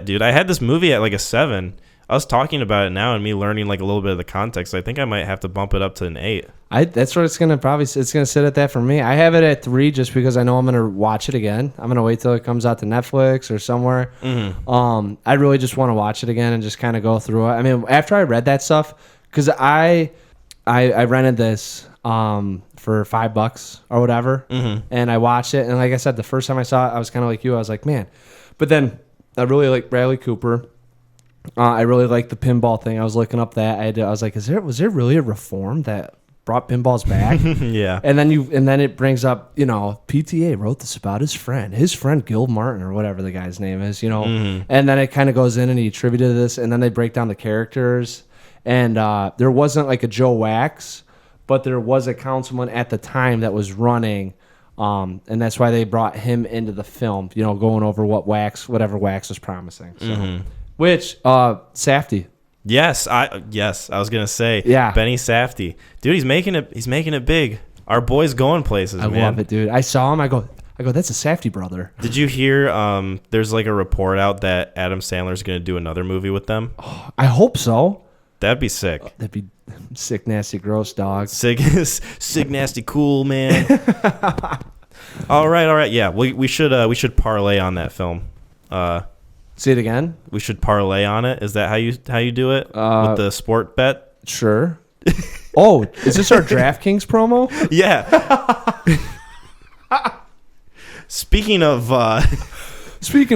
Dude, I had this movie at like a 7. Us talking about it now and me learning like a little bit of the context, I think I might have to bump it up to an 8. That's what it's gonna sit at that for me. I have it at 3 just because I know I'm gonna watch it again. I'm gonna wait till it comes out to Netflix or somewhere. Mm-hmm. I really just want to watch it again and just kind of go through it. I mean, after I read that stuff, because I rented this for $5 or whatever, and I watched it, and like I said, the first time I saw it, I was kind of like you. I was like, man, but then I really like Bradley Cooper. I really like the pinball thing. I was looking up that. I was like, was there really a reform that brought pinballs back? Yeah. And then it brings up, PTA wrote this about his friend Gil Martin or whatever the guy's name is, And then it kind of goes in and he attributed this, and then they break down the characters. And there wasn't like a Joe Wax, but there was a councilman at the time that was running. And that's why they brought him into the film, going over whatever Wax was promising. So. Which Safdie. Yes, I was gonna say. Yeah. Benny Safdie, dude, he's making it big. Our boy's going places. I love it, dude. I saw him. I go. That's a Safdie brother. Did you hear? There's like a report out that Adam Sandler's gonna do another movie with them. Oh, I hope so. That'd be sick. That'd be sick, nasty, gross, dog. Sick, nasty, cool, man. All right. Yeah, we should parlay on that film. See it again? We should parlay on it. Is that how you do it? With the sport bet? Sure. Oh, is this our DraftKings promo? Yeah. Speaking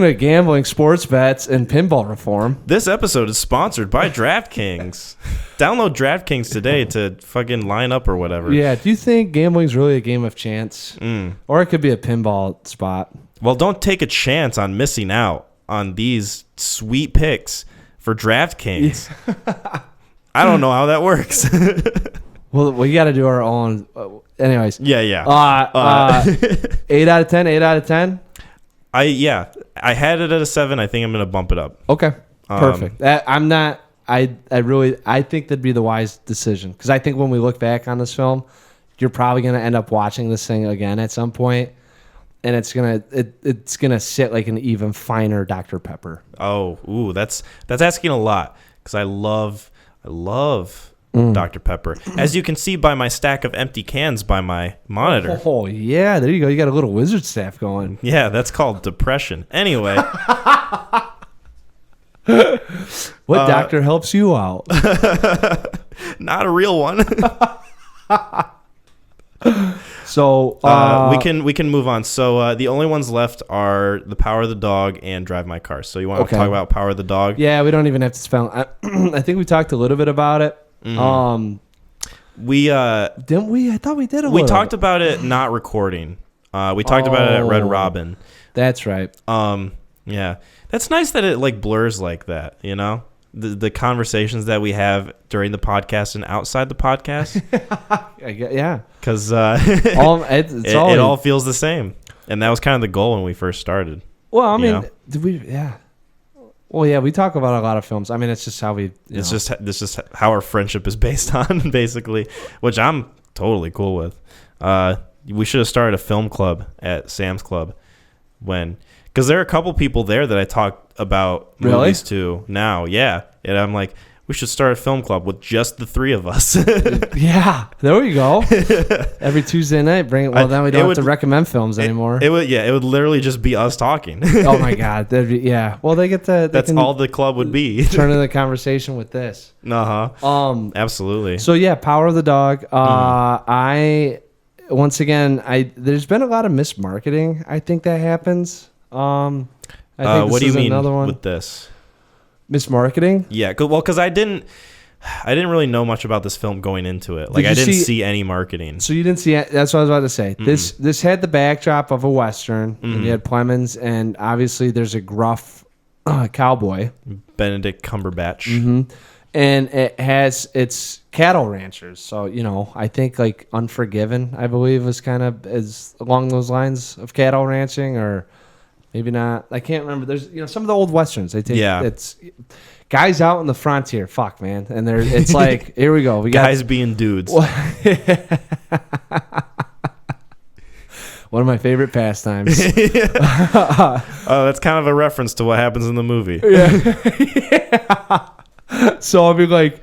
of gambling, sports bets, and pinball reform, this episode is sponsored by DraftKings. Download DraftKings today to fucking line up or whatever. Yeah. Do you think gambling's really a game of chance? Or it could be a pinball spot? Well, don't take a chance on missing out on these sweet picks for DraftKings. Yeah. I don't know how that works. Well, we got to do our own. Anyways. Yeah. 8 out of 10. 8 out of 10. I had it at a 7. I think I'm gonna bump it up. Okay. Perfect. I I think that'd be the wise decision, because I think when we look back on this film, you're probably going to end up watching this thing again at some point, and it's gonna sit like an even finer Dr. Pepper. Oh, ooh, that's asking a lot, because I love Dr. Pepper, as you can see by my stack of empty cans by my monitor. Oh yeah, there you go. You got a little wizard staff going. Yeah, that's called depression. Anyway. What doctor helps you out? Not a real one. So we can move on. So the only ones left are The Power of the Dog and Drive My Car. So you want to talk about Power of the Dog? Yeah, we don't even have to spell. I think we talked a little bit about it. We didn't we? I thought we did. We talked about it not recording. We talked about it at Red Robin. That's right. Yeah, that's nice that it like blurs like that. You know, the conversations that we have during the podcast and outside the podcast. Yeah, because it all feels the same, and that was kind of the goal when we first started. Well, I mean, did we? Yeah. Well, yeah, we talk about a lot of films. I mean, it's just how we. It's just how our friendship is based on, basically, which I'm totally cool with. We should have started a film club at Sam's Club because there are a couple people there that I talk about movies to now. Yeah, and I'm like, we should start a film club with just the three of us. Yeah, there you go. Every Tuesday night, bring it. Well, then we don't have to recommend films anymore. It would literally just be us talking. Oh my god, Well, they get to. That's all the club would be. Turn in the conversation with this. Absolutely. So yeah, Power of the Dog. There's been a lot of mismarketing. I think that happens. I think what do you mean another one. with this? Mismarketing? Yeah, because I didn't really know much about this film going into it. Like I didn't see any marketing. So you didn't see it? That's what I was about to say. Mm-hmm. This had the backdrop of a Western, and you had Plemons, and obviously there's a gruff cowboy, Benedict Cumberbatch. Mm-hmm. And it's cattle ranchers. So, I think like Unforgiven, I believe, is along those lines of cattle ranching, or maybe not. I can't remember. There's some of the old Westerns. It's guys out in the frontier. Fuck, man. And it's like, here we go. We got guys being dudes. One of my favorite pastimes. That's kind of a reference to what happens in the movie. Yeah. So I'll be like,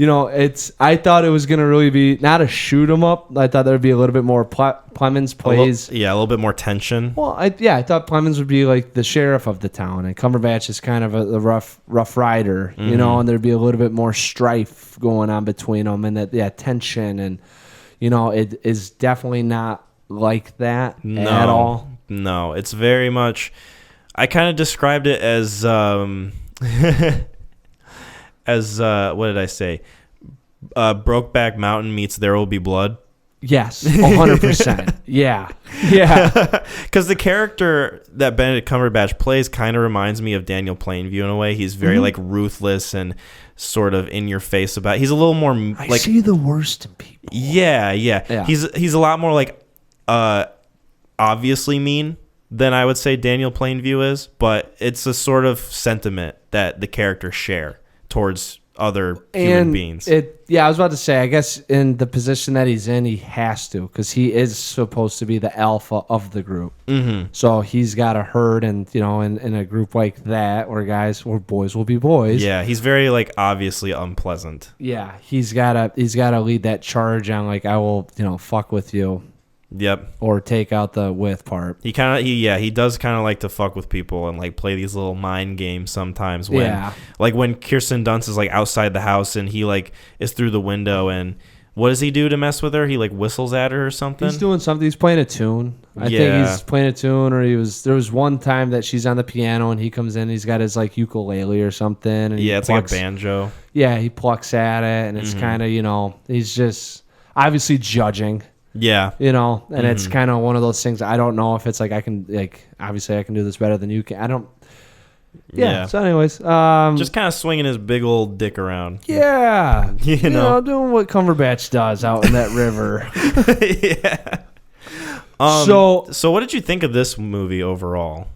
I thought it was going to really be not a shoot 'em up. I thought there would be a little bit more Plemons plays. A little bit more tension. Well, I thought Plemons would be like the sheriff of the town, and Cumberbatch is kind of the rough rider, and there'd be a little bit more strife going on between them, and that tension, and it is definitely not like that at all. No, it's very much. I kind of described it as what did I say? Brokeback Mountain meets There Will Be Blood. Yes, 100%. Yeah. Because the character that Benedict Cumberbatch plays kind of reminds me of Daniel Plainview in a way. He's very like ruthless and sort of in your face about. He's a little more like. I see the worst in people. Yeah. He's a lot more like obviously mean than I would say Daniel Plainview is, but it's a sort of sentiment that the characters share towards other human beings. I was about to say, I guess in the position that he's in, he has to, because he is supposed to be the alpha of the group. Mm-hmm. So he's got a herd, and in a group like that, where boys will be boys. Yeah, he's very like obviously unpleasant. Yeah, he's gotta lead that charge on like, I will fuck with you. Yep. Or take out the with part. He does kind of like to fuck with people and like play these little mind games sometimes. Like when Kirsten Dunst is like outside the house and he like is through the window, and what does he do to mess with her? He like whistles at her or something. He's doing something. He's playing a tune. I think he's playing a tune, or there was one time that she's on the piano and he comes in. He's got his like ukulele or something. And it's like a banjo. Yeah, he plucks at it, and it's kind of he's just obviously judging. Yeah. And it's kind of one of those things. I don't know if it's like obviously I can do this better than you can. I don't. Yeah. So anyways, just kind of swinging his big old dick around. Yeah. Doing what Cumberbatch does out in that river. Yeah. So what did you think of this movie overall?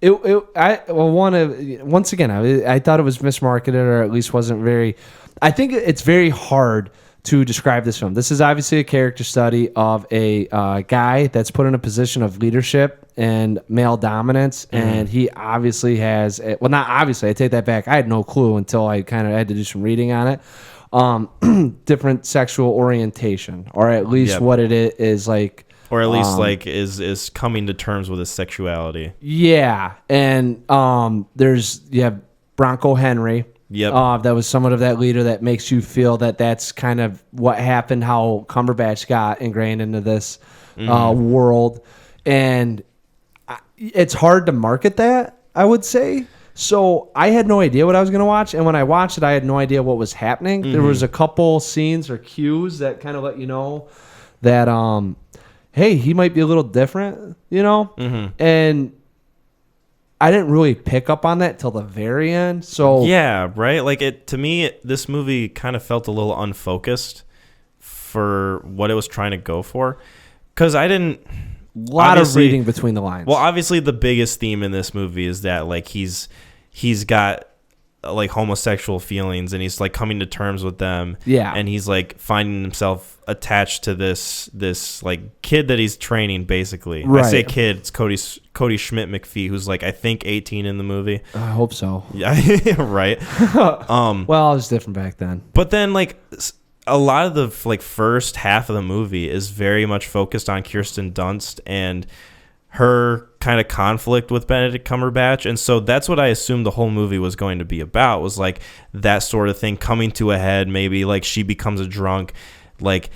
Once again, I thought it was mismarketed, or at least wasn't very. I think it's very hard to describe this film. This is obviously a character study of a guy that's put in a position of leadership and male dominance, and he obviously has. Well, not obviously. I take that back. I had no clue until I kind of had to do some reading on it. Different sexual orientation, or at least what it is like. Or at least is coming to terms with his sexuality. Yeah, and you have Bronco Henry. Yep. That was somewhat of that leader that makes you feel that that's kind of what happened, how Cumberbatch got ingrained into this world, and it's hard to market that, I would say. So I had no idea what I was going to watch, and when I watched it, I had no idea what was happening. There was a couple scenes or cues that kind of let you know that hey, he might be a little different, and I didn't really pick up on that till the very end. So yeah, right. Like to me, this movie kind of felt a little unfocused for what it was trying to go for, because I didn't. A lot of reading between the lines. Well, obviously, the biggest theme in this movie is that like he's got like homosexual feelings, and he's like coming to terms with them. Yeah, and he's like finding himself attached to this like kid that he's training. Basically, right. I say kid. It's Cody Schmidt McPhee, who's like I think 18 in the movie. I hope so. Yeah, right. Well, it was different back then. But then like a lot of the like first half of the movie is very much focused on Kirsten Dunst and her kind of conflict with Benedict Cumberbatch, and so that's what I assumed the whole movie was going to be about, was like that sort of thing coming to a head. Maybe like she becomes a drunk, like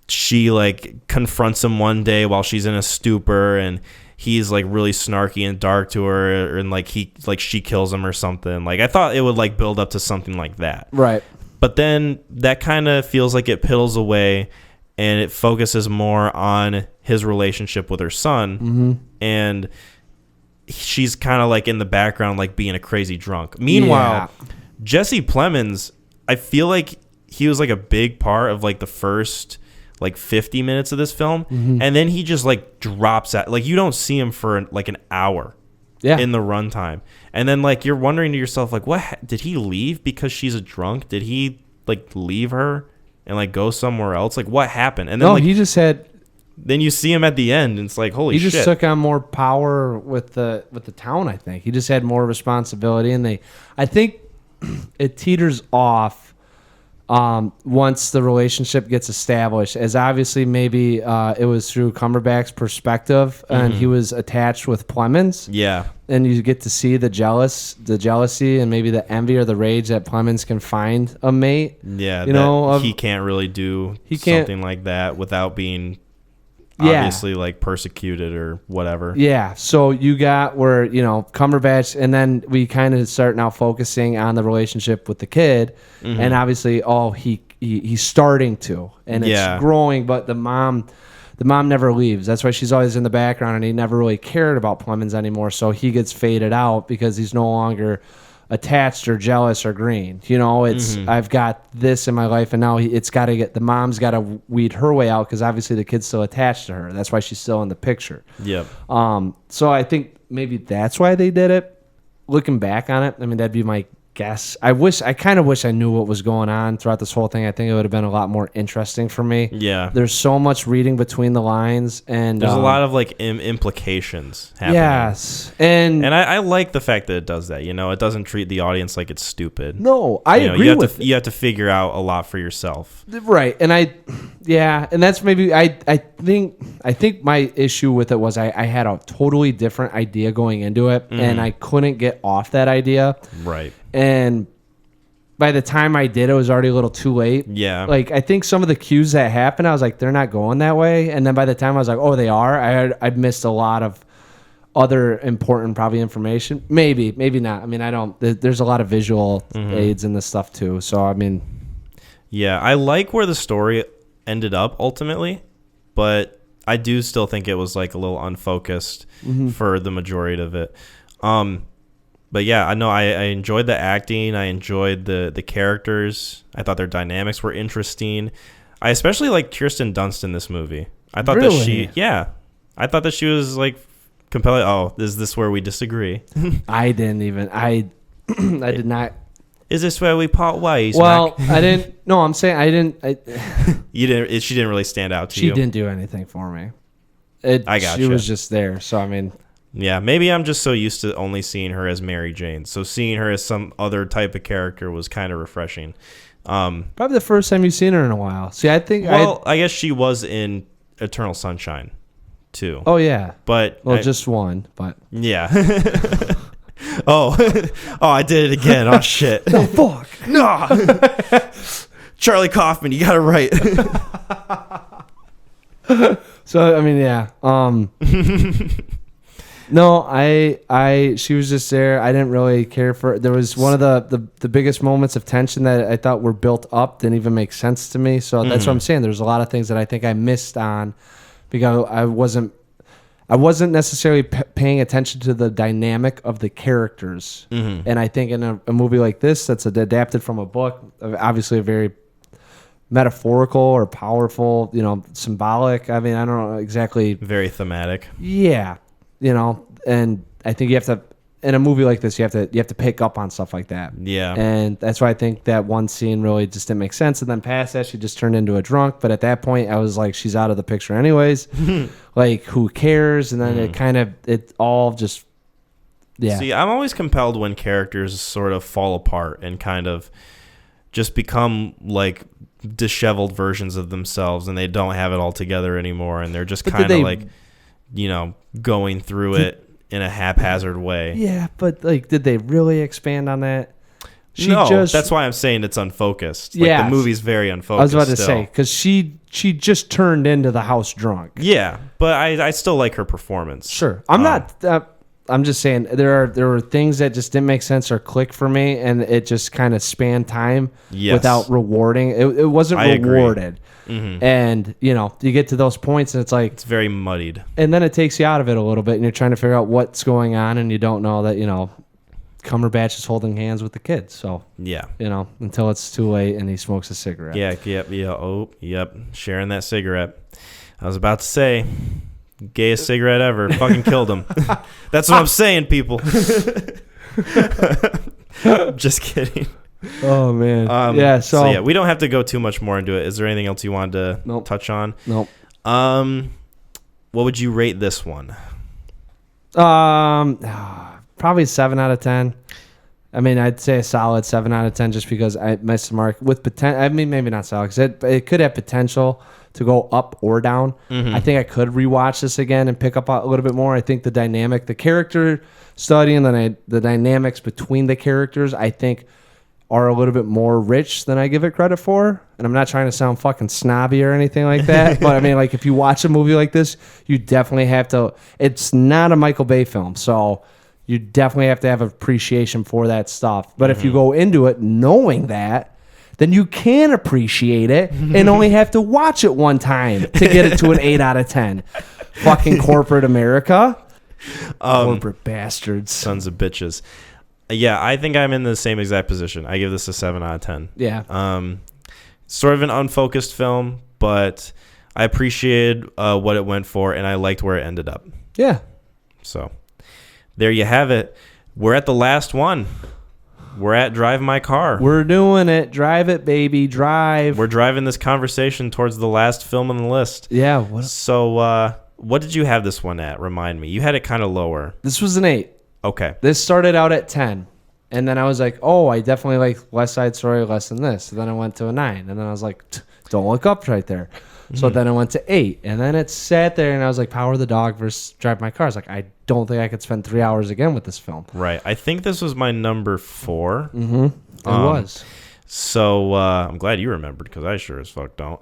she like confronts him one day while she's in a stupor, and he's like really snarky and dark to her, and like she kills him or something. Like I thought it would like build up to something like that, right? But then that kind of feels like it piddles away, and it focuses more on his relationship with her son, and she's kind of like in the background, like being a crazy drunk. Meanwhile, Jesse Plemons, I feel like he was like a big part of like the first like 50 minutes of this film, and then he just like drops out. Like you don't see him for like an hour in the runtime, and then like you're wondering to yourself, like, what did he leave because she's a drunk? Did he like leave her and like go somewhere else? Like what happened? And then like he just had. Then you see him at the end, and it's like, holy shit. He just took on more power with the town, I think. He just had more responsibility, and I think it teeters off once the relationship gets established, as obviously maybe it was through Cumberbatch's perspective, and he was attached with Plemons. Yeah. And you get to see the jealousy and maybe the envy or the rage that Plemons can find a mate. Yeah, he can't really do something like that without being obviously like persecuted or whatever. Yeah, so you got where Cumberbatch, and then we kind of start now focusing on the relationship with the kid, and obviously he's starting to, and it's growing, but the mom never leaves. That's why she's always in the background, and he never really cared about Plemons anymore, so he gets faded out because he's no longer attached or jealous or green. It's I've got this in my life, and now the mom's got to weed her way out, because obviously the kid's still attached to her. That's why she's still in the picture. Yep. So I think maybe that's why they did it. Looking back on it, I mean, that'd be my guess. I kind of wish I knew what was going on throughout this whole thing. I think it would have been a lot more interesting for me. Yeah. There's so much reading between the lines, and there's a lot of like implications happening. Yes. And I like the fact that it does that. It doesn't treat the audience like it's stupid. No, I agree with it. You have to figure out a lot for yourself. Right. And and that's maybe I think my issue with it was I had a totally different idea going into it, and I couldn't get off that idea. Right. And by the time I did, it was already a little too late. Yeah. Like, I think some of the cues that happened, I was like, they're not going that way. And then by the time I was like, oh, they are, I'd missed a lot of other important probably information. Maybe not. I mean, there's a lot of visual aids in this stuff too. So, I mean. Yeah, I like where the story ended up ultimately, but I do still think it was like a little unfocused for the majority of it. But yeah, I know I enjoyed the acting. I enjoyed the characters. I thought their dynamics were interesting. I especially liked Kirsten Dunst in this movie. I thought I thought that she was like Compelling. Oh, is this where we disagree? I didn't even. I did not. Is this where we part ways? Well, Mac? I didn't. No, I'm saying I didn't. You didn't. She didn't really stand out to you. She didn't do anything for me. I got She was just there. So I mean. Yeah, maybe I'm just so used to only seeing her as Mary Jane. So seeing her as some other type of character was kind of refreshing. Probably the first time you've seen her in a while. See, I think. Well, I guess she was in Eternal Sunshine, too. Oh yeah, but just one. But yeah. oh, I did it again. Oh shit. Oh fuck. No. Charlie Kaufman, you got it right. So I mean, yeah. No, she was just there. I didn't really care for. There was one of the biggest moments of tension that I thought were built up didn't even make sense to me. So that's what I'm saying. There's a lot of things that I think I missed on because I wasn't necessarily paying attention to the dynamic of the characters. And I think in a movie like this, that's adapted from a book, obviously a very metaphorical or powerful, symbolic. I mean, I don't know exactly. Very thematic. Yeah. And I think you have to, in a movie like this, you have to pick up on stuff like that. Yeah. And that's why I think that one scene really just didn't make sense. And then past that, she just turned into a drunk. But at that point, I was like, she's out of the picture anyways. Like, who cares? And then it all just, yeah. See, I'm always compelled when characters sort of fall apart and kind of just become like disheveled versions of themselves and they don't have it all together anymore. And they're just kind of like, going through it in a haphazard way. Yeah, but like, did they really expand on that? That's why I'm saying it's unfocused. Like, the movie's very unfocused. I was about to say, because she just turned into the house drunk. Yeah, but I still like her performance. Sure. I'm just saying there were things that just didn't make sense or click for me, and it just kind of spanned time without rewarding. It wasn't rewarded. And, you get to those points and it's like... It's very muddied. And then it takes you out of it a little bit and you're trying to figure out what's going on and you don't know that, Cumberbatch is holding hands with the kids. So, yeah. Until it's too late and he smokes a cigarette. Yeah. Oh, yep. Sharing that cigarette. I was about to say, gayest cigarette ever. Fucking killed him. That's what I'm saying, people. Just kidding. Oh man. So we don't have to go too much more into it. Is there anything else you wanted to touch on? Nope. What would you rate this one? Probably 7 out of 10. I mean, I'd say a solid 7 out of 10 just because I missed the mark with potential. I mean, maybe not solid because it could have potential to go up or down. I think I could rewatch this again and pick up a little bit more. I think the character study and the dynamics between the characters, I think, are a little bit more rich than I give it credit for. And I'm not trying to sound fucking snobby or anything like that. But I mean, like, if you watch a movie like this, you definitely have to, it's not a Michael Bay film. So you definitely have to have appreciation for that stuff. But if you go into it knowing that, then you can appreciate it and only have to watch it one time to get it to an 8 out of 10. Fucking corporate America. Corporate bastards. Sons of bitches. Yeah, I think I'm in the same exact position. I give this a 7 out of 10. Yeah. Sort of an unfocused film, but I appreciated what it went for, and I liked where it ended up. Yeah. So, there you have it. We're at the last one. We're at Drive My Car. We're doing it. Drive it, baby. Drive. We're driving this conversation towards the last film on the list. Yeah. So, what did you have this one at? Remind me. You had it kind of lower. This was an 8. Okay. This started out at 10. And then I was like, oh, I definitely like West Side Story less than this. So then I went to a 9. And then I was like, Don't Look Up right there. So then I went to 8. And then it sat there and I was like, Power of the Dog versus Drive My Car. I was like, I don't think I could spend 3 hours again with this film. Right. I think this was my number 4. It was. So I'm glad you remembered because I sure as fuck don't.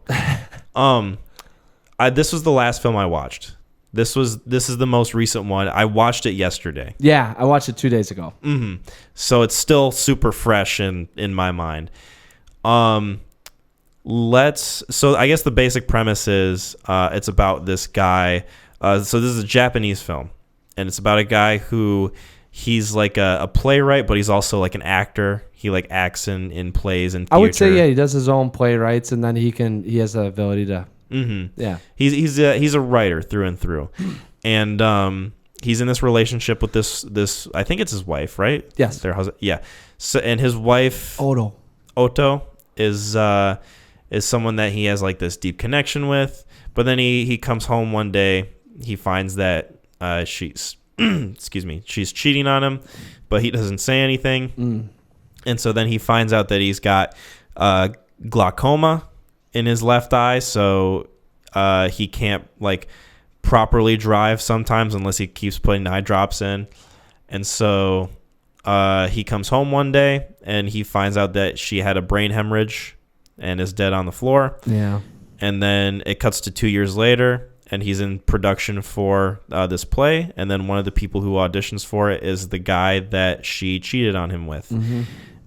This was the last film I watched. This is the most recent one. I watched it yesterday. Yeah, I watched it 2 days ago. So it's still super fresh in my mind. So I guess the basic premise is it's about this guy. So this is a Japanese film, and it's about a guy who he's like a playwright, but he's also like an actor. He like acts in plays and theater. I would say he does his own playwrights, and then he has the ability to. Yeah, he's a writer through and through, and he's in this relationship with this I think it's his wife, right? Yes. Their husband. Yeah. So and his wife Otto is someone that he has like this deep connection with, but then he comes home one day, he finds that she's she's cheating on him, but he doesn't say anything. And so then he finds out that he's got glaucoma in his left eye, so he can't like properly drive sometimes unless he keeps putting eye drops in. And so he comes home one day and he finds out that she had a brain hemorrhage and is dead on the floor. Yeah. And then it cuts to 2 years later, and he's in production for this play. And then one of the people who auditions for it is the guy that she cheated on him with.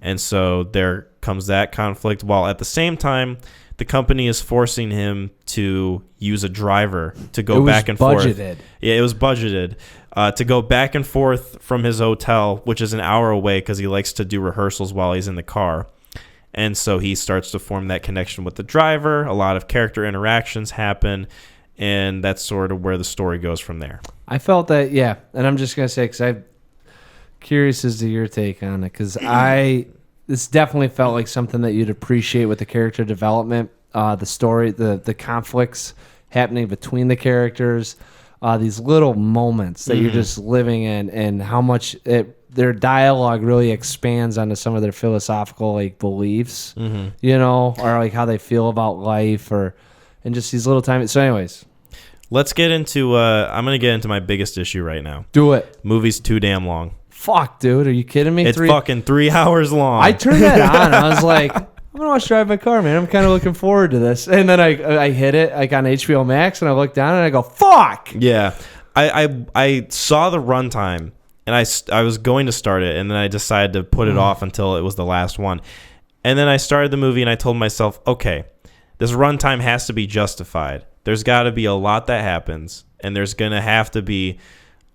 And so there comes that conflict, while at the same time, the company is forcing him to use a driver to go back and forth. Yeah, it was budgeted to go back and forth from his hotel, which is an hour away because he likes to do rehearsals while he's in the car. And so he starts to form that connection with the driver. A lot of character interactions happen, and that's sort of where the story goes from there. I felt that, yeah. And I'm just going to say, because I'm curious as to your take on it, because this definitely felt like something that you'd appreciate with the character development, the story, the conflicts happening between the characters, these little moments that you're just living in, and how much their dialogue really expands onto some of their philosophical like beliefs, you know, or like how they feel about life, and just these little times. So, anyways, let's get into. I'm gonna get into my biggest issue right now. Do it. Movie's too damn long. Fuck, dude, are you kidding me? It's fucking 3 hours long. I turned that on. I was like, I'm gonna watch Drive My Car, man. I'm kind of looking forward to this. And then I hit it like on HBO Max, and I look down and I go, fuck. Yeah, I saw the runtime, and I was going to start it, and then I decided to put it off until it was the last one. And then I started the movie, and I told myself, okay, this runtime has to be justified. There's got to be a lot that happens, and there's gonna have to be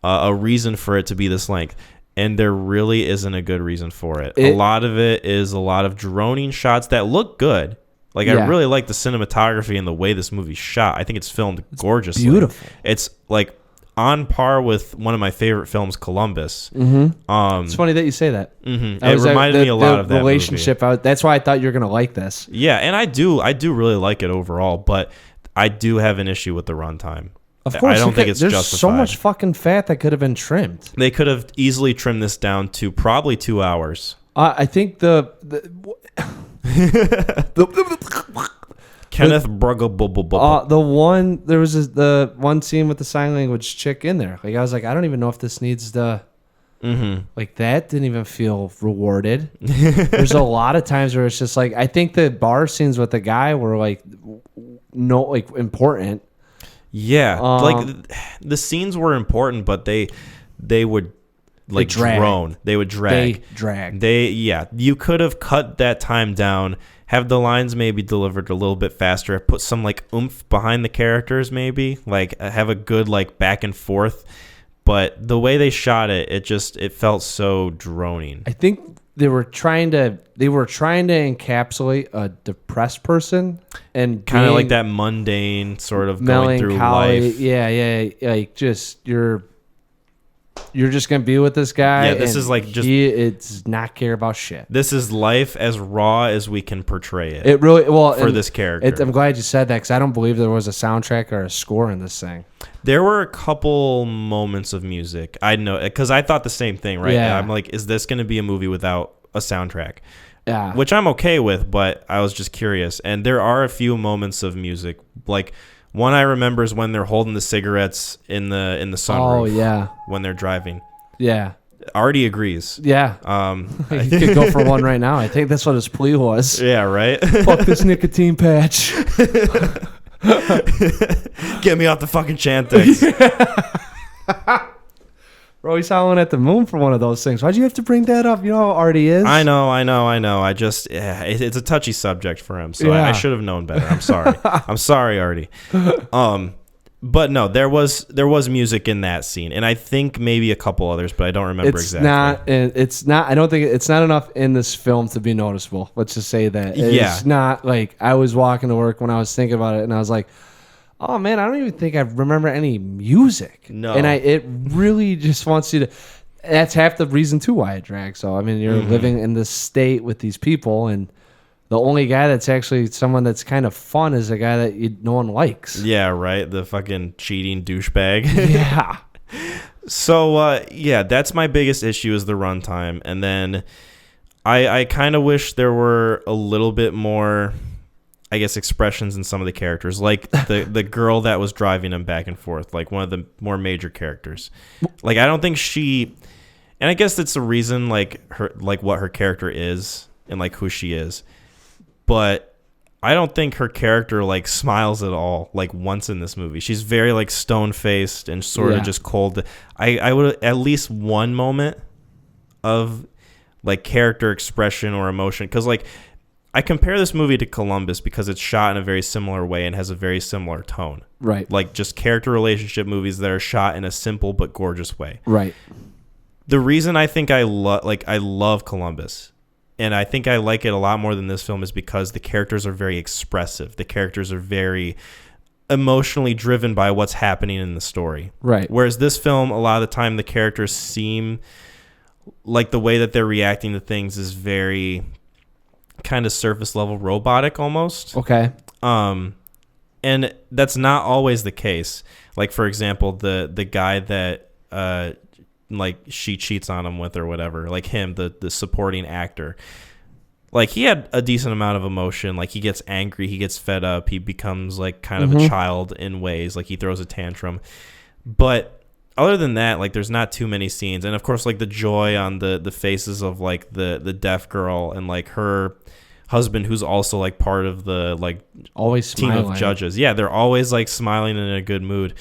a reason for it to be this length. And there really isn't a good reason for it. A lot of it is a lot of droning shots that look good. Like, I really like the cinematography and the way this movie's shot. I think it's filmed gorgeously. Beautiful. It's like on par with one of my favorite films, Columbus. It's funny that you say that. It reminded me a lot of that relationship. That's why I thought you were going to like this. Yeah, and I do really like it overall, but I do have an issue with the runtime. Of course, I don't think it's there's justified. So much fucking fat that could have been trimmed. They could have easily trimmed this down to probably 2 hours. I think the Kenneth Branagh. There was the one scene with the sign language chick in there. Like, I was like, I don't even know if this needs to. Like, that didn't even feel rewarded. There's a lot of times where it's just like, I think the bar scenes with the guy were like, important. Yeah, like the scenes were important, but they would like drone. They would drag. You could have cut that time down, have the lines maybe delivered a little bit faster, put some like oomph behind the characters, maybe like have a good like back and forth. But the way they shot it, it felt so droning. I think they were trying to encapsulate a depressed person and kind of like that mundane sort of going through life. Yeah, like just you're just gonna be with this guy. Yeah, this is like it's not care about shit. This is life as raw as we can portray it. It really for this character. I'm glad you said that, because I don't believe there was a soundtrack or a score in this thing. There were a couple moments of music. I know, because I thought the same thing, right? Yeah. I'm like, is this going to be a movie without a soundtrack? Yeah. Which I'm okay with, but I was just curious. And there are a few moments of music. Like, one I remember is when they're holding the cigarettes in the sunroof. Oh, yeah. When they're driving. Yeah. Artie agrees. Yeah. You could go for one right now. I think that's what his plea was. Yeah, right? Fuck this nicotine patch. Get me off the fucking Chantix. Bro, he's howling at the moon for one of those things. Why'd you have to bring that up? You know how Artie is. I know. I just, it's a touchy subject for him, so I should have known better. I'm sorry. I'm sorry, Artie. But no, there was music in that scene, and I think maybe a couple others, but I don't remember exactly. It's not. I don't think it's not enough in this film to be noticeable. Let's just say that. It's not like I was walking to work when I was thinking about it, and I was like, oh man, I don't even think I remember any music. No. And it really just wants you to, that's half the reason too why it drags. So, I mean, you're living in this state with these people, and the only guy that's actually someone that's kind of fun is a guy that no one likes. Yeah, right? The fucking cheating douchebag. Yeah. So, yeah, that's my biggest issue is the runtime. And then I kind of wish there were a little bit more, I guess, expressions in some of the characters. Like the girl that was driving him back and forth, like one of the more major characters. Like, I don't think she... And I guess that's the reason, like, what her character is and, like, who she is. But I don't think her character, like, smiles at all, like, once in this movie. She's very, like, stone-faced and sort of just cold. I would at least one moment of, like, character expression or emotion. Because, like, I compare this movie to Columbus because it's shot in a very similar way and has a very similar tone. Right. Like, just character relationship movies that are shot in a simple but gorgeous way. Right. The reason I think I love Columbus, and I think I like it a lot more than this film, is because the characters are very expressive. The characters are very emotionally driven by what's happening in the story. Right. Whereas this film, a lot of the time, the characters seem like the way that they're reacting to things is very kind of surface level robotic almost. Okay. And that's not always the case. Like, for example, the guy that like she cheats on him with or whatever, like him, the supporting actor, like he had a decent amount of emotion. Like he gets angry, he gets fed up, he becomes like kind of a child in ways, like he throws a tantrum. But other than that, like there's not too many scenes. And of course, like the joy on the faces of like the deaf girl and like her husband, who's also like part of the like always team smiling. of judges. Yeah, they're always like smiling and in a good mood.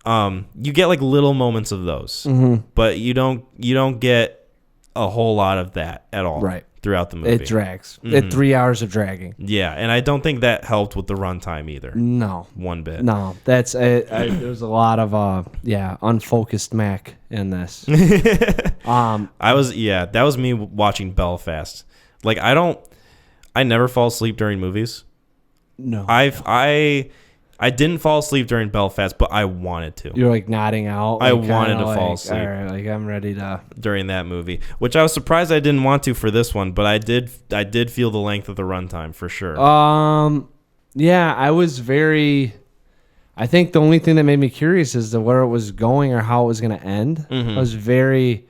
You get like little moments of those, but you don't get a whole lot of that at all. Right. Throughout the movie. It drags. It 3 hours of dragging. Yeah, and I don't think that helped with the runtime either. No. One bit. No. That's there's a lot of unfocused Mac in this. That was me watching Belfast. Like I never fall asleep during movies. No. I didn't fall asleep during Belfast, but I wanted to. You're like nodding out. Like, I wanted to fall asleep. All right, like I'm ready to during that movie, which I was surprised I didn't want to for this one, but I did feel the length of the runtime for sure. Yeah, I was very. I think the only thing that made me curious is where it was going or how it was going to end. I was very.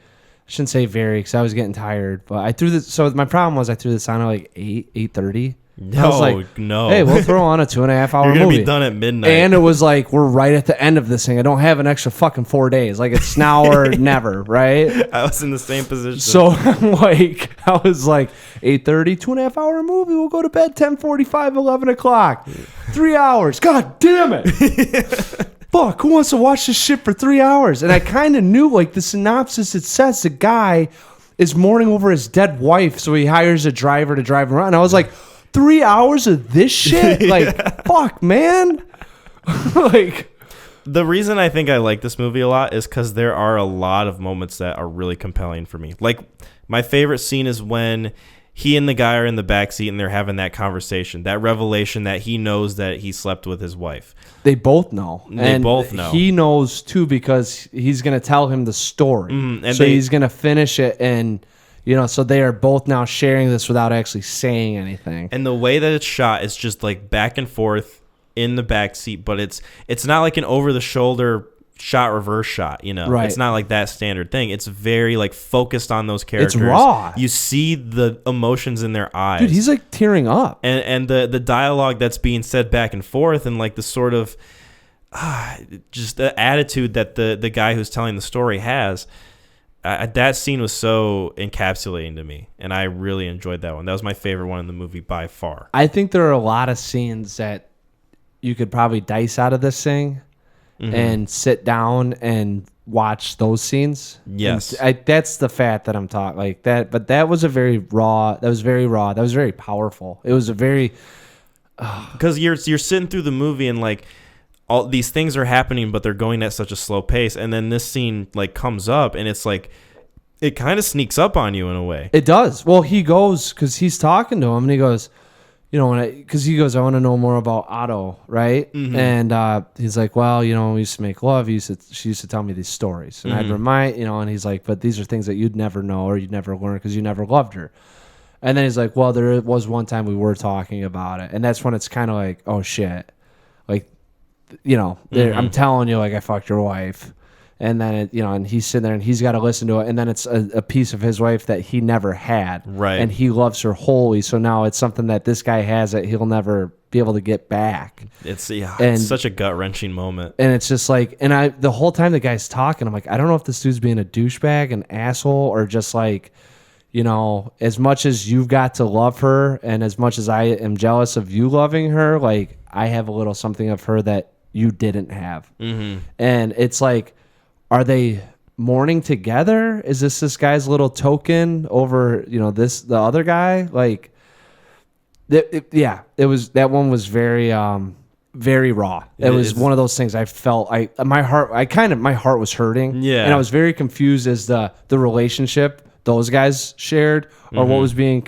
I shouldn't say very because I was getting tired, but I threw this. So my problem was I threw this on at like 8:30. No, I was like, no. Hey, we'll throw on a 2.5 hour You're movie. gonna be done at midnight. And it was like, we're right at the end of this thing. I don't have an extra fucking 4 days. Like it's now or never, right? I was in the same position. So I'm like, I was like, 8:30, 2.5 hour movie. We'll go to bed 10:45, 11 o'clock. 3 hours. God damn it. Fuck, who wants to watch this shit for 3 hours? And I kind of knew, like, the synopsis, it says the guy is mourning over his dead wife, so he hires a driver to drive him around. And I was like, 3 hours of this shit? Like, fuck, man. Like, the reason I think I like this movie a lot is because there are a lot of moments that are really compelling for me. Like, my favorite scene is when he and the guy are in the backseat and they're having that conversation, that revelation that he knows that he slept with his wife. They both know. They both know. He knows, too, because he's going to tell him the story. And so he's going to finish it and... You know, so they are both now sharing this without actually saying anything. And the way that it's shot is just like back and forth in the back seat, but it's not like an over the shoulder shot, reverse shot, you know. Right. It's not like that standard thing. It's very like focused on those characters. It's raw. You see the emotions in their eyes. Dude, he's like tearing up. And the dialogue that's being said back and forth and like the sort of just the attitude that the guy who's telling the story has. That scene was so encapsulating to me, and I really enjoyed that one. That was my favorite one in the movie by far. I think there are a lot of scenes that you could probably dice out of this thing and sit down and watch those scenes. Yes. That's the fat that I'm talking like that. But that was very raw. That was very powerful. It was a very... Because you're sitting through the movie and like... all these things are happening, but they're going at such a slow pace. And then this scene like comes up and it's like, it kind of sneaks up on you in a way. It does. Well, he goes, because he's talking to him and he goes, because he goes, I want to know more about Otto, right? Mm-hmm. And he's like, well, we used to make love. She used to tell me these stories, and I'd remind, and he's like, but these are things that you'd never know or you'd never learn because you never loved her. And then he's like, well, there was one time we were talking about it, and that's when it's kind of like, oh shit, like, I'm telling you, like, I fucked your wife. And then, and he's sitting there and he's got to listen to it. And then it's a piece of his wife that he never had. Right. And he loves her wholly. So now it's something that this guy has that he'll never be able to get back. It's such a gut-wrenching moment. And it's just like, the whole time the guy's talking, I'm like, I don't know if this dude's being a douchebag, an asshole, or just like, as much as you've got to love her and as much as I am jealous of you loving her, like, I have a little something of her that you didn't have. Mm-hmm. And it's like, are they mourning together? Is this guy's little token over, the other guy? Like, it was, that one was very, very raw. It was one of those things I felt, my heart was hurting. Yeah. And I was very confused as the relationship those guys shared or what was being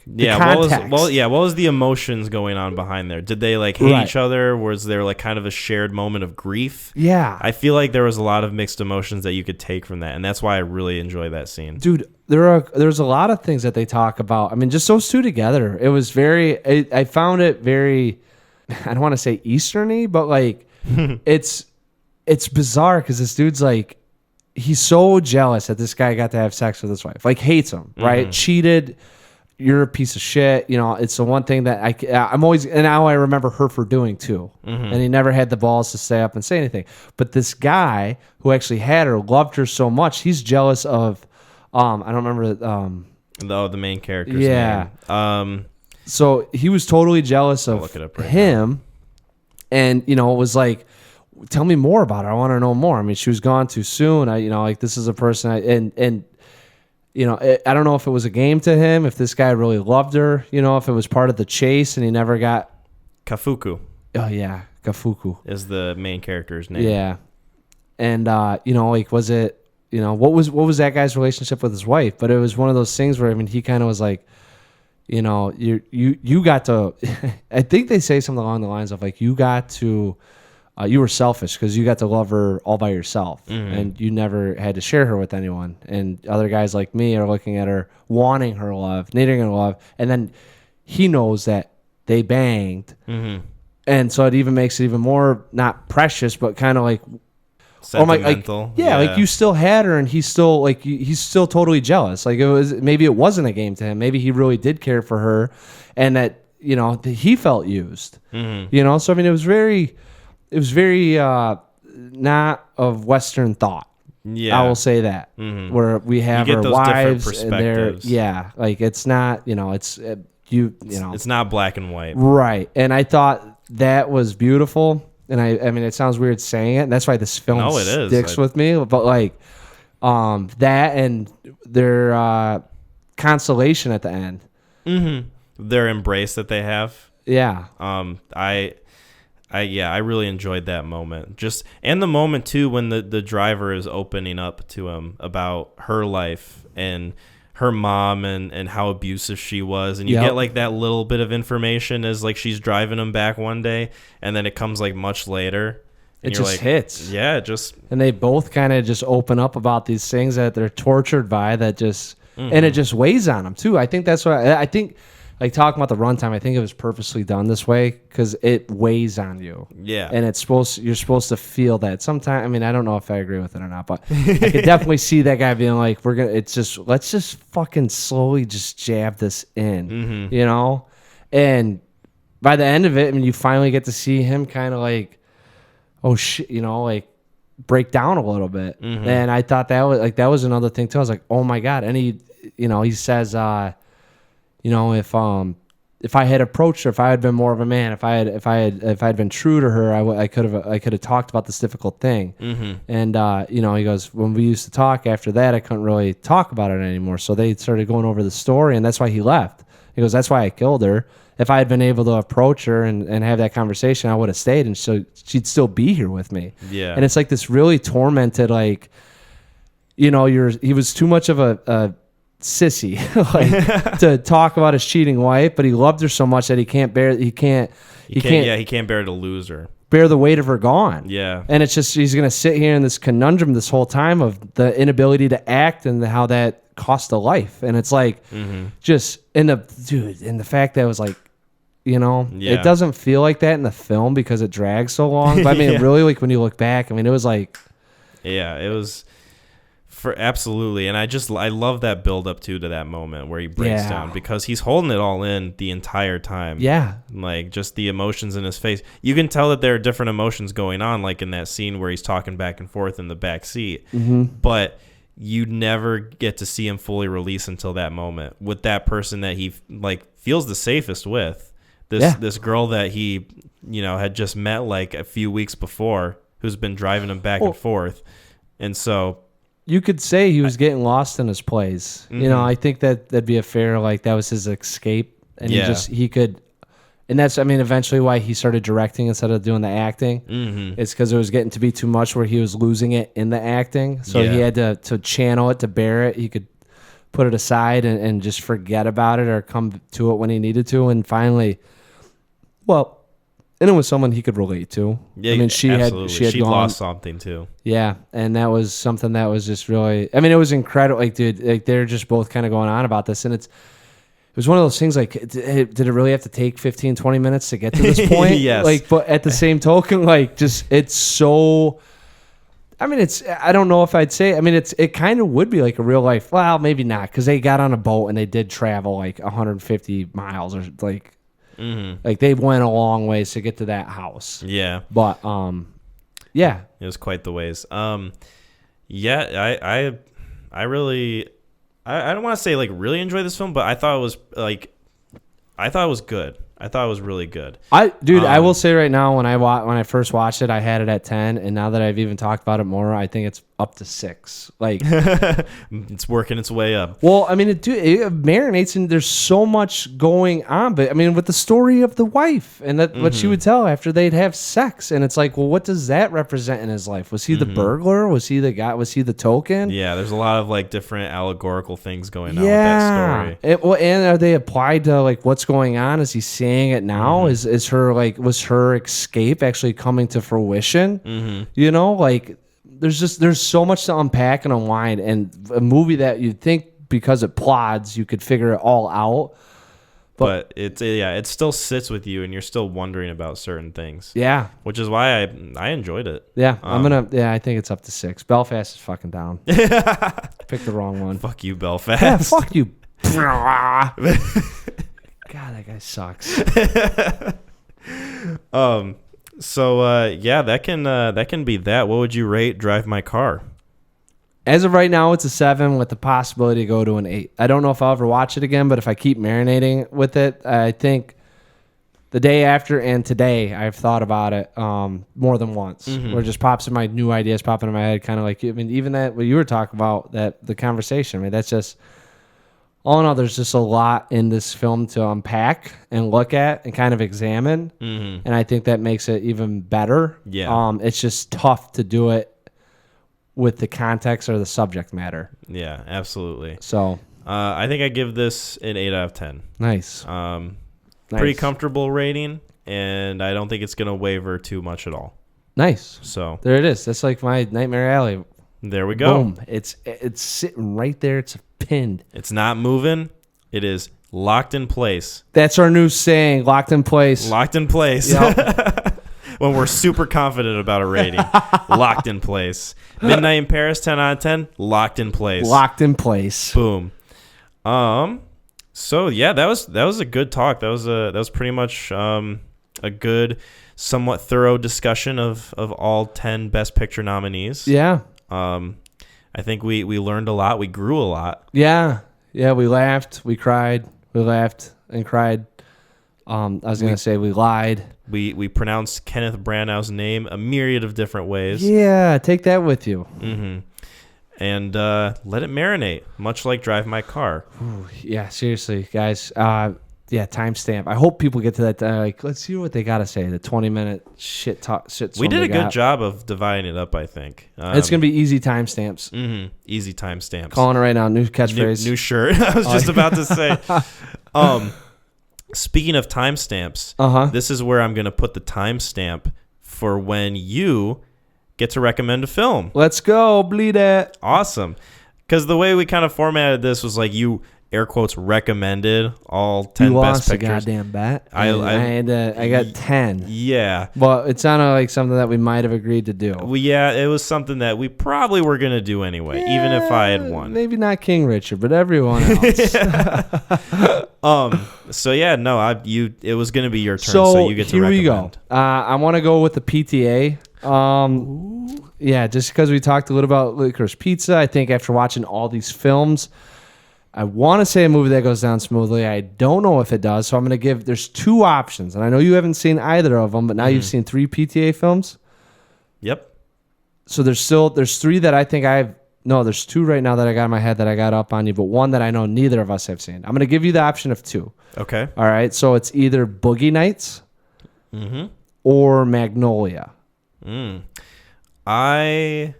what was the emotions going on behind there? Did they like hate each other? Was there like kind of a shared moment of grief? Yeah. I feel like there was a lot of mixed emotions that you could take from that, and that's why I really enjoy that scene. Dude, there's a lot of things that they talk about. I mean, just those two together. It was I found it very, I don't want to say Eastern-y, but like it's bizarre because this dude's like, he's so jealous that this guy got to have sex with his wife. Like, hates him, right? Cheated. You're a piece of shit. It's the one thing that I'm always, and now I remember her for doing too. Mm-hmm. And he never had the balls to stay up and say anything. But this guy who actually had her, loved her so much, he's jealous of, I don't remember. The main character's name. So he was totally jealous of him. Now. And, it was like, tell me more about her. I want to know more. I mean, she was gone too soon. This is a person I don't know if it was a game to him, if this guy really loved her, if it was part of the chase and he never got... Kafuku. Oh, yeah. Kafuku. Is the main character's name. Yeah. And, was it... what was that guy's relationship with his wife? But it was one of those things where, I mean, he kind of was like, you got to... I think they say something along the lines of, like, you got to... you were selfish because you got to love her all by yourself, and you never had to share her with anyone. And other guys like me are looking at her, wanting her love, needing her love, and then he knows that they banged, and so it even makes it even more not precious, but kind of like sentimental. Like you still had her, and he's still like he's still totally jealous. Like maybe it wasn't a game to him. Maybe he really did care for her, and that that he felt used. So I mean, it was very not of Western thought. Yeah, I will say that where we have our wives and they're like it's not it's not black and white, right? And I thought that was beautiful, and I mean it sounds weird saying it, and that's why this film sticks with me. But like that and their consolation at the end, their embrace that they have, I really enjoyed that moment. And the moment too when the driver is opening up to him about her life and her mom and how abusive she was, and you get like that little bit of information as like she's driving him back one day, and then it comes like much later. It just like, hits. Yeah, and they both kind of just open up about these things that they're tortured by that just and it just weighs on them too. I think that's what I think. Like talking about the runtime, I think it was purposely done this way because it weighs on you. Yeah, and you're supposed to feel that. Sometimes, I mean, I don't know if I agree with it or not, but I could definitely see that guy being like, let's just fucking slowly just jab this in, And by the end of it, I mean, you finally get to see him kind of like, oh shit, like break down a little bit. And I thought that was another thing too. I was like, oh my god, and he says. If I had approached her, if I had been more of a man, if I had been true to her, I could have talked about this difficult thing. And he goes, when we used to talk after that, I couldn't really talk about it anymore. So they started going over the story, and that's why he left. He goes, that's why I killed her. If I had been able to approach her and have that conversation, I would have stayed, and so she'd still be here with me. Yeah. And it's like this really tormented, like, he was too much of a sissy, like to talk about his cheating wife, but he loved her so much that he can't bear to lose her. Bear the weight of her gone. Yeah. And it's just, he's going to sit here in this conundrum this whole time of the inability to act and how that cost a life. And it's like, just, and the fact that it was like, it doesn't feel like that in the film because it drags so long. But I mean, really, like when you look back, I mean, it was like, yeah, it was absolutely. And I love that build up to that moment where he breaks down, because he's holding it all in the entire time. Yeah. Like just the emotions in his face. You can tell that there are different emotions going on, like in that scene where he's talking back and forth in the back seat. But you never get to see him fully release until that moment with that person that he like feels the safest with. This girl that he, had just met like a few weeks before, who's been driving him back and forth. And so you could say he was getting lost in his plays. I think that'd be a fair, like that was his escape. And he could, and that's, I mean, eventually why he started directing instead of doing the acting. It's because it was getting to be too much where he was losing it in the acting. So he had to channel it, to bear it. He could put it aside and just forget about it or come to it when he needed to. And finally, and it was someone he could relate to. Yeah, I mean, she had lost something too. Yeah, and that was something that was just really, I mean, it was incredible. Like, dude, like they're just both kind of going on about this, and it was one of those things like, did it really have to take 15, 20 minutes to get to this point? Yes. Like, but at the same token, like, just, it's so, I mean, I don't know if I'd say, I mean, it kind of would be like a real life, well, maybe not, because they got on a boat and they did travel like 150 miles or like, like they went a long ways to get to that house. Yeah. But, yeah. It was quite the ways. Yeah, I really, I don't want to say like really enjoy this film, but I thought it was good. I thought it was really good. I will say right now, when I first watched it, I had it at 10, and now that I've even talked about it more, I think it's up to 6. Like, it's working its way up. Well, I mean, it marinates, and there's so much going on. But I mean, with the story of the wife and that what she would tell after they'd have sex, and it's like, well, what does that represent in his life? Was he the burglar? Was he the guy? Was he the token? Yeah, there's a lot of like different allegorical things going on with that story. And are they applied to like what's going on? Is he seeing it now? Is her like, was her escape actually coming to fruition? Like. There's so much to unpack and unwind, and a movie that you'd think because it plods you could figure it all out, but it still sits with you and you're still wondering about certain things. Yeah, which is why I enjoyed it. Yeah, I think it's up to 6. Belfast is fucking down. Picked the wrong one. Fuck you, Belfast. Yeah, fuck you. God, that guy sucks. So yeah, that can be that. What would you rate Drive My Car? As of right now, it's a 7 with the possibility to go to an 8. I don't know if I'll ever watch it again, but if I keep marinating with it, I think the day after and today I've thought about it more than once. Where it just pops in my new ideas popping in my head, kind of like, I mean, even that what you were talking about, that the conversation. I mean, that's just. All in all, there's just a lot in this film to unpack and look at and kind of examine, and I think that makes it even better. Yeah, it's just tough to do it with the context or the subject matter. Yeah, absolutely. So, I think I give this an 8 out of 10. Nice. Pretty comfortable rating, and I don't think it's gonna waver too much at all. Nice. So there it is. That's like my Nightmare Alley. There we go. Boom. It's sitting right there. It's pinned. It's not moving. It is locked in place. That's our new saying, locked in place. Locked in place. Yep. When we're super confident about a rating. Locked in place. Midnight in Paris, 10 out of 10. Locked in place. Locked in place. Boom. So yeah, that was a good talk. That was pretty much a good, somewhat thorough discussion of all 10 Best Picture nominees. Yeah. I think we learned a lot. We grew a lot. Yeah. Yeah, we laughed. We cried. We laughed and cried. I was going to say we lied. We pronounced Kenneth Branagh's name a myriad of different ways. Yeah, take that with you. And let it marinate, much like Drive My Car. Ooh, yeah, seriously, guys. Yeah, timestamp. I hope people get to that. Like, let's see what they got to say. The 20-minute shit talk. We did a good job of dividing it up, I think. It's going to be easy timestamps. Mm-hmm. Easy timestamps. Calling it right now. New catchphrase. New shirt. I was just about to say. Speaking of timestamps, this is where I'm going to put the timestamp for when you get to recommend a film. Let's go. Bleed it. Awesome. Because the way we kind of formatted this was like you... air quotes recommended all 10 best pictures. You lost a goddamn bet. I got 10. Yeah. But it sounded like something that we might have agreed to do. Well, yeah, it was something that we probably were going to do anyway, even if I had won. Maybe not King Richard, but everyone else. So yeah, no, it was going to be your turn, so you get to recommend. Here we go. I want to go with the PTA. Yeah, just because we talked a little about Licorice Pizza, I think after watching all these films, I want to say a movie that goes down smoothly. I don't know if it does, so I'm going to there's two options. And I know you haven't seen either of them, but now you've seen 3 PTA films. Yep. So there's 3 that I think there's 2 right now that I got in my head that I got up on you, but one that I know neither of us have seen. I'm going to give you the option of 2. Okay. All right, so it's either Boogie Nights or Magnolia. I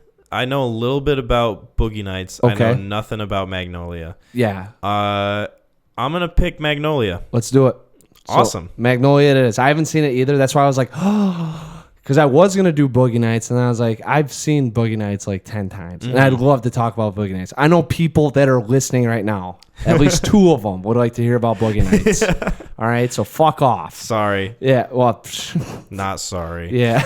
know a little bit about Boogie Nights. Okay. I know nothing about Magnolia. Yeah. I'm going to pick Magnolia. Let's do it. Awesome. So, Magnolia it is. I haven't seen it either. That's why I was like, oh, because I was going to do Boogie Nights, and I was like, I've seen Boogie Nights like 10 times, and I'd love to talk about Boogie Nights. I know people that are listening right now, at least 2 of them would like to hear about Boogie Nights. All right, so fuck off. Sorry. Yeah, well. Not sorry. Yeah.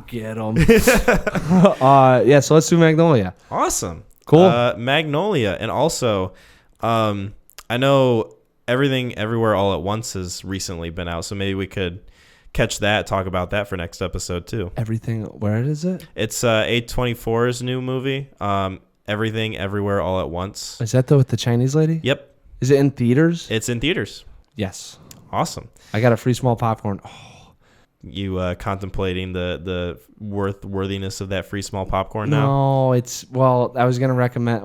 Get them. Yeah, so let's do Magnolia. Awesome. Cool. Magnolia. And also, I know Everything Everywhere All at Once has recently been out, so maybe we could catch that, talk about that for next episode too. Everything, where is it? It's A24's new movie, Everything Everywhere All at Once. Is that with the Chinese lady? Yep. Is it in theaters? It's in theaters. Yes. Awesome. I got a free small popcorn. Oh. You contemplating the worthiness of that free small popcorn now? No, I was going to recommend,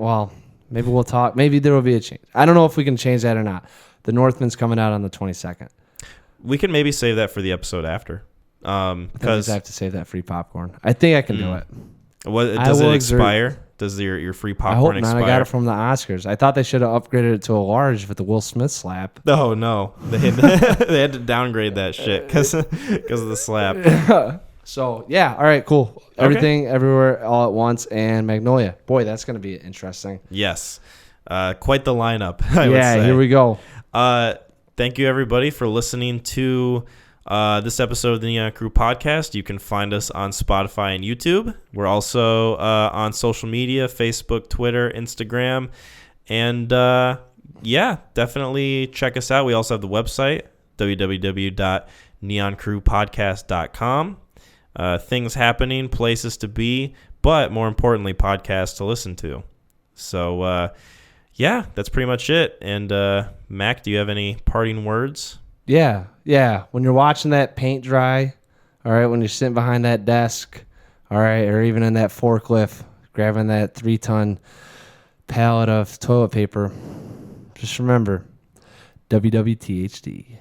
maybe we'll talk. Maybe there will be a change. I don't know if we can change that or not. The Northman's coming out on the 22nd. We can maybe save that for the episode after. Because I have to save that free popcorn. I think I can do it. Does it expire? Does your free popcorn expire? I hope not. I got it from the Oscars. I thought they should have upgraded it to a large with the Will Smith slap. Oh, no. They had to downgrade that shit because of the slap. So, yeah. All right, cool. Okay. Everything, Everywhere, All at Once, and Magnolia. Boy, that's going to be interesting. Yes. Quite the lineup, I would say. Here we go. Thank you, everybody, for listening to this episode of the Neon Crew podcast. You can find us on Spotify and YouTube. We're also on social media, Facebook, Twitter, Instagram. And definitely check us out. We also have the website, www.neoncrewpodcast.com. Things happening, places to be, but more importantly, podcasts to listen to. So, that's pretty much it. And Mac, do you have any parting words? Yeah. When you're watching that paint dry, all right, when you're sitting behind that desk, all right, or even in that forklift, grabbing that 3-ton pallet of toilet paper, just remember, WWTHD.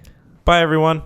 Bye, everyone.